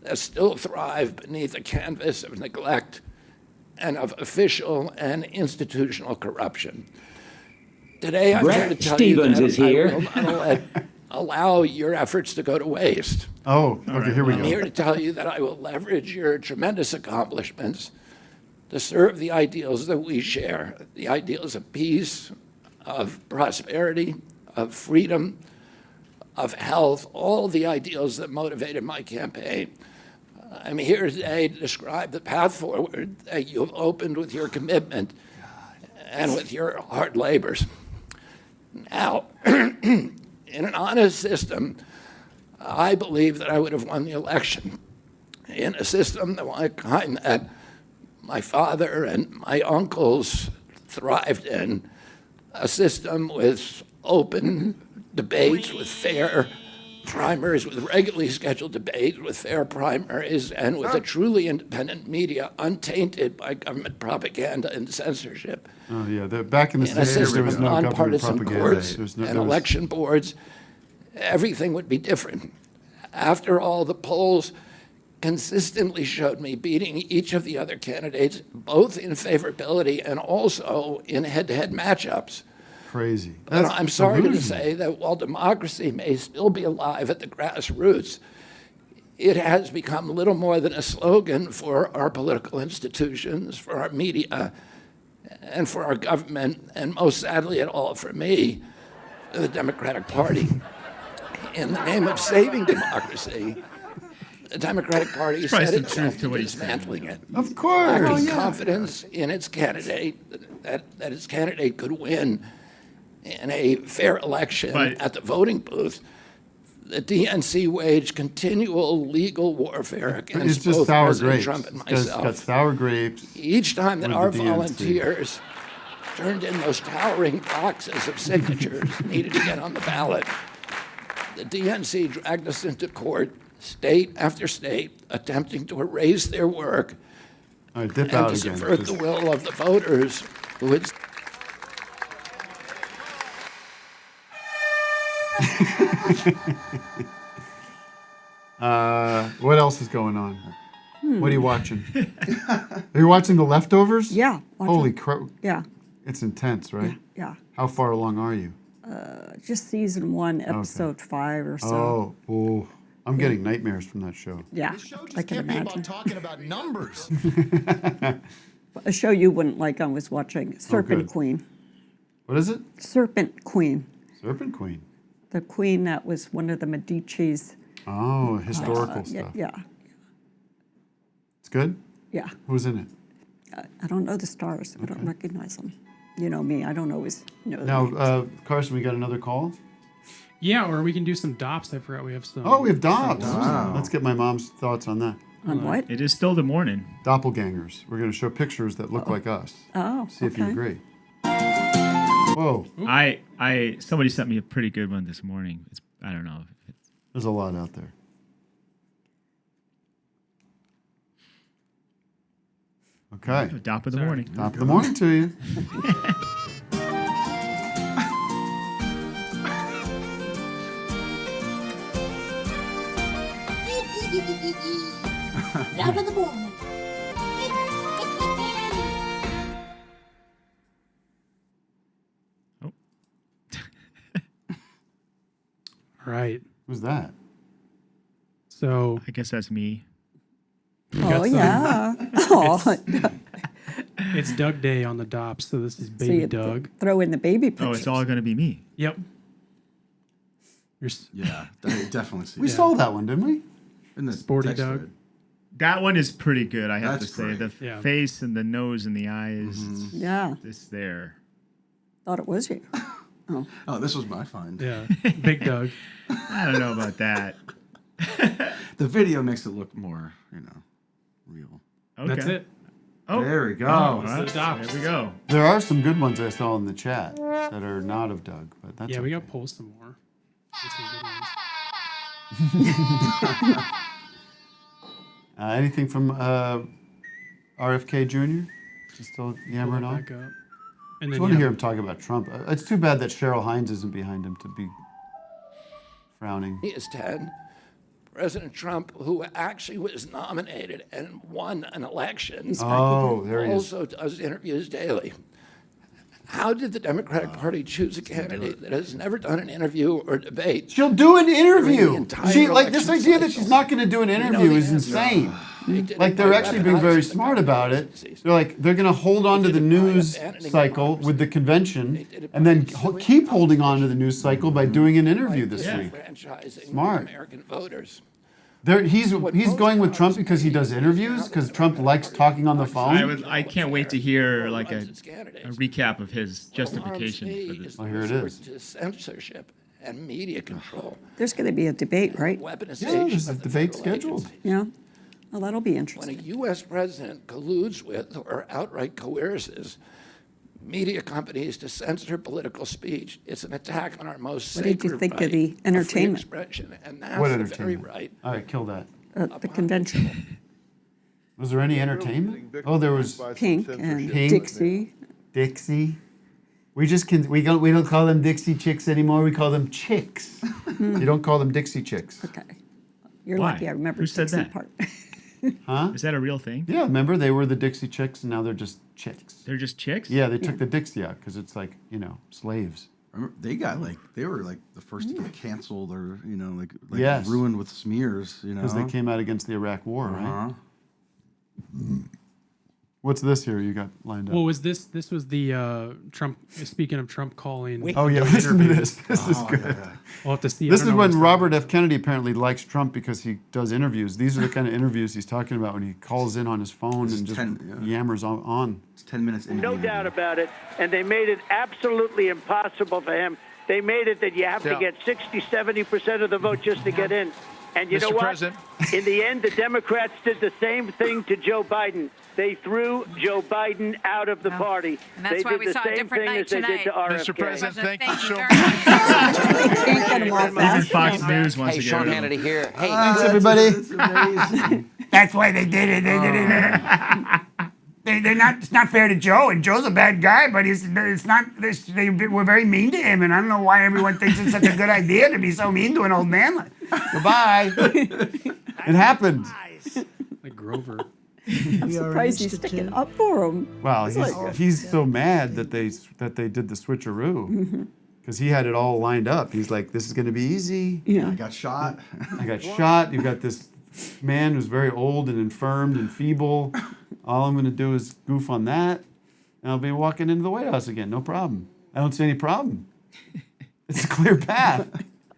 that still thrive beneath the canvas of neglect and of official and institutional corruption. Today, I'm here to tell Stevens you is that here. I will not allow your efforts to go to waste. Oh, okay, here we I'm go. here to tell you that I will leverage your tremendous accomplishments to serve the ideals that we share, the ideals of peace, of prosperity, of freedom, of health, all the ideals that motivated my campaign. I'm here today to describe the path forward that you've opened with your commitment and with your hard labors. Now, in an honest system, I believe that I would have won the election. In a system the kind that my father and my uncles thrived in, a system with open debates, with fair primaries, with regularly scheduled debates, with fair primaries, and with a truly independent media untainted by government propaganda and censorship. Oh, yeah. Back in the In a days, there system was of no government nonpartisan propaganda. courts There was and election boards, everything would be different. After all, the polls consistently showed me beating each of the other candidates, both in favorability and also in head-to-head matchups. Crazy. But I'm sorry to delusional. say that while democracy may still be alive at the grassroots, it has become little more than a slogan for our political institutions, for our media, and for our government, and most sadly at all for me, the Democratic Party. In the name of saving democracy, the Democratic Party set itself to dismantling it. Of course. Lacking confidence in its candidate, that its candidate could win in a fair election at the voting booth, the DNC waged continual legal warfare It's against just both sour President grapes. Trump and It's myself. got sour grapes. Each time that with our the DNC. volunteers turned in those towering boxes of signatures needed to get on the ballot, the DNC dragged us into court, state after state, attempting to erase their work All right, dip and out to again. subvert the will of the voters who had. What else is going on? What are you watching? Are you watching The Leftovers? Yeah. Holy crap. Yeah. It's intense, right? Yeah. How far along are you? Just season 1, episode 5 or so. Oh, ooh. I'm getting nightmares from that show. Yeah, I can imagine. Talking about numbers. A show you wouldn't like, I was watching Serpent good. Queen. What is it? Serpent Queen. Serpent Queen. The queen that was one of the Medici's. Oh, historical stuff. Yeah, It's good? yeah. Who's in it? I don't know the stars. I don't recognize them. You know me, I don't always know the Now, names. Carson, we got another call? Yeah, or we can do some Dopps. I forgot we have some. Oh, we have Dopp. Wow. Let's get my mom's thoughts on that. On what? It is still the morning. Doppelgangers. We're going to show pictures that look like us. Oh, See if you okay. agree. Whoa. Somebody sent me a pretty good one this morning. I don't know. There's a lot out there. Okay. Dopp of the morning. Top of the morning to you. Top of the morning. Right. Who's that? So I guess that's me. Oh, yeah. Oh, It's Doug Day on the Dopps, so this is so Baby you Doug. throw in the baby pictures. Oh, it's all going to be me. Yep. Yeah, I definitely see We that. saw that one, didn't we? In the Sporty text Doug. thread. That one is pretty good, I have That's to say. great. The Yeah. face and the nose and the eyes. Yeah, It's there. thought it was you. Oh, Oh, this was my find. Yeah. Big Doug. I don't know about that. The video makes it look more, real. Okay. That's it. Oh, There we go. Oh, It's well, the Dopps. there we go. There are some good ones I saw in the chat that are not of Doug, but that's Yeah, we okay. got to post some more. There's some good ones. Anything from RFK Jr.? Just still yammering Pull it on? back up. I And just then want to yeah, hear him talk about Trump. It's too bad that Cheryl Hines isn't behind him to be frowning. He is 10. President Trump, who actually was nominated and won an election, Oh, there he is. also does interviews daily. How did the Democratic Party choose a candidate that has never done an interview or debate? She'll do an interview. During the entire She like this election idea that cycle. she's not going to do an know interview the is answer. insane. Like they're actually being very smart about it. They're like they're going to hold on to the news cycle with the convention, and then keep holding on to the news cycle by doing an interview this week. Smart. American voters. He's going with Trump because he does interviews, because Trump likes talking on the phone. I can't wait to hear like a recap of his justification for this. Oh, here it is. To censorship and media control. There's going to be a debate, right? Yeah, there's a debate scheduled. Yeah. Well, that'll be When a interesting. U.S. president colludes with or outright coerces media companies to censor political speech, it's an attack on our most What did you sacred think right of the free entertainment? expression, and that's What the very entertainment? right. All right, kill that. At the convention. Was there any entertainment? Oh, there was Pink and Pink. Dixie. Dixie. We don't call them Dixie chicks anymore. We call them chicks. You don't call them Dixie chicks. Okay. You're Why? lucky I remember Who said Dixie that? part. Huh? Is that a real thing? Yeah, remember they were the Dixie chicks, and now they're just chicks. They're just chicks? Yeah, they took the Dixie out because it's like slaves. Remember, they were like the first to get canceled or like Yes. ruined with smears. Because they came out against the Iraq War, right? Uh-huh. What's this here you got lined up? Well, was this was the Trump? Speaking of Trump calling. Oh yeah, listen to this. This is good. We'll have to see. This is when Robert F. Kennedy apparently likes Trump because he does interviews. These are the kind of interviews he's talking about when he calls in on his phone and just yammers on. It's 10 minutes in. No doubt about it. And they made it absolutely impossible for him. They made it that you have to get 60, 70% of the vote just to get in. And you know what? President. In the end, the Democrats did the same thing to Joe Biden. They threw Joe Biden out of the party. And that's they why did we the saw a same different thing night as they did to tonight. RFK. Mr. President, thank you so much. Can't get them all Even fast. Fox News wants Hey, to get Sean rid of him. Hannity here. Hey, Thanks everybody. That's why they did it. They did it. They're not. It's not fair to Joe, and Joe's a bad guy. But it's not. They were very mean to him, and I don't know why everyone thinks it's such a good idea to be so mean to an old man. Goodbye. It happened. Like Grover. I'm surprised he's sticking up for him. Well, It's like- he's so mad that they did the switcheroo because he had it all lined up. He's like, this is going to be easy. Yeah. I got shot. I got shot. You got this man who's very old and infirmed and feeble. All I'm going to do is goof on that, and I'll be walking into the White House again. No problem. I don't see any problem. It's a clear path.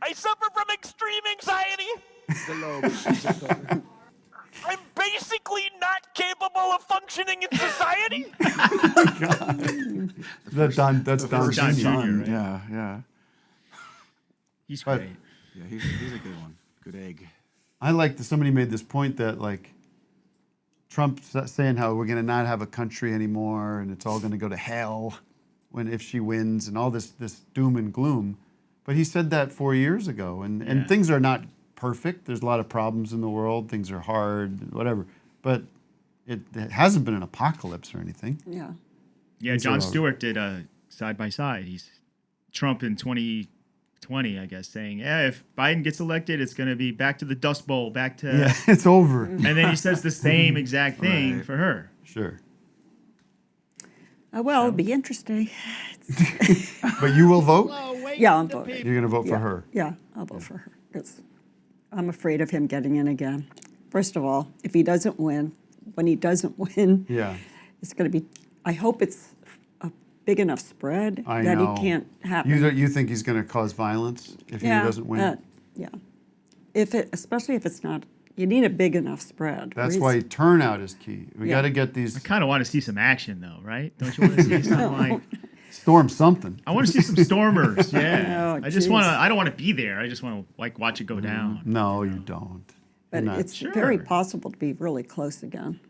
I suffer from extreme anxiety. I'm basically not capable of functioning in society. That's Don First Jr. son, right? Yeah. He's But- great. Yeah, he's a good one. Good egg. I like that somebody made this point that like Trump saying how we're going to not have a country anymore and it's all going to go to hell if she wins and all this doom and gloom. But he said that 4 years ago, and things are not perfect. There's a lot of problems in the world. Things are hard, whatever. But it hasn't been an apocalypse or anything. Yeah. Yeah, Things Jon are- Stewart did side by side. He's Trump in 2020, I guess, saying, "Yeah, if Biden gets elected, it's going to be back to the Dust Bowl, back to." Yeah, it's over. And then he says the same exact thing for her. Sure. Well, it'll be interesting. But you will vote? Yeah, I'm voting. You're going to vote for her? Yeah, I'll vote for her. 'Cause I'm afraid of him getting in again. First of all, if he doesn't win, when he doesn't win, Yeah. it's going to be, I hope it's a big enough spread I that know. he can't happen. You think he's going to cause violence if he doesn't win? Yeah. Especially if it's not, you need a big enough spread. That's why turnout is key. We got to get these. I kind of want to see some action, though, right? Don't you want to see something like? Storm something. I want to see some stormers. Yeah. Oh, I just want to. geez. I don't want to be there. I just want to like watch it go down. No, you don't. But You're not. it's very possible to be really close again.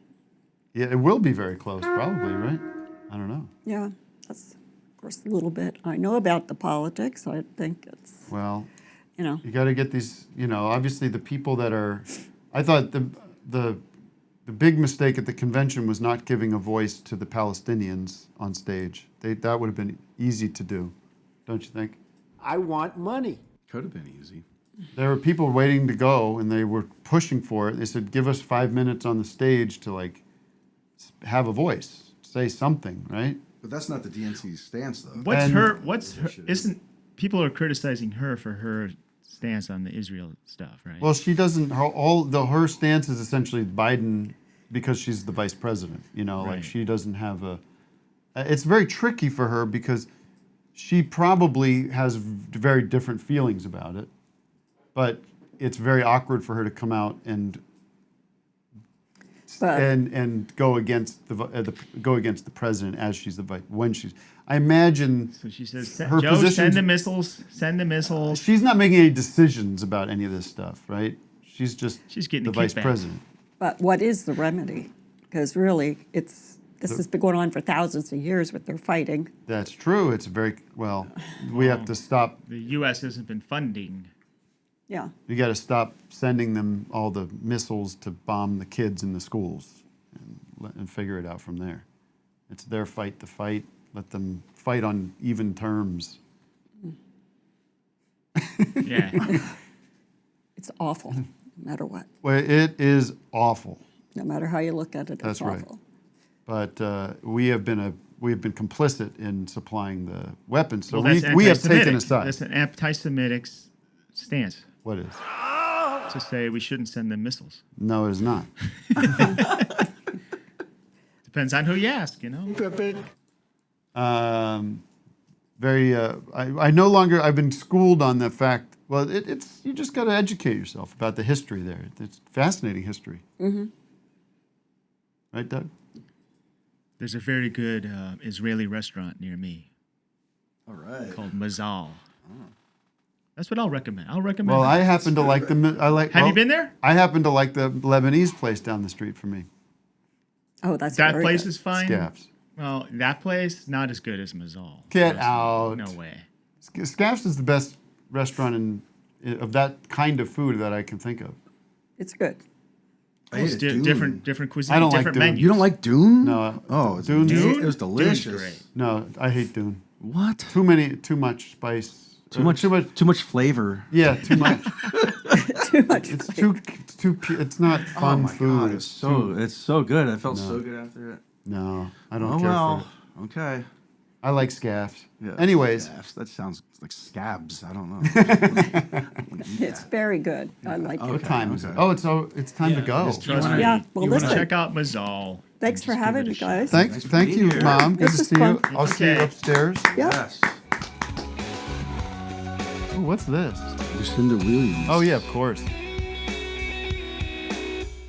Yeah, it will be very close, probably, right? I don't know. Yeah, that's, of course, a little bit. I know about the politics. I think it's, Well, you know. you got to get these. Obviously the people that are. I thought the big mistake at the convention was not giving a voice to the Palestinians on stage. That would have been easy to do, don't you think? I want money. Could have been easy. There were people waiting to go, and they were pushing for it. They said, "Give us 5 minutes on the stage to like have a voice, say something," right? But that's not the DNC's stance, though. Isn't people are criticizing her for her stance on the Israel stuff, right? Well, she doesn't. Her stance is essentially Biden because she's the vice president. Like Right. she doesn't have a. It's very tricky for her because she probably has very different feelings about it, but it's very awkward for her to come out and go against the president as she's the vice when she's. I imagine. So she says, her Joe, position. send the missiles. Send the missiles. She's not making any decisions about any of this stuff, right? She's getting the the vice kickback. president. But what is the remedy? Because really, this has been going on for thousands of years with their fighting. That's true. It's very well. We have to stop. The U.S. hasn't been funding. Yeah. You got to stop sending them all the missiles to bomb the kids in the schools, and figure it out from there. It's their fight to fight. Let them fight on even terms. Yeah. It's awful, no matter what. Well, it is awful. No matter how you look at it, That's it's right. awful. But we have been complicit in supplying the weapons, so Well, that's we have taken anti-Semitic. a side. That's an anti-Semitic stance. What is? To say we shouldn't send them missiles. No, it is not. Depends on who you ask, I no longer. I've been schooled on the fact. Well, it's you just got to educate yourself about the history there. It's fascinating history, right, Doug? There's a very good Israeli restaurant near me. All right. Called Mazal. That's what I'll recommend. Well, I happen to like the. Have you been there? I happen to like the Lebanese place down the street from me. Oh, that's that very place good. is fine. Scaffs. Well, that place not as good as Mazal. Get Honestly. out. No way. Scaffs is the best restaurant of that kind of food that I can think of. It's good. I ate at Dune. Different cuisine. I don't like different Dune. menus. You don't like Dune? No. Oh, it's Dune's- amazing. It was Dune's delicious. great. No, I hate Dune. What? Too much spice. Too much flavor. Yeah, too much. Too much. It's too. It's not fun Oh my food. God, it's so good. I felt so good after it. No, I don't Oh care well. for it. Okay. I like scaffs. Yeah, Anyways, scabs. That sounds like scabs. I don't know. It's very good. I like what it. time is it? Oh, it's time to go. Trust me. Yeah, well, you want to listen. check out Mazal. Thanks for having me, guys. Thank you, Mom. Good This to is see you. fun. I'll see you Okay. upstairs. Yeah. Yes. Oh, what's this? Lucinda Williams. Oh yeah, of course.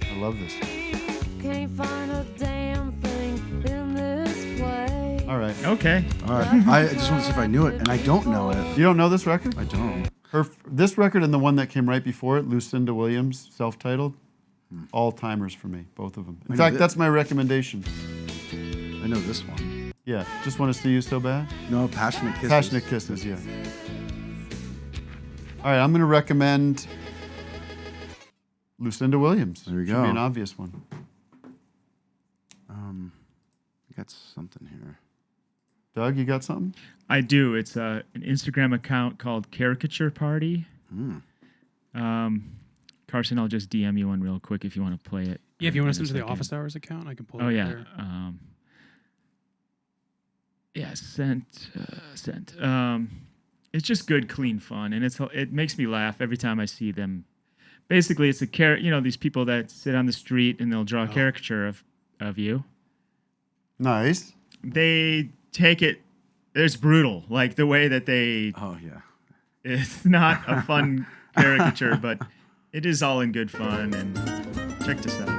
I love this. Can't find a damn thing in this place. All right. Okay. All right. I just want to see if I knew it, and I don't know it. You don't know this record? I don't. This record and the one that came right before it, Lucinda Williams, self-titled, all timers for me, both of them. In I know fact, thi- that's my recommendation. I know this one. Yeah, Just Want to See You So Bad. No, Passionate Kisses. Passionate Kisses, yeah. All right, I'm going to recommend Lucinda Williams. There you Should go. be an obvious one. I got something here. Doug, you got something? I do. It's an Instagram account called Caricature Party. Carson, I'll just DM you one real quick if you want to play it. Yeah, if you want to in send a to the second. office hours account, I can pull it Oh up yeah. there. Yeah, sent. It's just good, clean fun, and it makes me laugh every time I see them. Basically, it's these people that sit on the street and they'll draw a caricature of you. Nice. They take it. It's brutal, like the way that they. Oh yeah. It's not a fun caricature, but it is all in good fun. And check this out.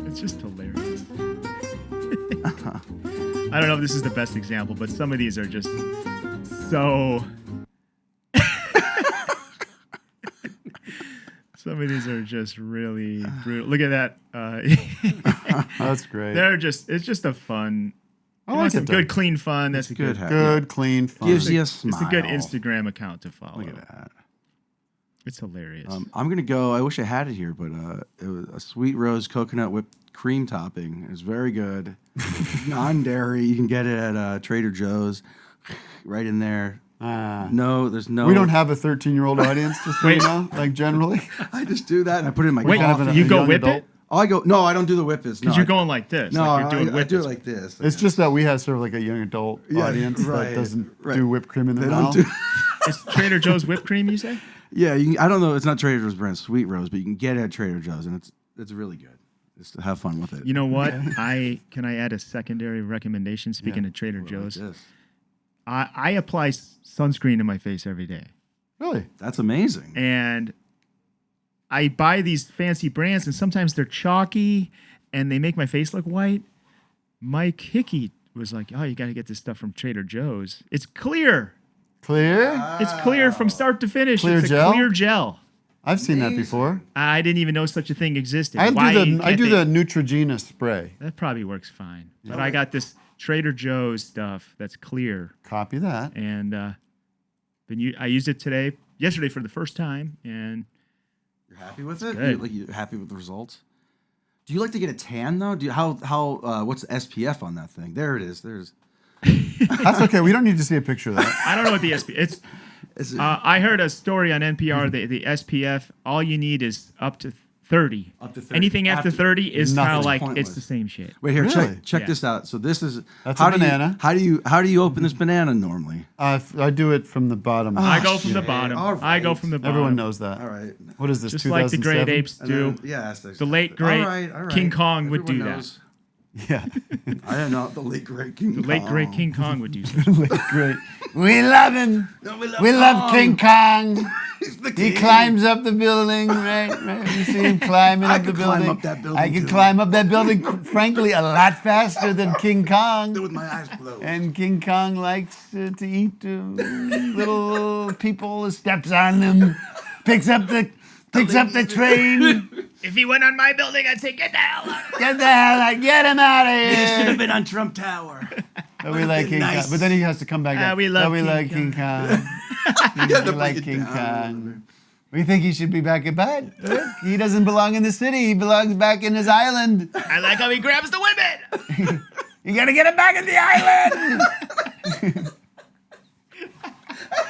It's just hilarious. I don't know if this is the best example, but some of these are just so. Some of these are just really brutal. Look at that. That's great. It's just a fun. I You like want some it, good, though. clean fun. That's a good, Good, clean fun. Gives you a It's a good smile. Instagram account to follow. Look at that. It's hilarious. I'm gonna go. I wish I had it here, but it was a sweet rose coconut whipped cream topping. It was very good. Non-dairy. You can get it at Trader Joe's. Right in there. No, there's no. We don't have a 13-year-old audience, just so you know, like generally. I just do that and I put it in my Wait, coffee. you go young whip adult. it? I don't do the whip. Because you're going like this. No, like you're doing I do it like this. It's just that we have sort of like a young adult audience that doesn't do whipped cream in their mouth. It's Trader Joe's whipped cream, you say? Yeah, I don't know. It's not Trader Joe's brand Sweet Rose, but you can get it at Trader Joe's, and it's really good. Just to have fun with it. You know what? Can I add a secondary recommendation? Speaking of Trader Joe's, I apply sunscreen to my face every day. Really? That's amazing. And I buy these fancy brands, and sometimes they're chalky, and they make my face look white. Mike Hickey was like, "Oh, you got to get this stuff from Trader Joe's. It's clear. Clear? It's clear from start to finish. Clear it's gel? a clear gel." I've seen that before. I didn't even know such a thing existed. I do the Neutrogena spray. That probably works fine. But I got this Trader Joe's stuff that's clear. Copy that. And I used it yesterday for the first time, and you're happy with it? Good. You're happy with the results? Do you like to get a tan though? What's the SPF on that thing? There it is. That's okay. We don't need to see a picture of that. I don't know what the SPF is. I heard a story on NPR. The SPF, all you need is up to 30. Up to 30. Anything after 30 is kind of like pointless. it's the same shit. Wait here, Really? check this out. So this is That's a banana. How do you open this banana normally? I do it from the bottom. I go from the bottom. All right. I go from the bottom. Everyone knows that. All right. What is this? Just like the great 2007? apes do. Yes. The late great All right. King Kong would do Everyone knows. Yeah. I don't know. The late great King Kong. that. The late great King Kong would do so. Late great. We love him. No, we love King Kong. He's the He king. climbs up the building, right? You see him climbing up the building. Climb up that building. I can too. climb up that building, frankly, a lot faster than King Kong. With my eyes closed. And King Kong likes to eat little people, steps on them, picks up the train. If he went on my building, I'd say, get the hell out. Get the hell out! Get him out of here! He should have been on Trump Tower. But we like King Kong. But then he has to come back. We love like King King Kong. We like King Kong. We think he should be back in bed. He doesn't belong in the city. He belongs back in his island. I like how he grabs the women. You gotta get him back in the island.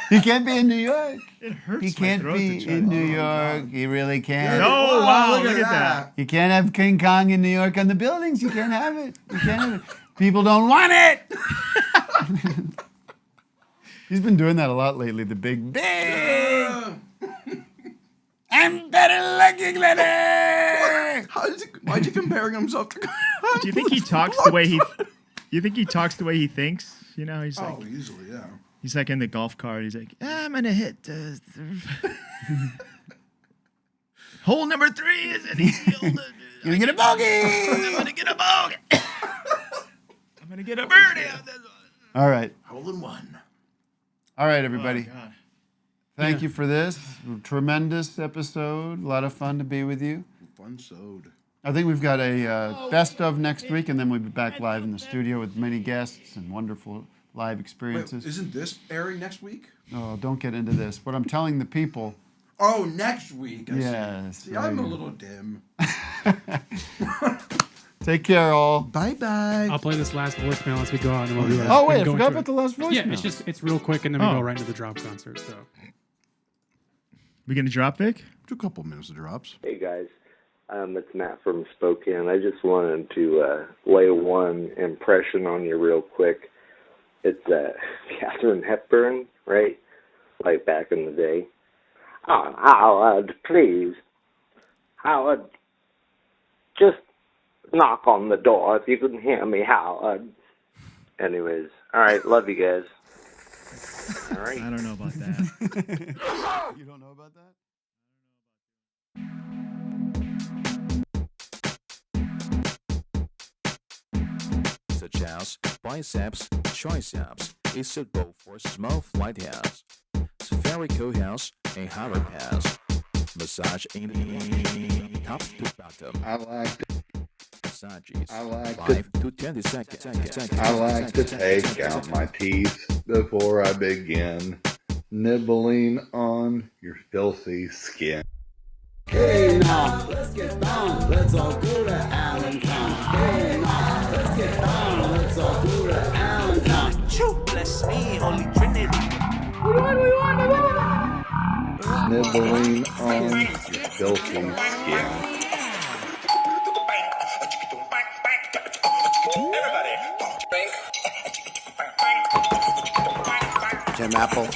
He can't be in New York. It hurts He can't my throat be to try. in New York. He really can't. Oh, wow, look at that. You can't have King Kong in New York on the buildings. You can't have it. You can't have it. People don't want it. He's been doing that a lot lately. The big. I'm better looking than her. Why'd you comparing himself to? Do you think he talks the way he? You think he talks the way he thinks? You know, he's like. Easily, yeah. He's like in the golf cart. He's like, I'm gonna hit hole number 3 is an easy hole. Gonna get a bogey. I'm gonna get a bogey. I'm gonna get a birdie. All right. Hole in one. All right, everybody. Oh, God. Thank you for this tremendous episode. A lot of fun to be with you. Fun sewed. I think we've got a best of next week, and then we'll be back live in the studio with many guests and wonderful live experiences. Wait, isn't this airing next week? Oh, don't get into this. What I'm telling the people. Oh, next week. Yes. See, I'm a little dim. Take care, all. Bye-bye. I'll play this last voicemail as we go out. And we'll Oh, wait, I go forgot into about it. the last voicemail. Yeah, it's real quick, and then we go right into the drop concert. So, We gonna drop, Vic? A couple minutes of drops. Hey guys, it's Matt from Spokane. I just wanted to lay one impression on you real quick. It's Katharine Hepburn, right? Like back in the day. Oh, Howard, please. Howard, just knock on the door if you can hear me, Howard. Anyways, all right, love you guys. All right. I don't know about that. You don't know about that? Such as biceps, triceps, is suitable for small flight hands, spherical hands, and hard hands. Massage in top to bottom. I like to, Massages. I like 5 to 20 seconds. I like to take out my teeth before I begin nibbling on your filthy skin. Hey now, let's get down. Let's all go to Allentown. Hey now, let's get down. Let's all go to Allentown. Choo, bless me, Holy Trinity. Nibbling on your filthy skin. apple.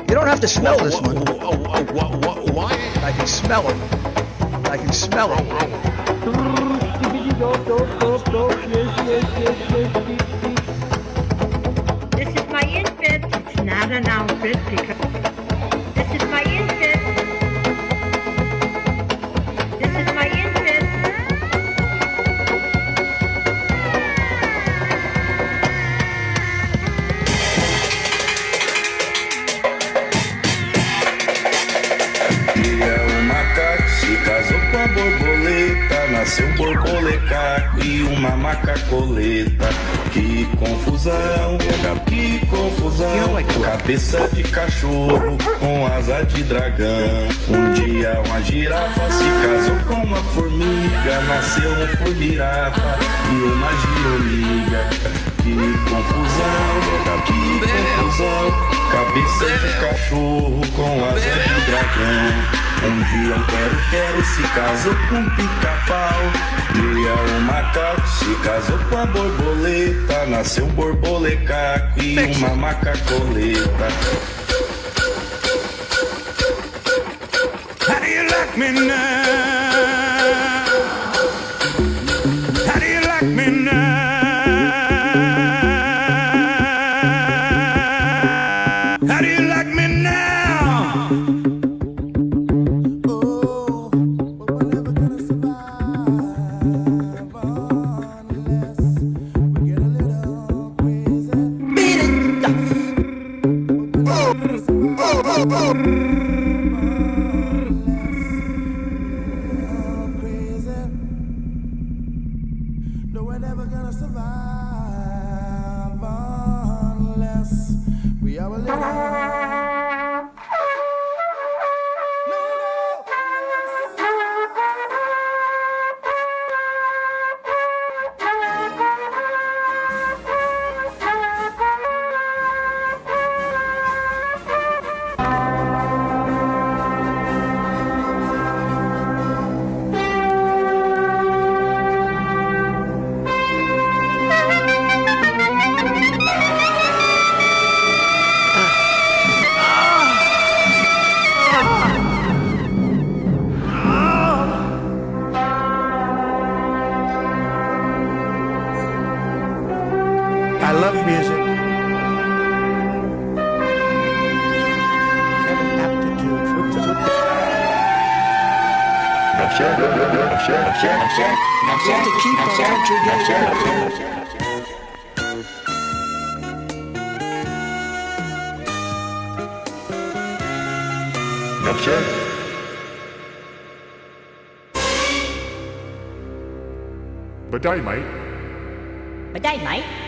You don't have to smell this one. I can smell it. I can smell it. This is my infant. It's not an outfit because this is my infant. This is my infant. Se casou com a borboleta, nasceu um borbolecaco e uma macacoleta. Que confusão, cabeça de cachorro com asa de dragão. Um dia uma girafa se casou com uma formiga, nasceu um formirafa e uma gironiga. Que confusão, cabeça de cachorro com asa de dragão. Um dia um quero se casou com um pica-pau. Dia um macaco se casou com a borboleta, nasceu um borbolecaco e uma macacoleta. How do you like me now? How do you like me now? How do you like me now? I love music. Have an aptitude for to keep on But dynamite. But dynamite.